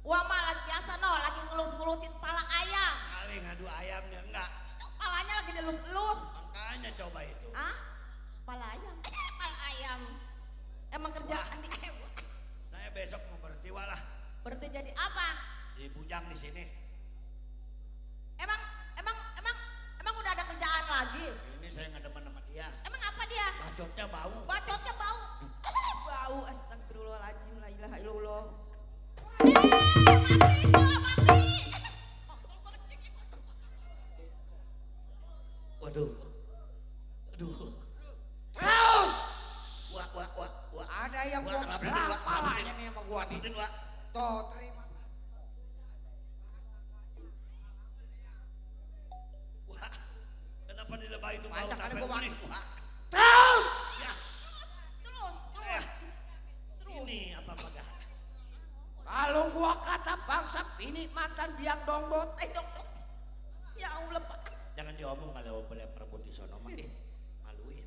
Wah mah lagi biasa no, lagi ngelus-ngelusin pala ayam. Kali ngadu ayamnya enggak. Palanya lagi dilus-elus. Makanya coba itu. Ah? Pala ayam? Pala ayam. Emang kerjaan di Saya besok mau berhenti walah. Berarti jadi apa? Di bujang di sini. Emang udah ada kerjaan lagi? Ini saya nggak demen sama dia. Emang apa dia? Bacotnya bau. Bacotnya bau. Bau, astagfirullahaladzim, la ilaha illallah. Waduh. Terus. Wah. Ada yang Wah, gua kenapa ini, Wak? palanya nih sama gua nih. Ikutin, Wak. Tuh, terima. Wah. Kenapa di lebah itu bau Banyak sampai ada gua unik, Wak? Terus. Ya. Terus. Ini apa gak? Kalau gua kata bangsa ini mantan biang dongbot. Ya Allah, Pak. Jangan diomong kalau boleh perebut di sono mah. Maluin.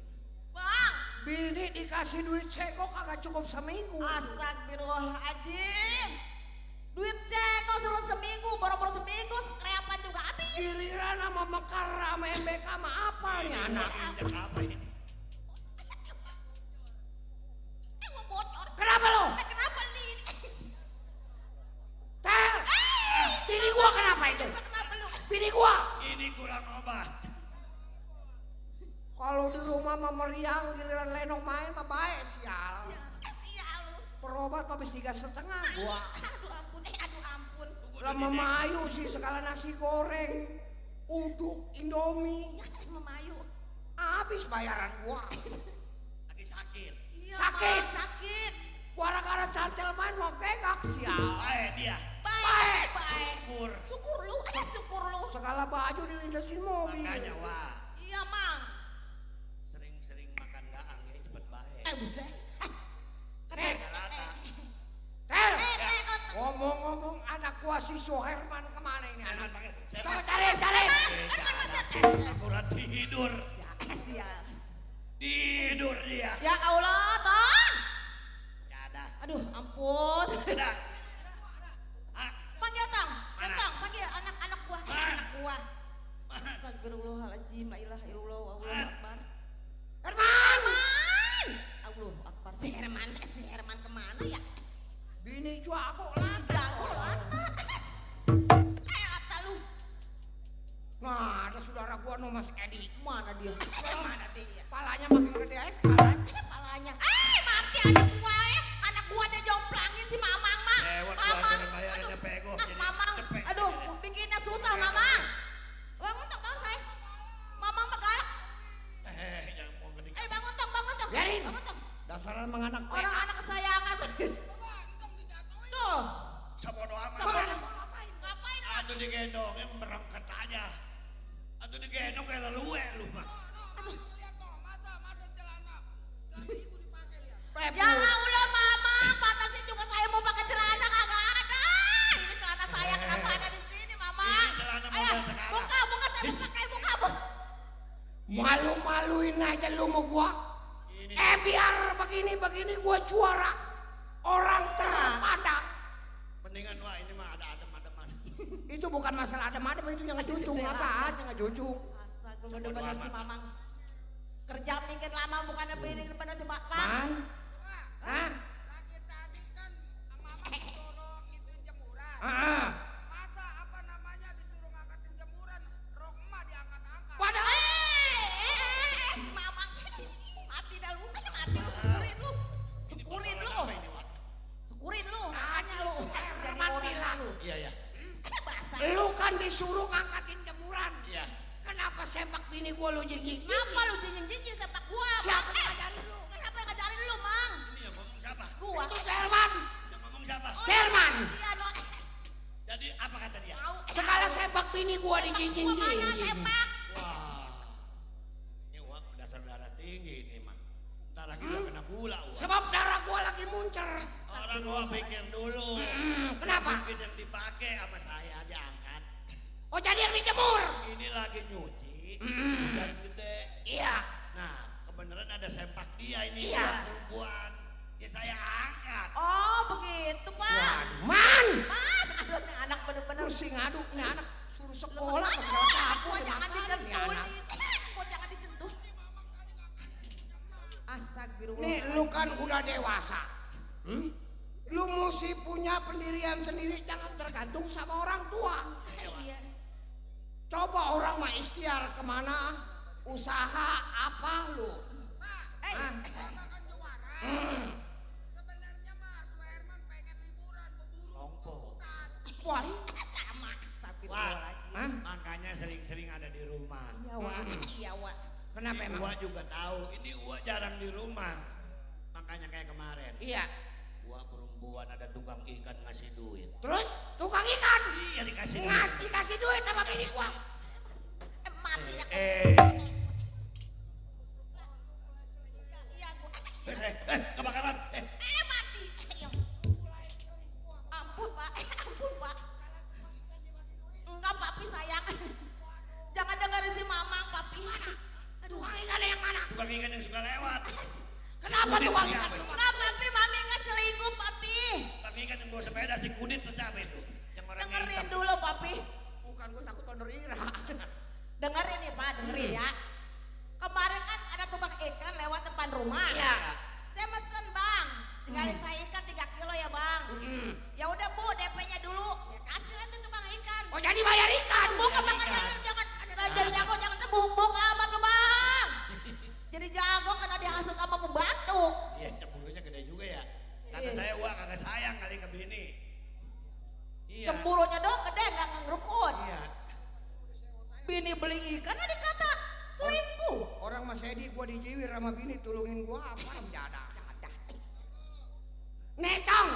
Bang. Bini dikasih duit ceko kagak cukup seminggu. Astagfirullahaladzim. Duit ceko suruh seminggu, boro-boro seminggu, kreapan juga habis. Giliran sama Mekar sama MBK sama apa nih anak? Injak apa ini? Gua bocor. Kenapa lo? Kenapa nih? Tel. Bini gua kenapa itu? Kenapa lu? Bini gua. Ini kurang obat. Kalau di rumah mah meriang giliran lenong main mah baik sial. Sial. Berobat habis 3,5 gua. Aduh ampun. Lama mayu sih segala nasi goreng, uduk, indomie. Memayu. Habis bayaran gua. Lagi sakit. Iya, Sakit. Bang, sakit. Gara-gara cantel main mau kegak sial. Baik dia. Baik. Syukur. Syukur lu. Syukur lu. Segala baju dilindasin mobil. Makanya, Wak. Iya, Mang. Sering-sering makan gaang ya cepet baik. Buset. Rata. Tel. Ngomong-ngomong anak gua si Soherman kemana ini anak? Coba cari. Akurat tidur. Sial. Tidur dia. Ya Allah, Tong. Ya ada. Aduh, ampun. Ada. Ah, Panggil Tong. Mana? Tong, panggil anak-anak gua. Mana? Anak gua. mana? Astagfirullahaladzim, la ilaha illallah, Allahu Man. akbar. Herman! Allahu akbar. Si Herman kemana ya? Bini jago lah. Jago lah. Apa lu? Nah, ada saudara gua no Mas Edi. Mana dia? Mana dia? Palanya makin gede sekarang. Palanya. Mati anak gua ya. Anak gua ada jomplangin si Mamang mah. Lewat Mamang. gua bayarannya pego. Ah, Mamang. Cepet. Aduh, bikinnya susah Mamang. Bangun Tong, bangun say. Mamang mah galak. Jangan mau gede. Bangun Tong, bangun Tong. Biarin. Bangun Tong. Dasaran menganak Orang anak kesayangan. Tuh. Sabodo amat. Ngapain? Ngapain? Aduh digendongnya merangkat aja. Aduh digendong kayak leluwe lu mah. Ya Allah Mama, pantasnya juga saya mau pakai celana kagak ada. Ini celana saya kenapa ada di sini Mama? Ini celana Ayo, model sekarang. buka, saya buka, buka. Malu-maluin aja lu mau gua. Ini Biar begini gua juara. Orang terpandang. mendingan wah ini mah ada adem-ademan. Itu bukan masalah adem-adem, itu yang ngejujung. Apaan yang ngejujung? Astaga, bener-bener si Mamang. Kerja bikin lama bukan begini bener coba. Man? Hah? Lagi tadi kan Mama disuruh ngituin jemuran. Masa apa namanya disuruh ngangkatin jemuran, rok emak diangkat-angkat. Waduh. Si Mamang. Mati dah lu, mati lu, syukurin lu. Syukurin lu. Apa ini, Wak? Syukurin lu, makanya lu. Jadi Herman orang bilang. lu. Iya ya. Basah. Lu kan disuruh ngangkatin jemuran. Iya. Kenapa sepak bini gua lu jijik? Ngapa lu jinjin-jinjin sepak gua? Siapa Bang? yang ngajarin lu? Siapa yang ngajarin lu, Mang? Ini yang ngomong siapa? Gua. Itu Herman. Yang ngomong siapa? Oh, Herman. Iya, no. Jadi apa kata dia? Sekali sepak bini gua dijinjing. Gua mana sepak? Wah. Ini Wak dasar darah tinggi ini mah. Ntar lagi udah kena gula Wak. Sebab darah gua lagi muncer. Orang Wak pikir dulu. Kenapa? Mungkin yang dipakai sama saya diangkat. Oh jadi yang dijemur? Ini lagi nyuci. Dan gede. Iya. Nah, kebenaran ada sempak dia ini Iya. buat perempuan. Ya saya angkat. Oh, begitu, Pak. Man. Man, aduh, nih anak bener-bener. Lu sih ngadu nih anak suruh sekolah ke segala kapur. Gua jangan dicentuh. anak. Gua jangan dicentuh. Astagfirullah. Nih lu kan udah dewasa. Lu mesti punya pendirian sendiri, jangan tergantung sama orang tua. Iya. Coba orang mah ikhtiar kemana, usaha apa lu? Bapak kan juara. Sebenarnya mah Herman pengen liburan berburu. Lompo. Wah, Sama. Wah, Astagfirullahaladzim. makanya sering-sering ada di rumah. Iya, Wak. Iya, Wak. kenapa emang? Gua juga tahu, ini gua jarang di rumah. Makanya kayak kemarin. Iya. Gua perempuan ada tukang ikan ngasih duit. Terus tukang ikan Iya dikasih duit. ngasih duit sama bini gua. Mati dah. Iya, gua. Kebakaran. Mati. Ayo. Ampun, Pak. Ampun, Pak. Enggak, Papi sayang. Jangan dengerin si Mamang, Papi. Aduh. Tukang ikan yang mana? Tukang ikan yang suka lewat. Kenapa Kudit tukang siapa ikan? itu? Enggak, Papi. Mami nggak selingkuh, Papi. Tukang ikan yang bawa sepeda si Kudit tuh siapa itu? Yang orangnya Dengerin hitam. dulu, Papi. Bukan gua takut ondor ira. Dengerin nih, Pak. Dengerin ya. Kemarin kan ada tukang ikan lewat depan rumah. Iya. Saya mesen, Bang. Tinggalin saya ikan 3 kilo ya, Bang. Ya udah, Bu, DP-nya dulu. Ya kasih lah tuh tukang ikan. Oh jadi bayar ikan? Bukan, Bang. Jangan jadi jago, jangan cembung amat lu, Bang. Jadi jago karena dihasut sama pembantu. Iya, cemburunya gede juga ya. Kata Iya. saya, wah kagak sayang kali ke bini. Iya. Cemburunya dong gede, nggak ngerukun. Iya. Bini beli ikan, ada dikata selingkuh. Orang Mas Edi gua dijiwir sama bini tulungin gua apa jada. Necong.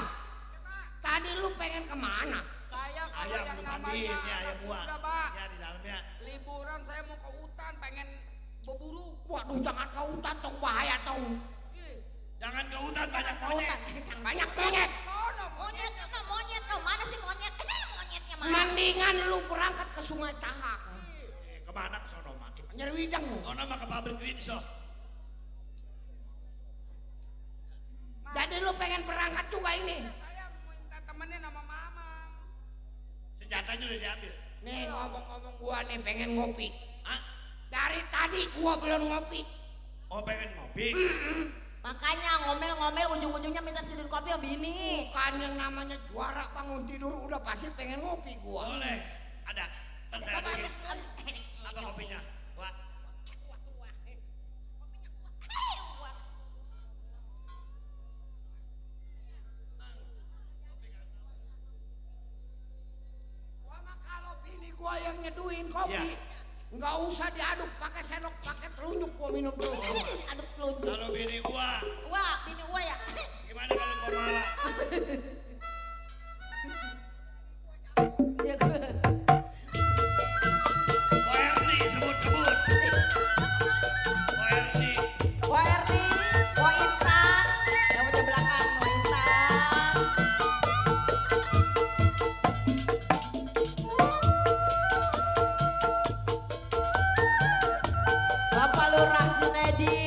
Tadi lu pengen kemana? Saya kalau Ayam yang belum mandi, namanya ini ayam gua. udah, Pak. Ya di dalamnya. Liburan saya mau ke hutan pengen berburu. Waduh jangan ke hutan tong bahaya tong. Jangan ke hutan banyak monyet. Banyak monyet. Sono, Monyet, monyet, mana sih monyet? Monyetnya mana? Mendingan lu berangkat ke Sungai Tahak. Kemana ke sono mak? Nyari widang lu. Sono mah ke pabrik Rinso. katanya udah diambil. Nih ngomong-ngomong gua nih pengen ngopi. Hah? Dari tadi gua belum ngopi. Oh pengen ngopi? Makanya ngomel-ngomel ujung-ujungnya minta seduh kopi sama bini. Bukan yang namanya juara bangun tidur udah pasti pengen ngopi gua. Boleh. Ada. Ntar saya bikin. Apa kopinya? Wah. Gua mah kalau bini gua yang nyeduhin kopi, Iya. nggak usah diaduk pakai sendok, pakai telunjuk gua minum terus. Aduh pelunjuk. Kalau bini gua, Wah, bini gua ya. gimana kalau gua malah? Ya gua. Oh Erni, sebut. Oh Erni. Wah Erni, wah Intan, yang punya belakang, wah Intan. Bapak Lurah Junedi,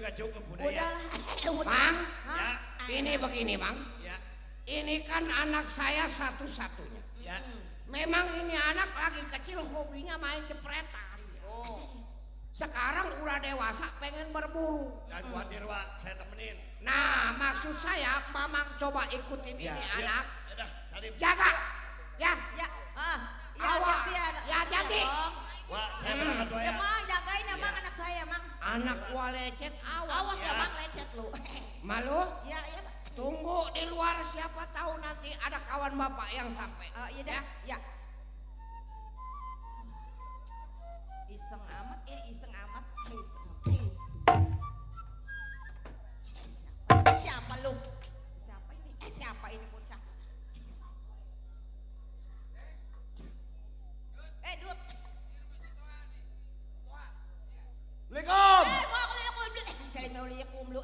juga cukup udah ya. Udahlah. Bang, Ya, ini begini bang. ya, Ini kan anak saya satu-satunya. ya. Memang ini anak lagi kecil hobinya main jepretan. Sekarang udah dewasa pengen berburu. Jangan khawatir, Wak, saya temenin. Nah, maksud saya Mamang coba ikutin Ya, ini ya. anak. Udah, salim. Jaga. Ya. Ya, ya Awas. hati ya. Ya, hati-hati. dong. Wak, saya berangkat dulu Ya, ya. Mang, jagain ya, Mang, anak saya, Mang. Anak gua lecet, awas. Awas ya, Mang, lecet lu. Malu? Ya, ya, Pak. Tunggu di luar, siapa tahu nanti ada kawan bapak yang sampai. Iya dah, ya. Iseng amat, iseng amat. Iseng amat. Siapa lu? Siapa ini? Siapa ini bocah? Dut. Assalamualaikum. Assalamualaikum lu.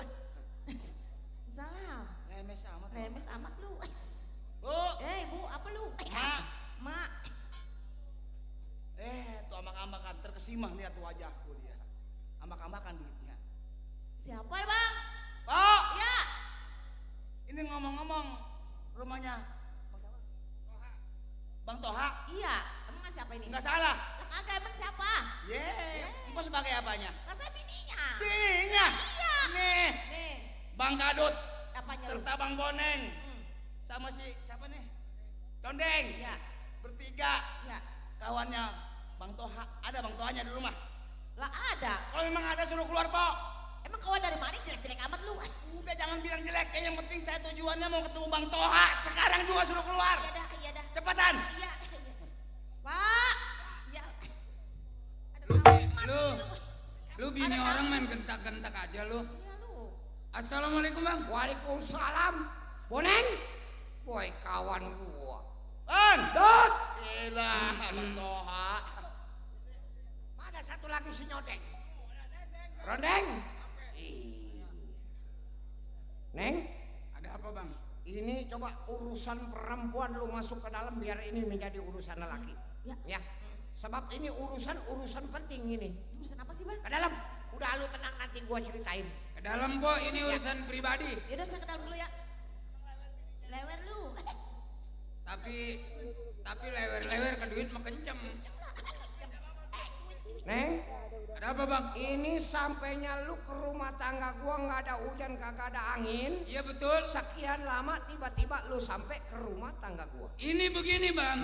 Salam. Remes amat lu. Bu. Bu, apa lu? Mak. Mak. Tuh amak-amakan terkesima lihat wajahku dia. Amak-amakan duitnya. Siapa, Bang? Pak, Ya. ini ngomong-ngomong rumahnya Bang Toha. Iya. Emang siapa ini? Enggak salah. Lah kagak, emang siapa? Empok sebagai apanya? Lah saya bininya. Bininya. Iya. Nih, Nih, Bang Kadut apanya lu? serta Bang Boneng Hmm. sama si siapa nih? Tondeng. Ya. Bertiga Ya. kawannya Bang Toha. Ada Bang Tohanya di rumah. Lah ada. Kalau memang ada suruh keluar, Pok. Emang kawan dari mana jelek-jelek amat lu? Udah jangan bilang jelek, yang penting saya tujuannya mau ketemu Bang Toha. Sekarang juga suruh keluar. Iya dah. Cepetan. Iya. Pak. Ya. Lu bini orang main gentak-gentak aja lu. Iya lu. Assalamualaikum bang. Waalaikumsalam. Boneng. Boy kawan gua. Bang. Dot. Gila, Bang Toha. Ada satu lagi si nyodeng. Rondeng. Neng, Ada apa bang? ini coba urusan perempuan lu masuk ke dalam biar ini menjadi urusan lelaki. Ya. Sebab ini urusan penting ini. Urusan apa sih, Bang? Ke dalam. Udah lu tenang nanti gua ceritain. Ke dalam po, ini urusan pribadi. Ya udah saya ke dalam dulu ya. Lewer lu. Tapi lewer-lewer ke duit mah kenceng. Neng, Ada apa bang? ini sampainya lu ke rumah tangga gua nggak ada hujan kagak ada angin. Iya betul. Sekian lama tiba-tiba lu sampai ke rumah tangga gua. Ini begini bang.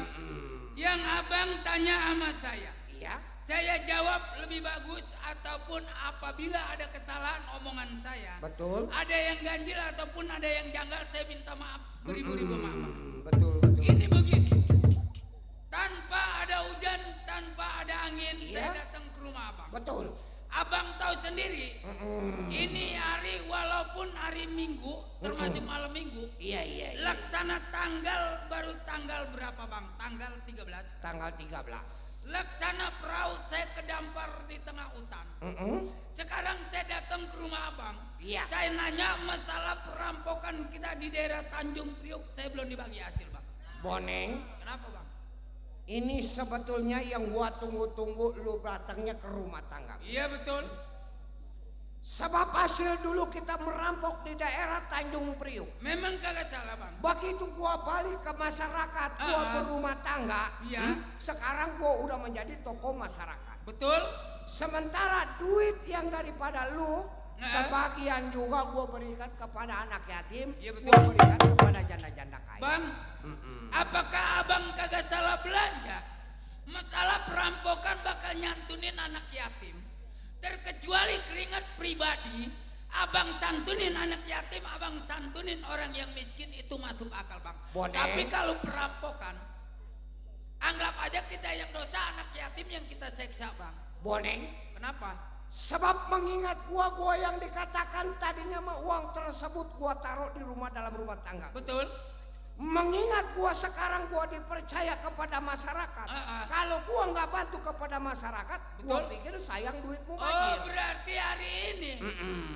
Yang abang tanya sama saya. Iya. Saya jawab lebih bagus ataupun apabila ada kesalahan omongan saya. Betul. Ada yang ganjil ataupun ada yang janggal, saya minta maaf beribu-ribu maaf. Betul. Ini begini. Tanpa ada hujan, tanpa ada angin, Iya. saya datang ke rumah abang. Betul. Abang tahu sendiri, ini hari walaupun hari Minggu, termasuk malam Minggu, Iya. laksana tanggal baru tanggal berapa bang? Tanggal 13. Tanggal 13. Laksana perahu saya kedampar di tengah hutan. Sekarang saya datang ke rumah abang. Iya. Saya nanya masalah perampokan kita di daerah Tanjung Priok, saya belum dibagi hasil bang. Boneng, Kenapa bang? ini sebetulnya yang gua tunggu-tunggu lu datangnya ke rumah tangga. Iya betul. Sebab hasil dulu kita merampok di daerah Tanjung Priok. Memang kagak salah bang. Begitu gua balik ke masyarakat, gua berumah tangga. Iya. Sekarang gua udah menjadi tokoh masyarakat. Betul. Sementara duit yang daripada lu, sebagian juga gua berikan kepada anak yatim. Iya, betul. Gua berikan kepada janda-janda kaya. Bang, apakah abang kagak salah belanja? Masalah perampokan bakal nyantunin anak yatim. Terkecuali keringat pribadi, abang santunin anak yatim, abang santunin orang yang miskin, itu masuk akal bang. Boneng. Tapi kalau perampokan, anggap aja kita yang dosa, anak yatim yang kita seksa bang. Boneng. Kenapa? Sebab mengingat gua yang dikatakan tadinya mah uang tersebut gua taruh di rumah dalam rumah tangga. Betul. Mengingat gua sekarang gua dipercaya kepada masyarakat. Kalau gua nggak bantu kepada masyarakat, gua Betul. pikir sayang duitmu Oh banjir. berarti hari ini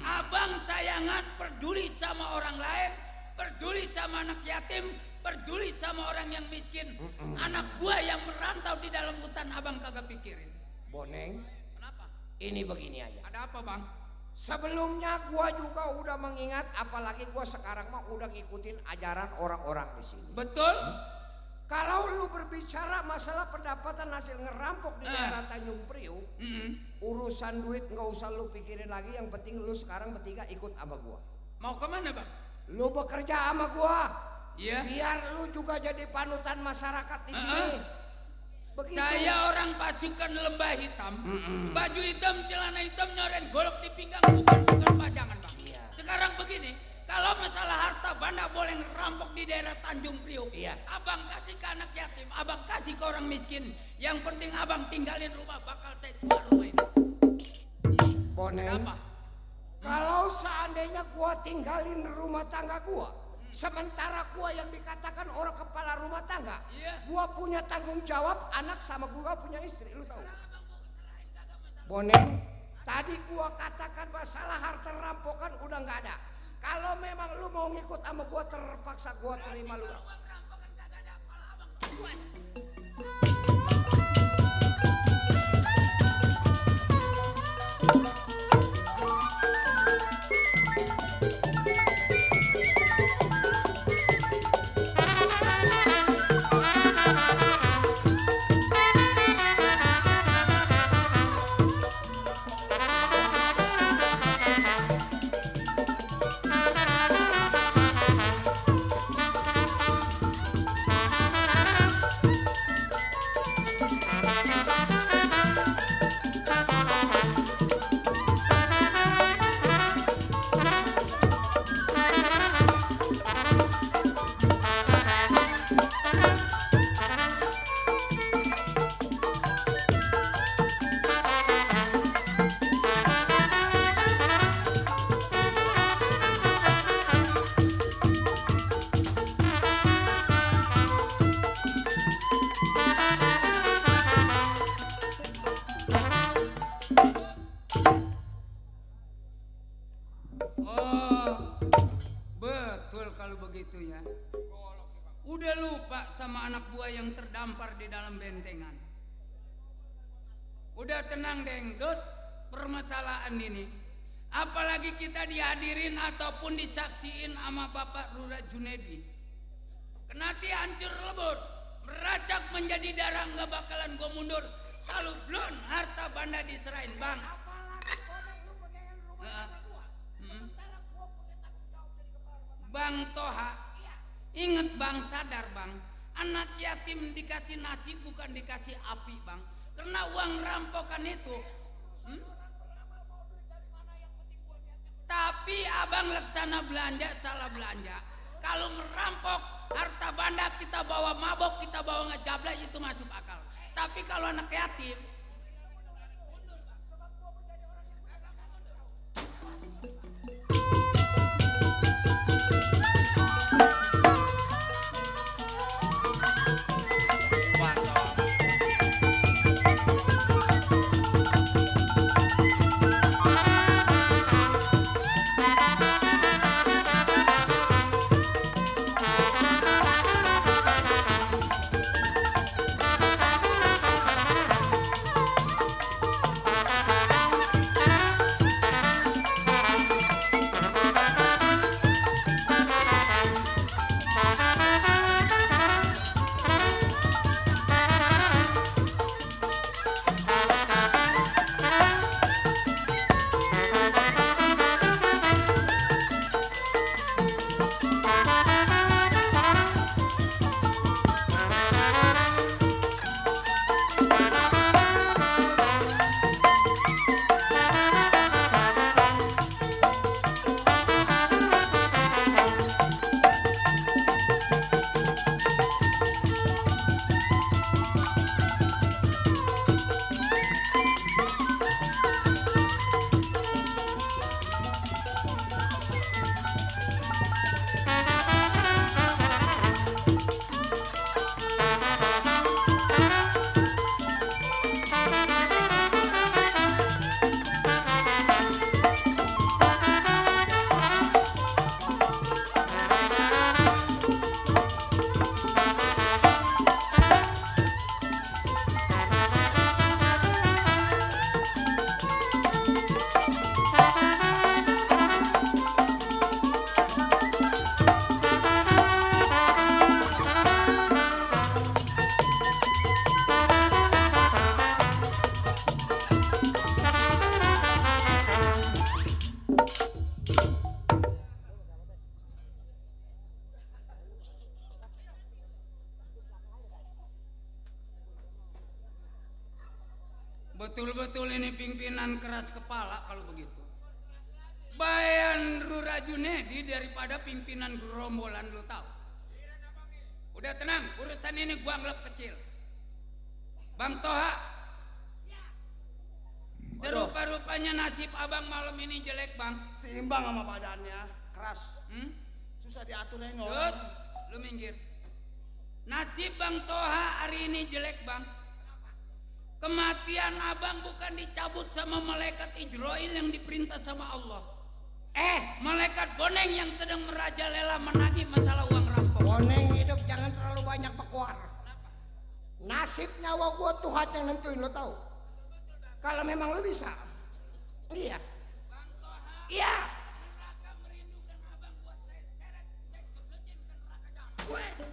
abang sayangan, peduli sama orang lain, peduli sama anak yatim, peduli sama orang yang miskin. Anak gua yang merantau di dalam hutan abang kagak pikirin. Boneng, Kenapa? ini begini aja. Ada apa bang? Sebelumnya gua juga udah mengingat, apalagi gua sekarang mah udah ngikutin ajaran orang-orang di sini. Betul? Kalau lu berbicara masalah pendapatan hasil ngerampok di daerah Tanjung Priuk, urusan duit nggak usah lu pikirin lagi. Yang penting lu sekarang bertiga ikut sama gua. Mau kemana bang? Lu bekerja sama gua. Iya. Biar lu juga jadi panutan masyarakat di sini. Begitu. Saya orang pasukan lembah hitam, baju hitam, celana hitam, nyoren golok di pinggang, bukan pajangan bang. Iya. Sekarang begini, kalau masalah harta benda boleh ngerampok di daerah Tanjung Priok, iya. Abang kasih ke anak yatim, abang kasih ke orang miskin. Yang penting abang tinggalin rumah, bakal saya jual rumah ini. Boneng, Kenapa? kalau seandainya gua tinggalin rumah tangga gua, sementara gua yang dikatakan orang kepala rumah tangga, Iya. gua punya tanggung jawab anak sama gua punya istri, lu tahu? Boneng, tadi gua katakan masalah harta rampokan udah nggak ada. Kalau memang lu mau ngikut sama gua, terpaksa gua terima lu. Oh, betul kalau begitu ya. Udah lupa sama anak buah yang terdampar di dalam bentengan. Udah tenang deng, Dot, permasalahan ini. Apalagi kita dihadirin ataupun disaksiin sama Bapak Lurah Junedi. Kenati hancur lebur, meracak menjadi darah, nggak bakalan gua mundur. Kalau belum harta banda diserahin, Bang. Bang Toha, inget Bang, sadar Bang, anak yatim dikasih nasi bukan dikasih api Bang. Karena uang rampokan itu, tapi abang laksana belanja, salah belanja. Kalau merampok harta banda kita bawa mabok, kita bawa ngejablay, itu masuk akal. Tapi kalau anak yatim, betul ini pimpinan keras kepala kalau begitu. Bayan Rura Junedi daripada pimpinan gerombolan lu tahu. Udah tenang, urusan ini gua anggap kecil. Bang Toha, serupa-rupanya nasib abang malam ini jelek bang. Seimbang sama badannya, keras. Susah diatur ya Dut, lu minggir. Nasib Bang Toha hari ini jelek bang. Kematian abang bukan dicabut sama malaikat Ijroil yang diperintah sama Allah. Malaikat boneng yang sedang merajalela menagih masalah uang rampok. Boneng hidup jangan terlalu banyak pekuar. Nasib nyawa gua Tuhan yang nentuin, lo tahu. Kalau memang lo bisa. Iya. Bang Toha. Iya. Neraka merindukan abang buat saya seret, saya keblekin ke neraka jahanam.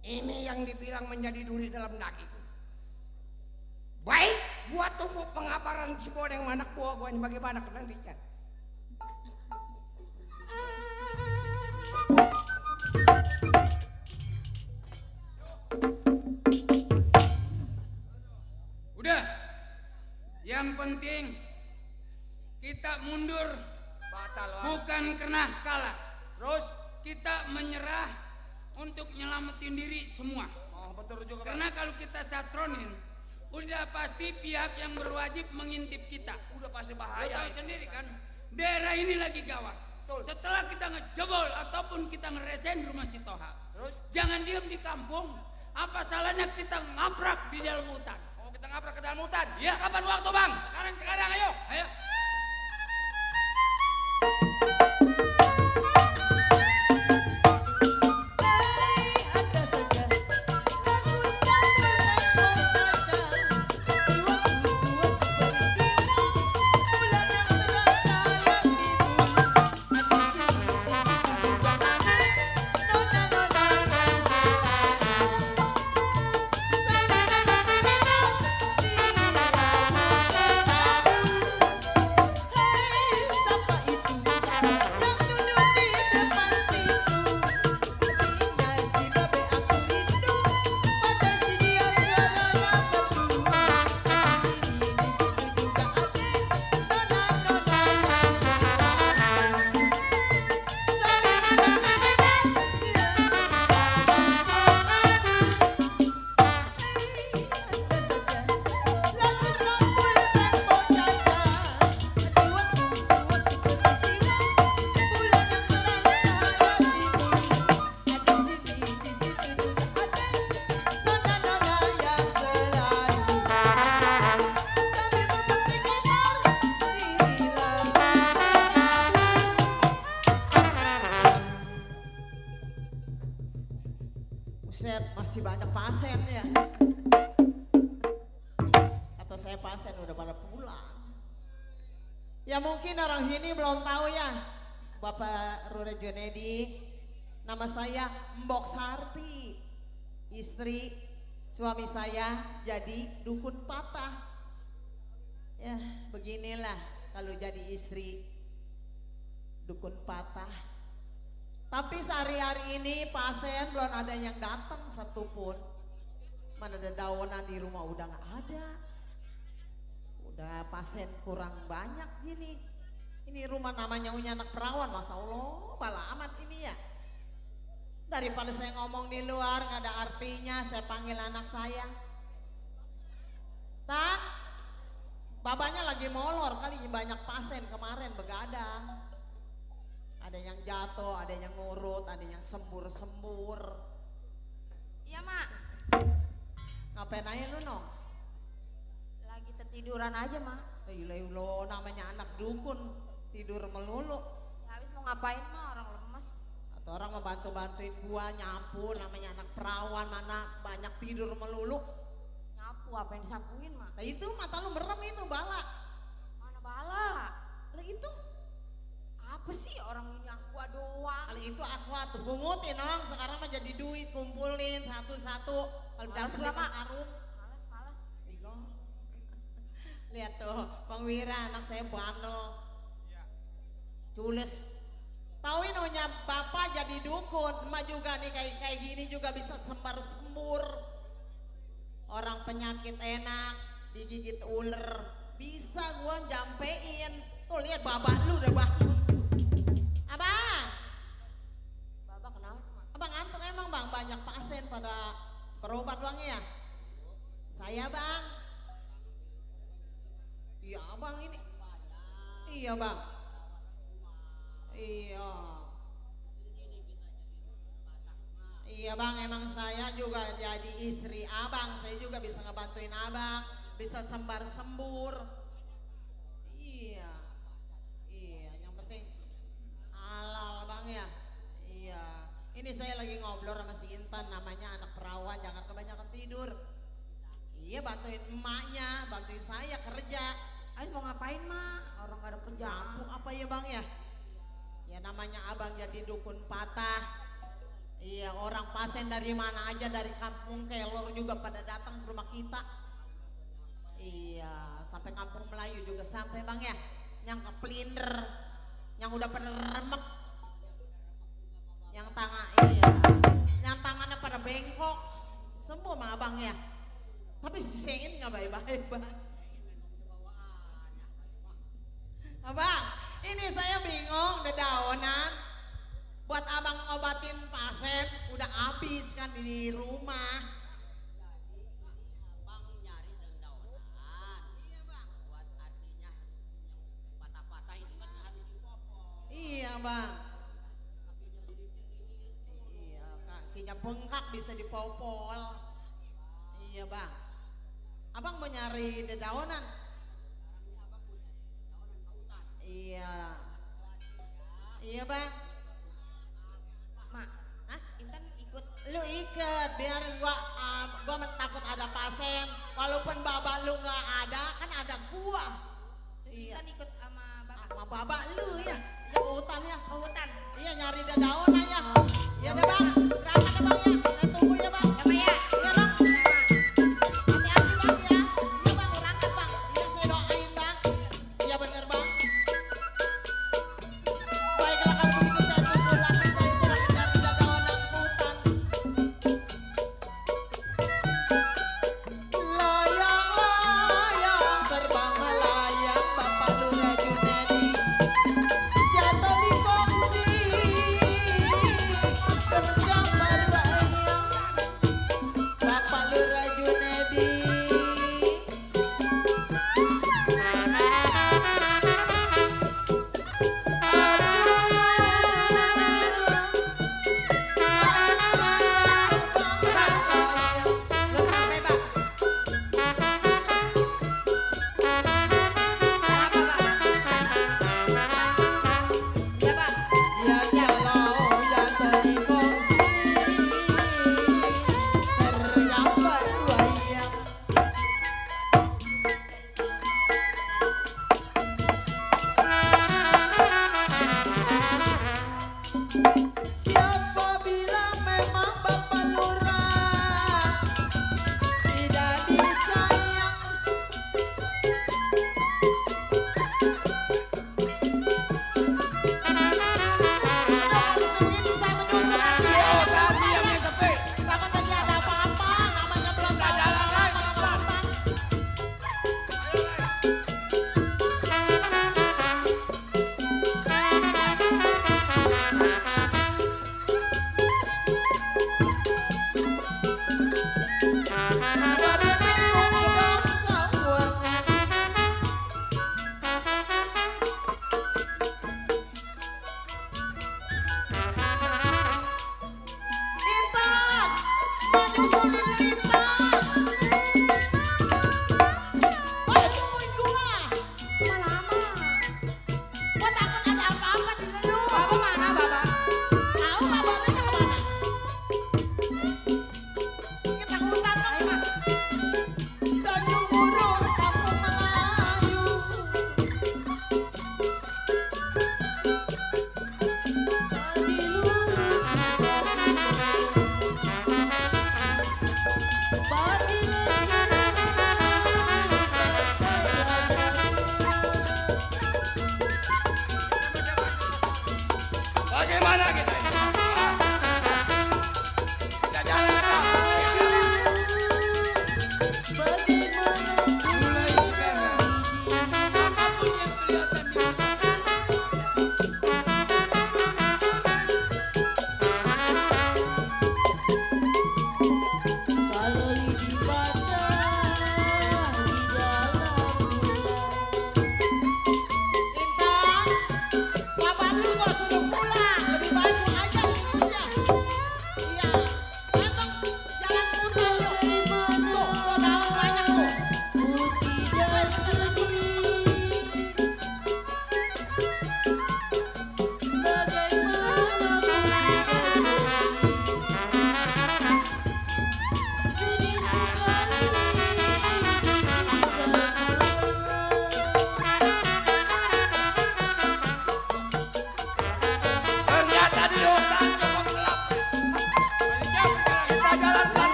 Ini yang dibilang menjadi duri dalam daging. Baik, gua tunggu pengabaran si Boneng anak buah gua ini bagaimana nantinya. Udah. Yang penting kita mundur. Batal, Bukan karena kalah. Terus? Kita menyerah untuk nyelamatin diri semua. Oh, betul juga, Bang. Karena kalau kita satronin, udah pasti pihak yang berwajib mengintip kita. Udah pasti Lo bahaya. tahu sendiri kan, daerah ini lagi gawat. Betul. Setelah kita ngejebol ataupun kita ngeresain rumah si Toha, Terus? jangan diam di kampung. Apa salahnya kita ngaprak di dalam hutan? Oh, kita ngaprak ke dalam hutan. Iya. Kapan waktu, Bang? Sekarang, ayo. Ayo. Buset, masih banyak pasien ya. Atau saya pasien udah pada pulang. Ya mungkin orang sini belum tahu ya, Bapak Rura Junedi. Nama saya Mbok Sarti, istri suami saya jadi dukun patah. Ya beginilah kalau jadi istri dukun patah. Tapi sehari-hari ini pasien belum ada yang datang satupun. Mana ada daungan di rumah udah nggak ada. Udah pasien kurang banyak gini. Ini rumah namanya punya anak perawan, Masya Allah, bala amat ini ya. Daripada saya ngomong di luar nggak ada artinya, saya panggil anak saya. Tan, babanya lagi molor kali, banyak pasien kemarin begadang. Ada yang jatuh, ada yang ngurut, ada yang sembur-sembur. Iya mak, Ngapain aja lu Nong? lagi ketiduran aja mak. Lo namanya anak dukun, tidur melulu. Ya, habis mau ngapain mah, orang lemes. Atau orang mau bantu-bantuin gua nyapu, namanya anak perawan, mana banyak tidur melulu. Nyapu apa yang disapuin mak? Nah itu mata lu merem itu bala. Mana bala? Lah itu, Apa sih orang ini aqua doang? kali itu aku tuh bungutin Nong, sekarang mah jadi duit, kumpulin satu-satu. Kalau Males dapet lah, 5 Mak. karung. Males. Iya. Lihat tuh, Bang Wira anak saya bandel. Cules. Tauin punya bapak jadi dukun, emak juga nih kayak gini juga bisa sembar-sembur. Orang penyakit enak, digigit ular, bisa gua jampein. Tuh lihat babak lu udah bangun. Abang, Babak kenapa mak? abang antar emang bang banyak pasien pada berobat bang ya. Saya bang. Iya bang ini. Iya bang. Iya. Iya bang, emang saya juga jadi istri abang, saya juga bisa ngebantuin abang, bisa sembar-sembur. Iya, iya, yang penting halal bang ya. Iya, ini saya lagi ngobrol sama si Intan, namanya anak perawan, jangan kebanyakan tidur. Iya, bantuin emaknya, bantuin saya kerja. Habis mau ngapain mak? Orang gak ada kerjaan. Nyapu apa ya bang ya? Ya namanya abang jadi dukun patah. Iya, orang pasien dari mana aja, dari kampung Kelor juga pada datang ke rumah kita. Iya, sampai kampung Melayu juga sampai bang ya. Yang kepelinder, yang udah pada remek, yang yang tangannya pada bengkok, semua mah abang ya. Tapi si Sein nggak baik-baik bang. Abang, ini saya bingung dedaunan. Buat abang ngobatin pasien udah habis kan di rumah. Bang nyari dedaunan. Iya bang. Buat artinya patah-patah itu kan harus dipopol. Iya bang. Iya, kakinya bengkak bisa dipopol. Iya bang. Abang mau nyari dedaunan? Iya. Iya bang. Mak, Intan ikut. Lu ikat biar gua takut ada pasien. Walaupun babak lu nggak ada, kan ada gua. Iya. Intan ikut sama bapak. Sama babak lu ya. Ya ke hutan ya. Ke hutan. Iya nyari dedaunan ya. Iya deh bang. Berangkat deh bang ya. Saya tunggu ya bang. Ya mak ya. Iya bang. Hati-hati bang ya. Iya bang, berangkat bang. Iya saya doain bang. Iya bener bang. Baiklah kalau begitu saya tunggu lagi. Saya sedang mencari dedaunan ke hutan. Layang-layang terbang melayang Bapak Lurah Junedi. Jatuh di kongsi tergambar bayang.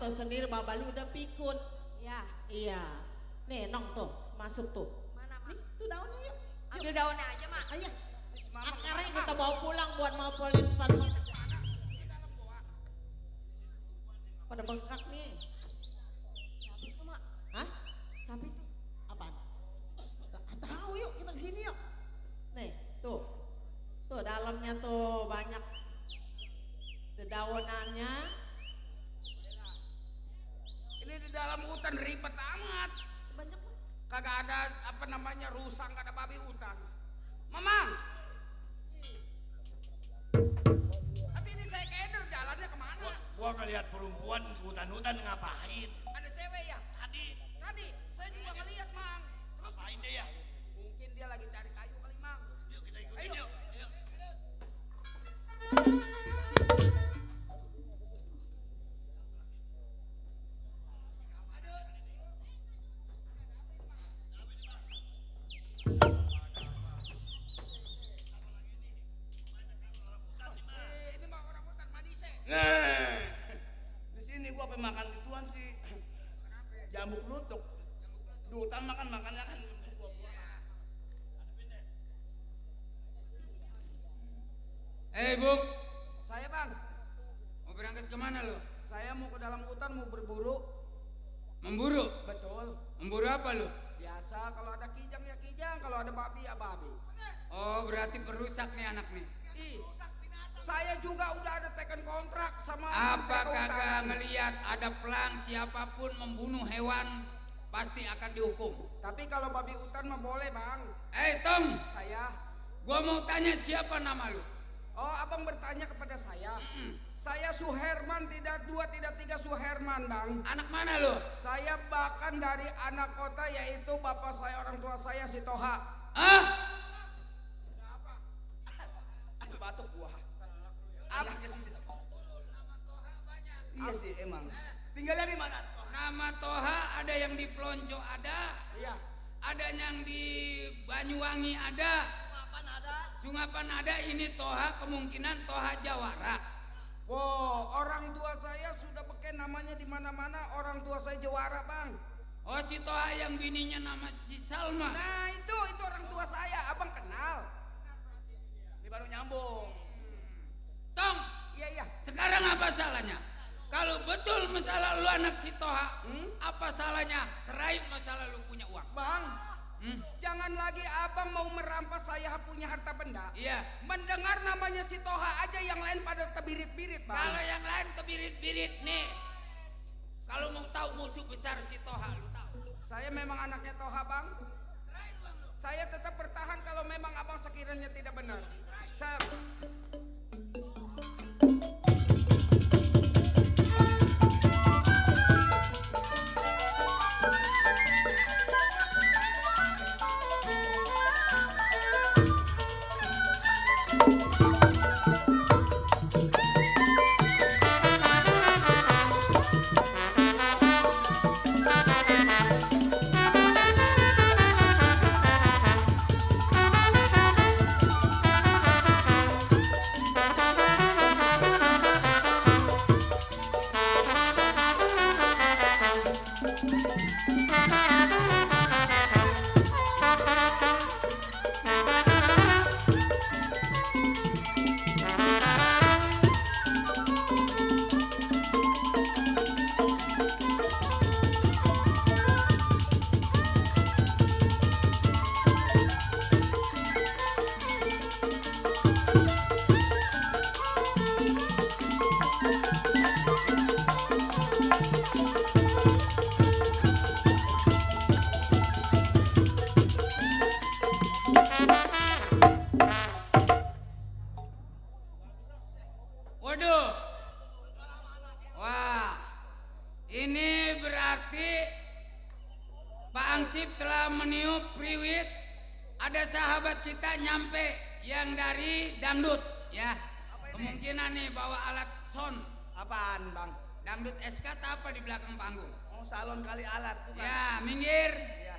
tahu sendiri Baba lu udah pikun. Ya. Iya. Nih Nong tuh, masuk tuh. Mana, Mak? Nih, tuh daunnya yuk. Ambil daunnya aja, Mak. Ayo. Akarnya kita bawa pulang buat mapolin Farma. Pada bengkak nih. Siapa itu, Mak? Hah? Siapa itu? Apaan? Nggak tahu yuk kita kesini yuk. Nih, tuh. Tuh dalamnya tuh banyak dedaunannya. Ini di dalam hutan ribet amat. Banyak tuh. Kagak ada apa namanya rusak, kagak ada babi hutan. Mamang. Tapi ini saya keder jalannya kemana? Gua ngelihat perempuan di hutan-hutan ngapain? Ada cewek ya? Tadi saya juga ngeliat, Mang. Ngapain deh ya? Mungkin dia lagi cari kayu kali, Mang. Yuk kita ikutin Ayo. yuk. Ayo. Ini mah orang hutan manise. Nah, di sini gua pengen makan gituan sih. Jambu klutuk. Di hutan makannya kan buah-buahan. Buk, Saya, Bang. mau berangkat kemana lo? Saya mau ke dalam hutan mau berburu. Memburu? Betul. Memburu apa lo? Biasa kalau ada kijang ya kijang, kalau ada babi ya babi. Oh, berarti perusak nih anak nih. Ih, saya juga udah ada teken kontrak sama Apa Menteri kagak Kehutanan. ngeliat ada pelang siapapun membunuh hewan pasti akan dihukum. Tapi kalau babi hutan mah boleh, Bang. Tom, Saya. gua mau tanya siapa nama lu? Oh, Abang bertanya kepada saya. Saya Suherman, tidak dua, tidak tiga Suherman, Bang. Anak mana lu? Saya bahkan dari anak kota, yaitu bapak saya, orang tua saya, si Toha. Ah? Batuk gua. Apa? Anaknya sih. Iya sih emang. Tinggalnya di mana? Nama Toha ada yang di Pelonco ada, Iya. ada yang di Banyuwangi ada, Sungapan ada. Ini Toha kemungkinan Toha Jawara. Wow, orang tua saya sudah beken namanya di mana-mana. Orang tua saya Jawara, Bang. Oh, si Toha yang bininya nama si Salma. Nah, itu orang tua saya. Abang kenal. Ini baru nyambung. Tong, Iya. sekarang apa salahnya? Kalau betul masalah lu anak si Toha, apa salahnya? Serain masalah lu punya uang. Bang, jangan lagi abang mau merampas saya punya harta benda. Iya. Mendengar namanya si Toha aja yang lain pada tebirit-birit, Bang. Kalau yang lain kebirit-birit nih. Kalau mau tahu musuh besar si Toha, lu tahu. Saya memang anaknya Toha, Bang. Saya tetap bertahan kalau memang abang sekiranya tidak benar. Saya... Waduh. Wah. Ini berarti Pak Ansip telah meniup priwit. Ada sahabat kita nyampe yang dari dangdut ya. Kemungkinan nih bawa alat sound. Apaan, Bang? Dangdut SK apa di belakang panggung? Oh, salon kali alat bukan? Ya, minggir. Iya.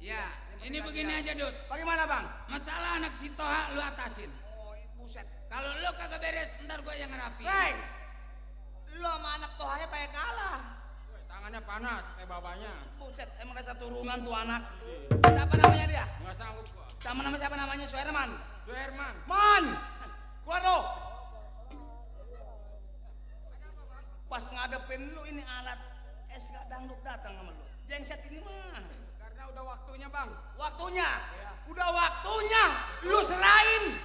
Ya, ini begini aja, Dut. Bagaimana, Bang? Masalah anak si Toha lu atasin. Oh, buset. Kalau lu kagak beres, ntar gua yang ngerapi. Hei! Lo sama anak Tohaya pakai kalah. Tangannya panas kayak babanya. Buset, emang dasar turunan tuh anak. Siapa namanya dia? Nggak sanggup gua. Sama nama siapa namanya? Suherman. Herman. Man, keluar lo. Pas ngadepin lu ini alat SK dangdut datang sama lu. Jengset ini mah. Karena udah waktunya bang. Waktunya, udah waktunya. Lu serahin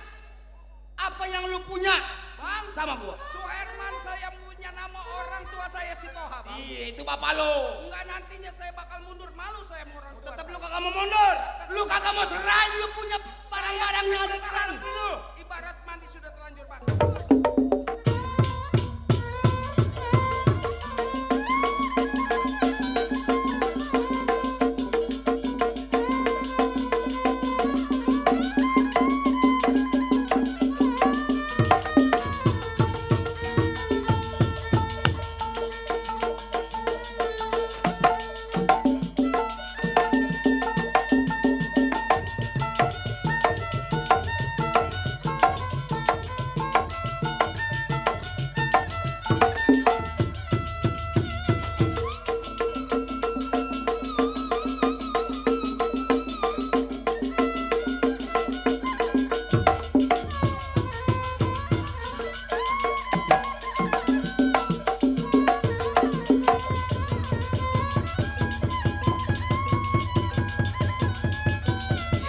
apa yang lu punya Bang, sama gua. Suherman saya punya nama orang tua saya si Toha, Bang. Iya, itu bapak lo. Enggak, nantinya saya bakal mundur. Malu saya sama orang tua. Tetap saya. lu kagak mau mundur. Lu kagak mau serahin lu punya barang-barang yang ada di dalam lu. Ibarat mandi sudah terlanjur basah.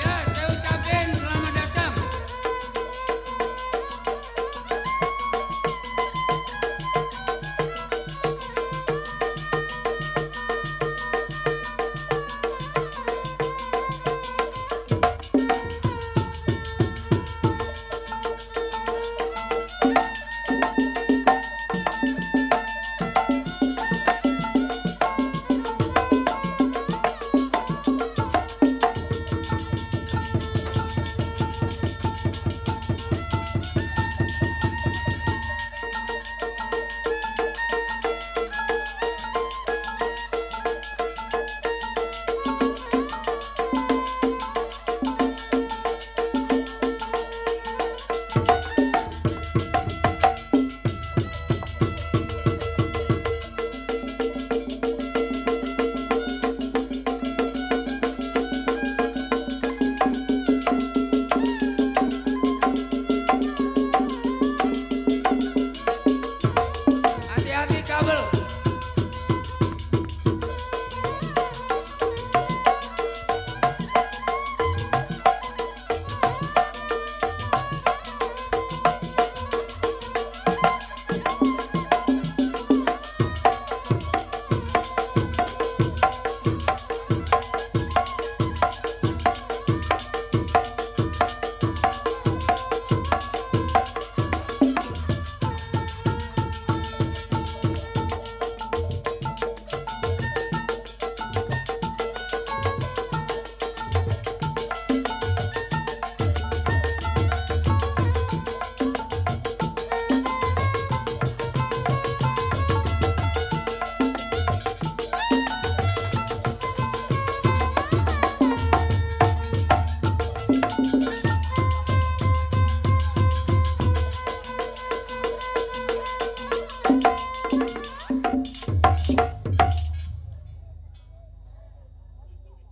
Ya, saya ucapin selamat datang. Hati-hati kabel.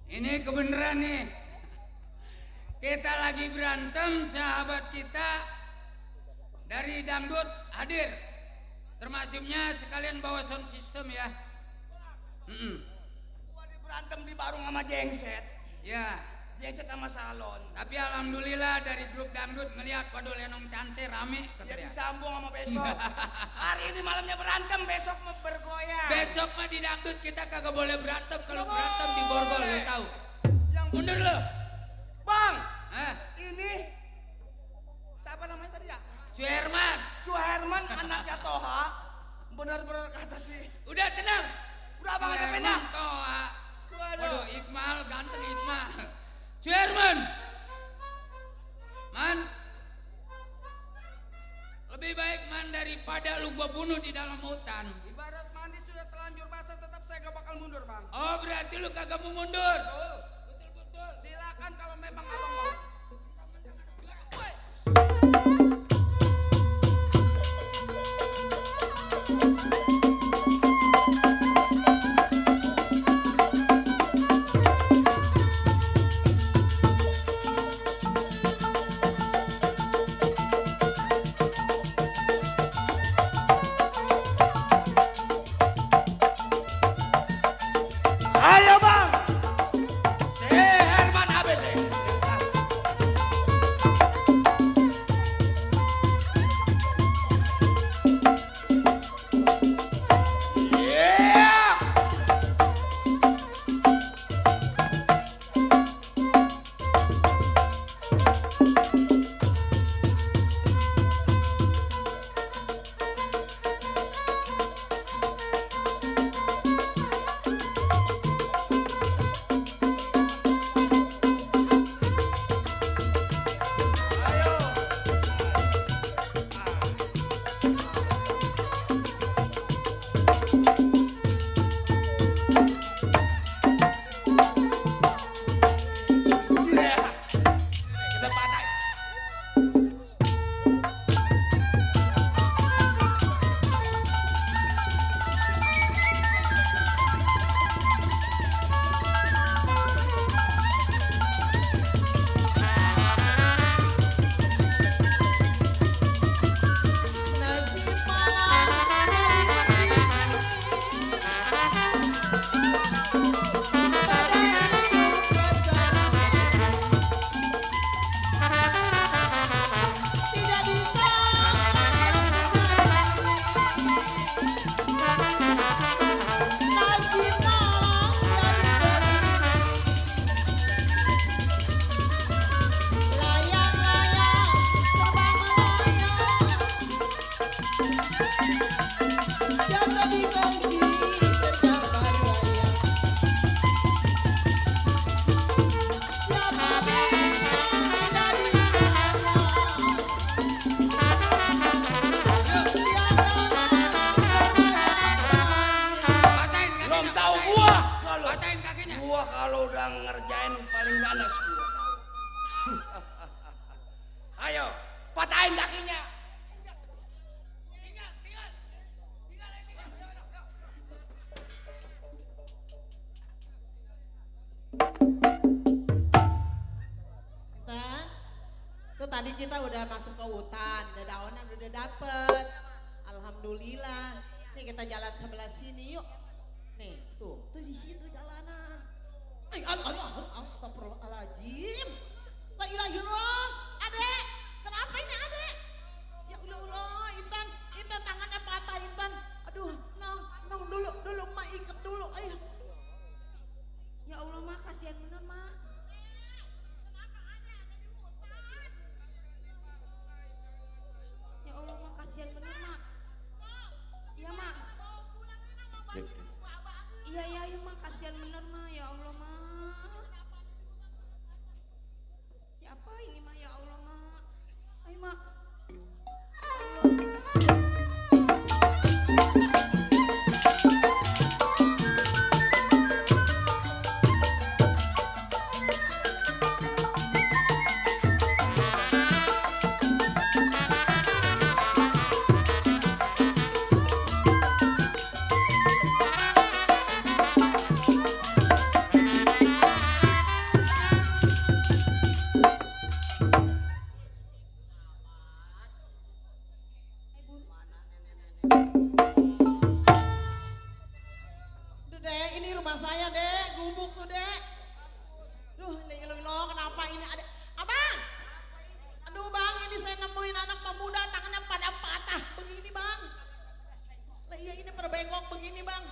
Ini kebenaran nih. Kita lagi berantem, sahabat kita dari dangdut hadir. Termasuknya sekalian bawa sound system ya. Gua berantem di Barung sama Jengset. Ya. Jengset sama Salon. Tapi alhamdulillah dari grup dangdut ngelihat waduh Lenong Cante rame Ya katanya. disambung sama besok. Hari ini malamnya berantem, besok bergoyang. Besok mah di dangdut kita kagak boleh berantem, kalau berantem di borgol lo tahu. Yang Mundur lo. Bang, Hah? ini siapa namanya tadi ya? Suherman. Suherman anaknya Toha. Benar-benar kata sih. Udah tenang. Udah abang ada Suherman pindah. Toha. Waduh. Waduh, Iqmal ganteng Iqmal. Suherman. Man. Lebih baik man daripada lu gua bunuh di dalam hutan. Ibarat mandi sudah terlanjur basah, tetap saya gak bakal mundur, Bang. Oh, berarti lu kagak mau mundur. Betul. Silakan kalau memang abang mau. Wes. gua kalau udah ngerjain paling ganas gua tahu. Ayo, patahin kakinya. Intan, tuh tadi kita udah masuk ke hutan, dedaunan udah dapet. Alhamdulillah. Nih kita jalan sebelah sini yuk. Nih, tuh di situ jalanan. Astagfirullahaladzim. La ilaha illallah. Adek, kenapa ini adek? Ya Allah, Intan tangannya patah Intan. Aduh, nong dulu, mak ikat dulu. Ayo. Ya Allah mak, kasihan bener mak. Ya Allah mak, kasihan bener mak. Iya mak. Iya mak, kasihan bener mak. Ya Allah mak. Ya apa ini mak, ya Allah mak. Ayo mak. Duh dek, ini rumah saya dek, gubuk tuh dek. Duh, lo kenapa ini ada? Abang, aduh bang, ini saya nemuin anak pemuda tangannya pada patah begini bang. Lah iya ini berbengkok begini bang.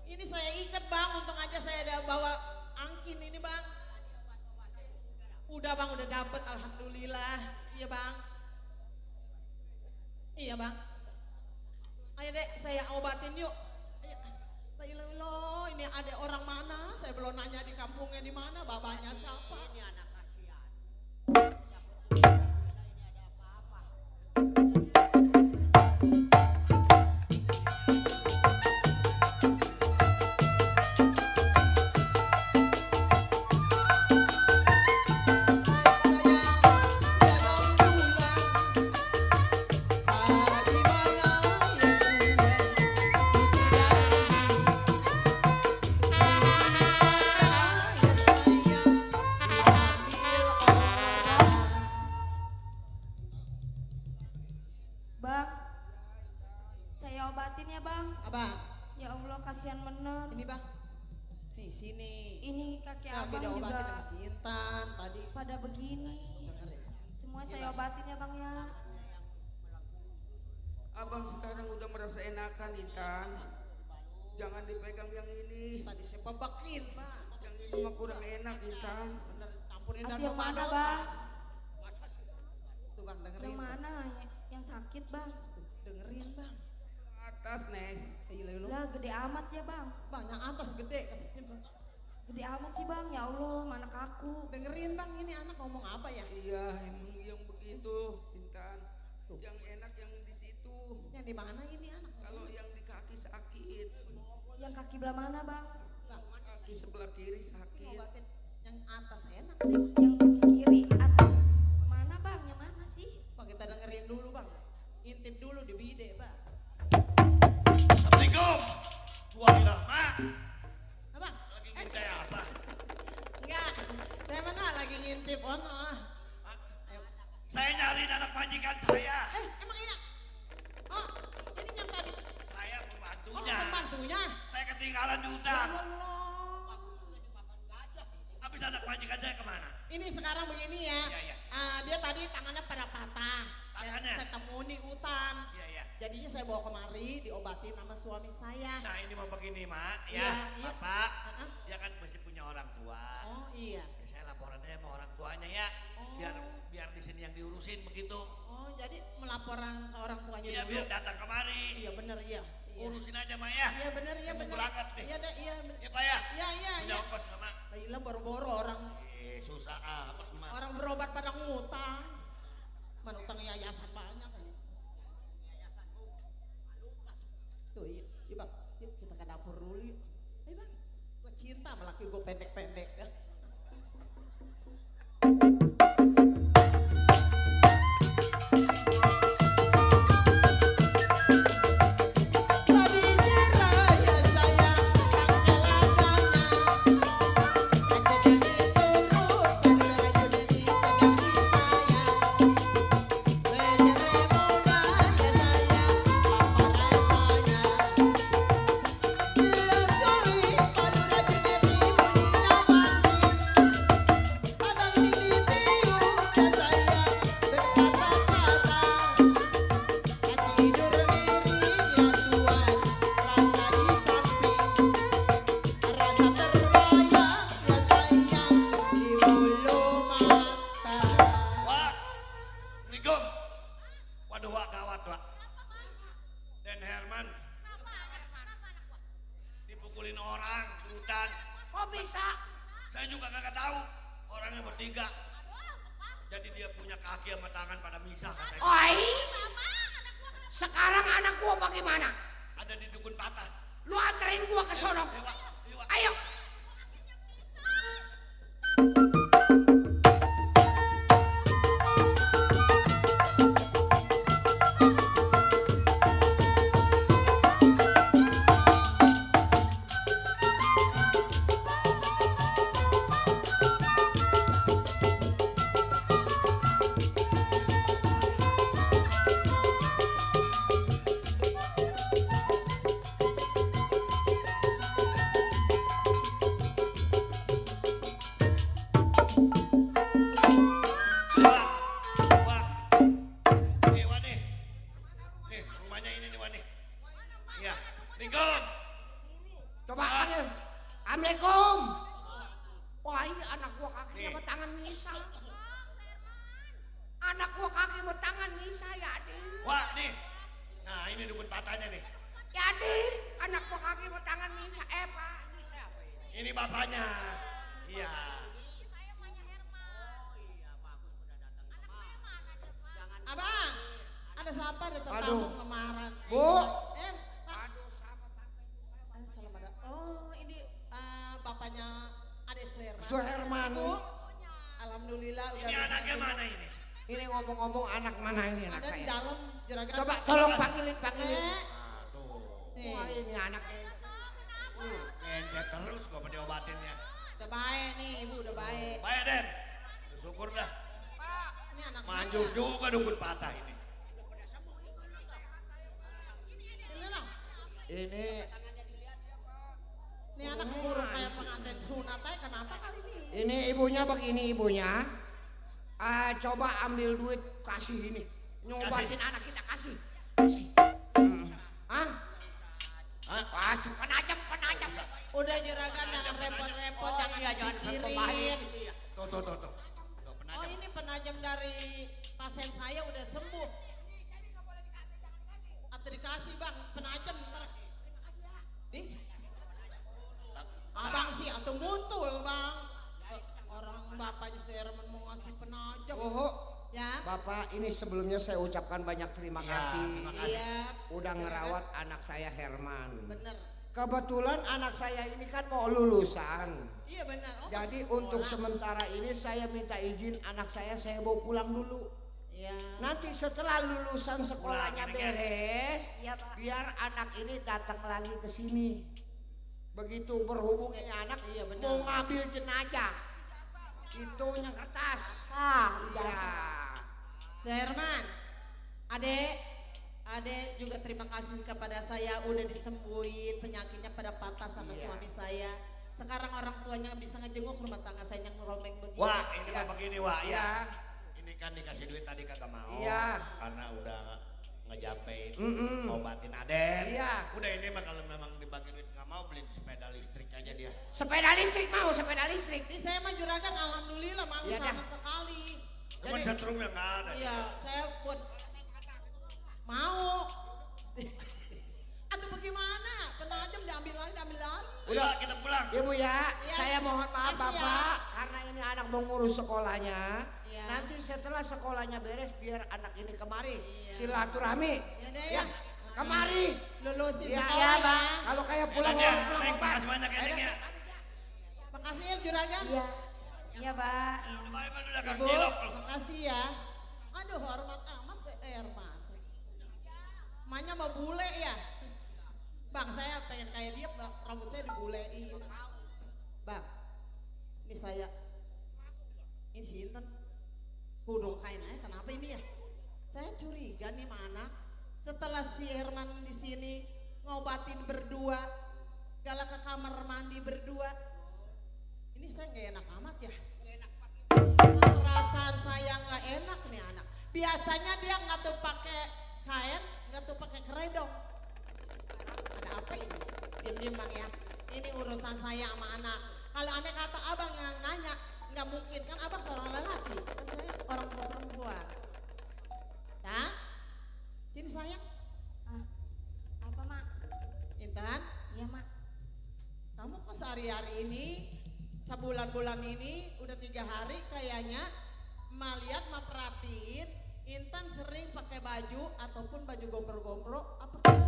Ini saya ikat bang, untung aja saya ada bawa angkin ini bang. Udah bang, udah dapet alhamdulillah. Iya bang. Iya bang. Ayo dek, saya obatin yuk. Ayo, ini ada orang mana? Saya belum nanya di kampungnya di mana, babanya siapa? Ini anak kasihan. Bang, saya obatin ya bang. Abang, Ya Allah, kasihan bener. ini bang. Nih sini. Ini kaki Lagi abang udah obatin juga sama si Intan tadi. pada begini. Dengerin. Semua saya obatin ya bang ya. Abang sekarang udah merasa enakan Intan. Jangan dipegang yang ini. Tadi saya bebekin bang. Yang ini mah kurang enak Intan. Bener, campurin dan Yang mana badut, bang? Tuh bang, dengerin. Yang Bang. mana? Yang sakit bang? Dengerin bang. Atas nih. Lah gede amat ya bang. Bang, yang atas gede katanya bang. Gede amat sih bang, ya Allah, mana kaku. Dengerin bang, ini anak ngomong apa ya? Iya, emang yang begitu Intan. Yang enak yang di situ. Yang di mana ini anak? Kalau yang di kaki sakit. Yang kaki belah mana bang? Bang, Kaki sebelah kiri sakit. ngobatin yang atas enak. Yang kaki kiri atau mana bang? Yang mana sih? Bang, kita dengerin dulu bang. Intip dulu di bide bang. Assalamualaikum. Waalaikumsalam. Mak, Abang, lagi ngintip apa? enggak. Saya mana lagi ngintip ono. Ayo. Saya nyariin anak majikan saya. Emang ini? Oh, ini yang tadi. Saya Oh, pembantunya. pembantunya. Saya ketinggalan di hutan. Ya Allah. Habis anak majikan saya kemana? Ini sekarang begini ya. Iya, iya. Dia tadi tangannya pada patah. Tangannya? Saya temu di hutan. Iya, iya. Jadinya saya bawa kemari diobatin sama suami saya. Nah ini mau begini mak, ya Iya, iya. bapak, Heeh. dia kan masih punya orang tua. Oh iya. Ya, saya laporan aja sama orang tuanya ya, Oh. biar di sini yang diurusin begitu. Oh jadi melaporan ke orang tuanya Iya dulu. biar datang kemari, Iya bener iya. Iya. urusin aja mak ya. Iya bener iya Mau bener. berangkat nih. Iya deh iya bener. Ya pak ya. Iya iya Punya iya. ongkos nggak mak? Gila boro-boro orang Susah amat mak. orang berobat pada ngutang. Mana utang yayasan banyak kan. Tuh iya, iya bang, yuk kita ke dapur dulu yuk. Ayo bang, gue cinta sama laki gue pendek-pendek. Sekarang anak gua bagaimana? Ada di dukun patah. Lu anterin gua ke sono. Ayo. Coba ambil duit, kasih ini, nyobatin anak kita, kasih. Kasih, penajam. Udah juragan, jangan repot-repot, jangan dipikirin. Tuh. Oh ini penajam dari pasien saya udah sembuh. Atau dikasih bang, penajam. Abang sih, atau mutul bang. Orang bapaknya Herman mau ngasih penajam. Ya. Bapak ini sebelumnya saya ucapkan banyak terima kasih. Iya. Udah ngerawat anak saya Herman. Bener. Kebetulan anak saya ini kan mau lulusan. Iya bener. Jadi untuk sementara ini saya minta izin anak saya bawa pulang dulu. Iya. Nanti setelah lulusan sekolahnya beres, biar anak ini datang lagi ke sini. Begitu berhubung ini anak mau ngambil jenazah. Itu yang kertas. Iya. Herman, adek juga terima kasih kepada saya udah disembuhin penyakitnya pada patah sama suami saya. Sekarang orang tuanya bisa ngejenguk rumah tangga saya yang ngerombeng begini. Wah, ini mah begini, Wak. Ya. Ini kan dikasih duit tadi kagak mau. Iya. Karena udah ngejapein, ngobatin Aden. Iya. Udah ini mah kalau memang dibagi duit nggak mau, beli sepeda listrik aja dia. Sepeda listrik mau, sepeda listrik. Ini saya mah juragan alhamdulillah mau sama sekali. Cuman setrum yang nggak ada. Iya, saya buat mau. Atau bagaimana? Penajam diambil lagi. Udah kita pulang. Ibu ya, saya mohon maaf Bapak karena ini anak mau ngurus sekolahnya. Nanti setelah sekolahnya beres biar anak ini kemari silaturahmi. Ya, kemari. Lulusin ya, sekolah ya. Kalau kayak pulang Makasih banyak ya. juragan. Iya. Iya, Pak. Ibu, makasih ya. Aduh, hormat amat Herman. Emaknya mau bule ya. Bang, saya pengen kayak dia, rambut saya dibulein. Bang, ini saya. Ini si Intan. Hudung kain aja, kenapa ini ya? Saya curiga nih mana. Setelah si Herman di sini ngobatin berdua, galak ke kamar mandi berdua. Ini saya nggak enak amat ya. Perasaan saya nggak enak nih anak. Biasanya dia nggak tuh pakai kain, nggak tuh pakai keredong. Ada apa ini? Diam-diam bang ya. Ini urusan saya sama anak. Kalau aneh kata abang yang nanya, nggak mungkin kan abang seorang lelaki, kan saya orang perempuan. Tan, sini sayang. Apa, Mak? Intan. Iya, Mak. Kamu kok sehari-hari ini, sebulan-bulan ini, udah 3 hari kayaknya, emak lihat, emak perhatiin, Intan sering pakai baju ataupun baju gombro-gombro, apa ya?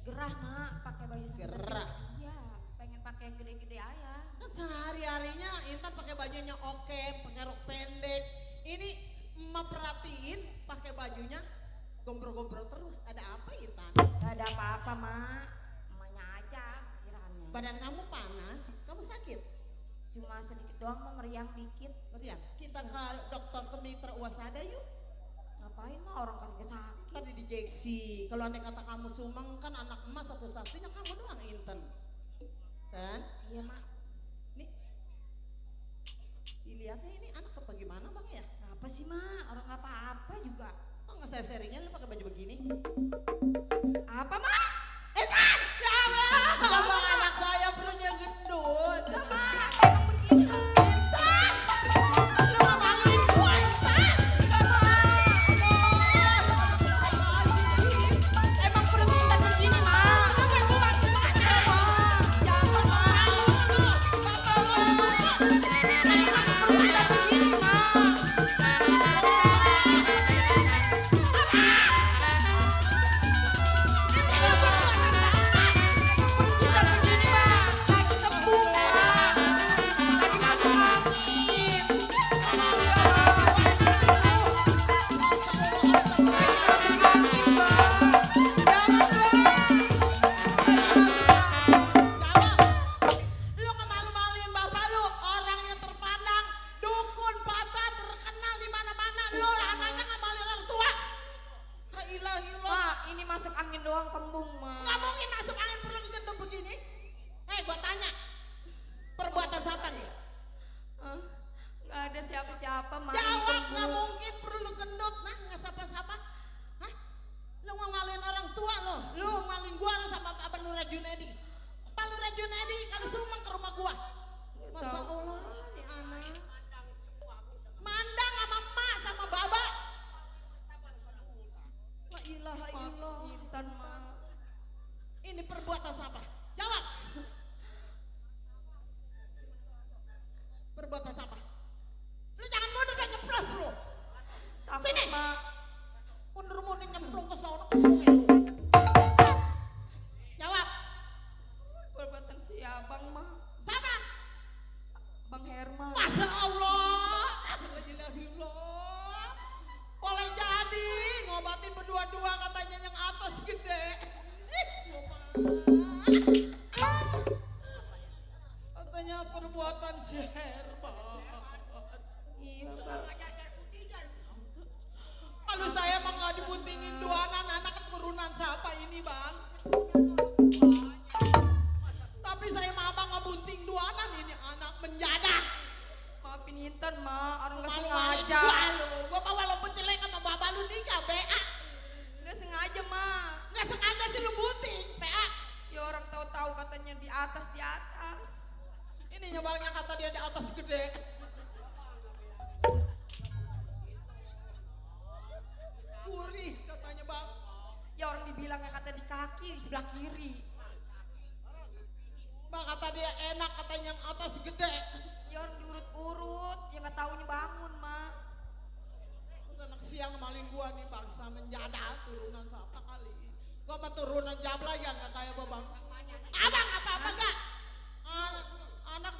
Gerah, Mak, pakai baju Gerah. Iya, pengen pakai yang gede-gede aja. Kan sehari-harinya Intan pakai bajunya oke, pakai rok pendek. Ini emak perhatiin pakai bajunya gombro-gombro terus. Ada apa Intan? Gak ada apa-apa, Mak. Emaknya aja kiraannya. Badan kamu panas, kamu sakit? Cuma sedikit doang, Mak, meriang dikit. Meriang? Kita ke dokter ke Mitra Wasada yuk. Ngapain, Mak, orang kasih sakit. Tadi di Jeksi, kalau andai kata kamu sumeng kan anak emas satu-satunya kamu doang Intan. Dan? Iya, Mak. Nih, dilihatnya ini anak apa gimana bang ya? Apa sih, Mak? Orang apa-apa juga. Kok nge-serinya lu pakai baju begini? Apa, Mak? Intan! Ya Allah! Abang anak saya perutnya gendut. Mak, emang begitu. Intan! Lu gak maluin gua Intan! Emang perut Intan begini, Mak. Apa gua bantu mana? Jangan, Mak. Emang perut Intan begini, Mak. Lu gak malu-maluin bapak lu, orang yang terpandang, dukun, patah, terkenal di mana-mana. Lu anaknya gak malu orang tua. La ilaha illallah. Mak, ini masuk angin doang kembung, Mak. Gak mungkin masuk angin perlu gendut begini. Gua tanya, perbuatan siapa nih? Gak ada siapa-siapa, Mak. Jawab, gak mungkin perlu gendut. Nah, gak siapa-siapa. Hah? Lu mau maluin orang tua lo. Lu maluin gua lo sama Abang Lura Junedi. Pak Lura Junedi kalau sumeng ke rumah gua. Masya Allah nih anak. Mandang sama emak sama baba. La ilaha illallah. Intan, Mak. Ini perbuatan siapa? Jawab. Perbuatan siapa? Lu jangan mundur dan nyeplos lu. Takut, Sini. Mak. Mundur-mundur nyemplung ke sono ke sungai lu. Jawab. Perbuatan si Abang, Mak. Siapa? Bang Herman. Masya Allah. Alhamdulillah. Boleh jadi ngobatin berdua-dua katanya yang atas gede. Katanya perbuatan si Herman. Iya, Bang. Kalau saya emang gak dibuntingin duanan anak keturunan siapa ini bang? Tapi saya mah abang gak bunting duanan ini anak menjadak. Maafin Intan, Mak. Orang gak Malu-maluin sengaja. gua lu. Bapak walaupun jelek sama bapak lu nikah PA. Gak sengaja, Mak. Gak sengaja sih lu bunting PA. Ya orang tahu-tahu katanya di atas. Ini nyebangnya kata dia di atas gede. Gurih katanya bang. Ya orang dibilangnya kata di kaki, di sebelah kiri. Bang kata dia enak katanya yang atas gede. Ya orang diurut-urut, ya nggak taunya bangun, Mak. Anak siang maling gua nih bangsa menjadak turunan siapa kali. Gua mah turunan jabla ya nggak kayak gua bang. Abang apa-apa gak? Anak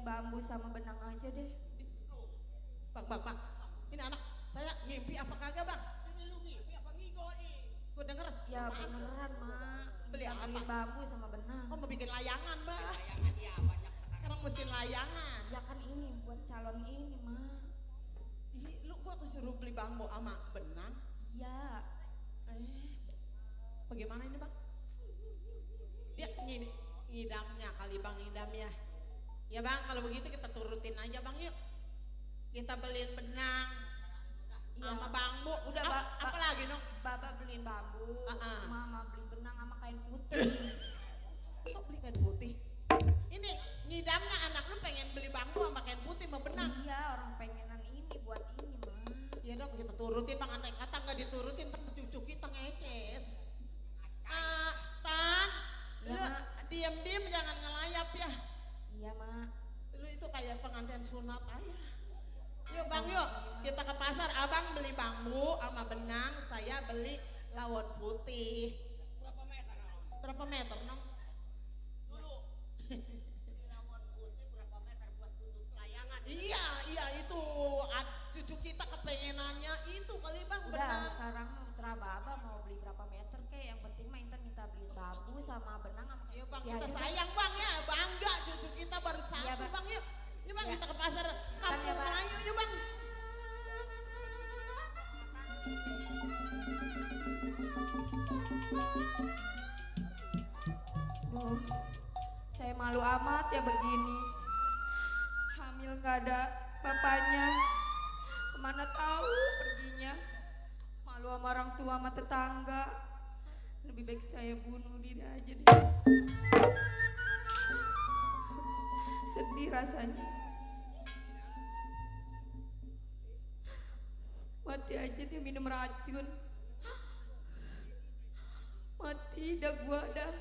bambu sama benang aja deh. Bang. Ini anak saya ngimpi apa kagak bang? Ini lu ngimpi apa ngigo nih? Gue denger. Ya beneran mak. Beli Minta apa? bambu sama benang. Oh mau bikin layangan bang? Layangan ya banyak sekarang. Sekarang mesin layangan. Ya kan ini buat calon ini mak. Ih, lu gua tuh suruh beli bambu sama benang. Iya. Bagaimana ini bang? Dia ngidamnya kali bang ngidamnya. Ya bang kalau begitu kita turutin aja bang yuk. Kita beliin benang sama bambu. Udah apa lagi dong? Baba beliin bambu. Mama beli benang sama kain putih. Kok beli kain putih? Ini ngidamnya anak lu pengen beli bambu sama kain putih sama benang. Iya orang pengenan ini buat ini mah. Iya dong kita turutin bang, andai kata nggak diturutin ntar cucu kita ngeces. Tan, Ya, lu Mak. diam-diam jangan ngelayap ya. Iya mak. Lu itu kayak pengantin sunat aja. Yuk bang yuk, kita ke pasar, abang beli bambu sama benang, saya beli lawon putih. Berapa meter nong? Dulu. Ini lawan putih berapa meter buat tuntut layangan. Iya itu cucu kita kepengenannya itu kali bang Udah benang. sekarang terserah Baba mau beli berapa meter kek. Yang penting mah Intan minta beli bambu sama benang sama kain Iya bang, putih kita aja, sayang bang ya, bangga cucu kita baru satu Bang. bang yuk. Yuk bang Ya. kita ke pasar Kampung Bang. Melayu yuk bang. Duh, saya malu amat ya begini. Hamil gak ada bapaknya. Kemana tahu perginya. Malu sama orang tua sama tetangga. Lebih baik saya bunuh diri aja deh. Sedih rasanya. Mati aja dia minum racun. Mati dah gua dah.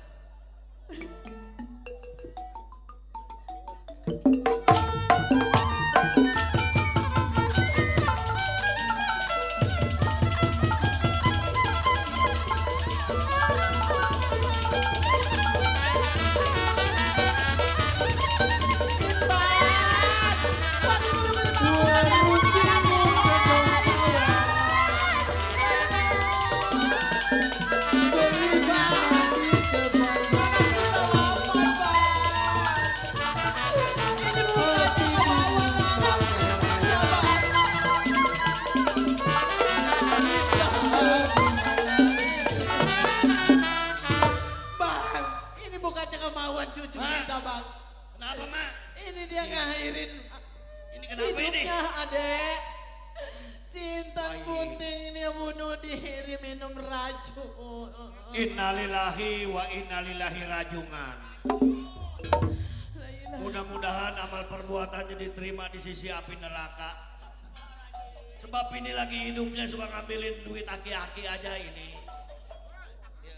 Bang, ini bukannya kemauan cucu Ma. kita bang. Kenapa, Mak? Ini dia ngakhirin Ini kenapa ini? hidupnya adek. Sintan Bunting dia bunuh diri minum racun. Innalillahi wa innalillahi rajungan. Mudah-mudahan amal perbuatannya diterima di sisi api neraka. Sebab ini lagi hidupnya suka ngambilin duit aki-aki aja ini. Ya,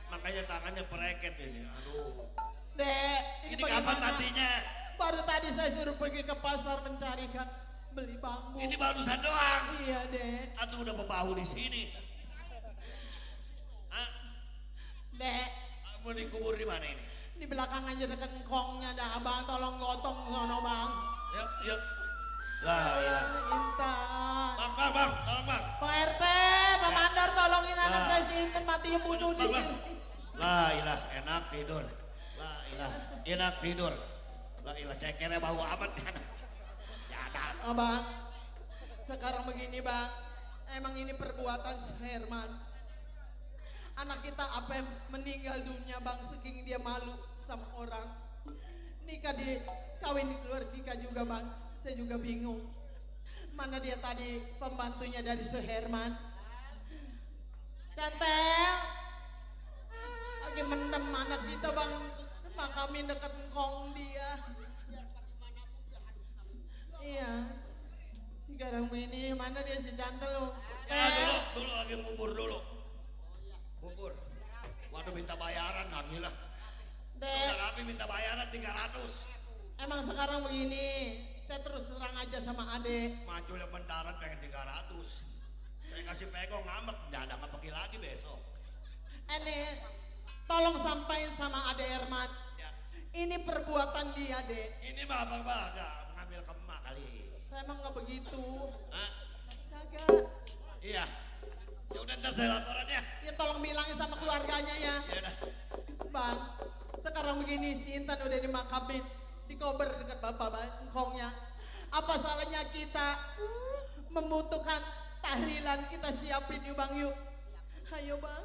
makanya tangannya pereket ini. Aduh. Dek, Ini kapan bagaimana? matinya? Baru tadi saya suruh pergi ke pasar mencarikan beli bambu. Ini barusan doang. Iya dek. Atau udah bebahu di sini. Hah? Dek, Mau dikubur di mana ini? di belakang aja dekat engkongnya dah abang, tolong gotong sono bang. Yuk. Lah, ya. Intan. Bang, tolong bang. Pak RT, Pak Mandor tolongin anak Nah. saya si Intan matinya bunuh Bang, diri. La ilah, enak tidur. La ilah, enak tidur. La ilah, cekernya bau amat nih anak. Ya ada. Abang, sekarang begini bang, emang ini perbuatan si Herman. Anak kita apa yang meninggal dunia bang, saking dia malu sama orang. Nikah kawin di luar nikah juga bang, saya juga bingung. Mana dia tadi pembantunya dari si Herman. Cantel, lagi mendem anak kita bang, makamin dekat engkong dia. Iya. Sekarang ini mana dia si Cantel lo? Ya dulu lagi ngubur dulu. Bubur. Waduh minta bayaran alhamdulillah. Dek, Udah kami minta bayaran 300. emang sekarang begini, saya terus terang aja sama adek. Maju yang mendarat pengen 300. Saya kasih pegong ngambek, nggak pergi lagi besok. Tolong sampaikan sama adek Herman. Ya. Ini perbuatan dia, Dek. Ini mah abang baga mengambil kemak kali. Saya emang nggak begitu. Hah? Kagak. Iya. Ya udah ntar saya laporannya. Ya tolong bilangin sama keluarganya ya. Ya udah. Bang, sekarang begini si Intan udah dimakamin, dikober dekat bapak bangkongnya. Apa salahnya kita membutuhkan tahlilan, kita siapin yuk Bang yuk. Ayo Bang.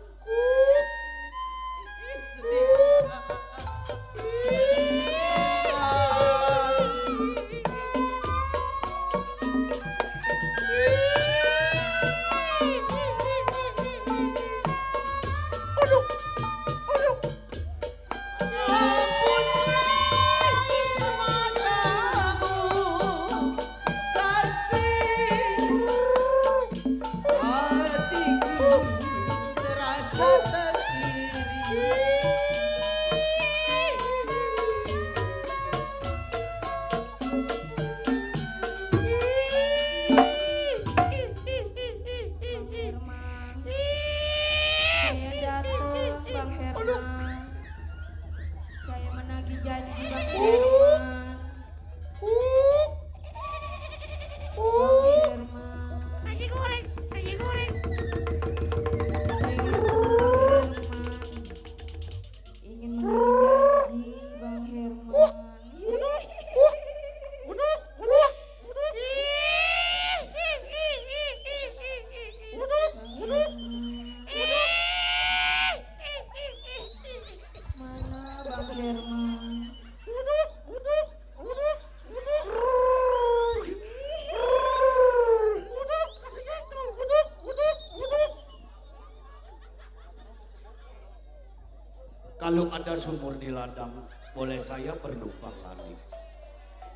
Kalau ada sumur di ladang, boleh saya bernumpang lagi.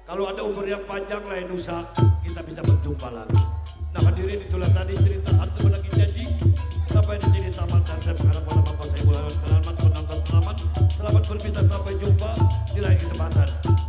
Kalau ada umur yang panjang lain usaha, kita bisa berjumpa lagi. Nah hadirin itulah tadi cerita hantu menagih janji. Sampai di sini tamat dan saya mengharap pada bapak saya selamat menonton selamat berpisah sampai jumpa di lain kesempatan.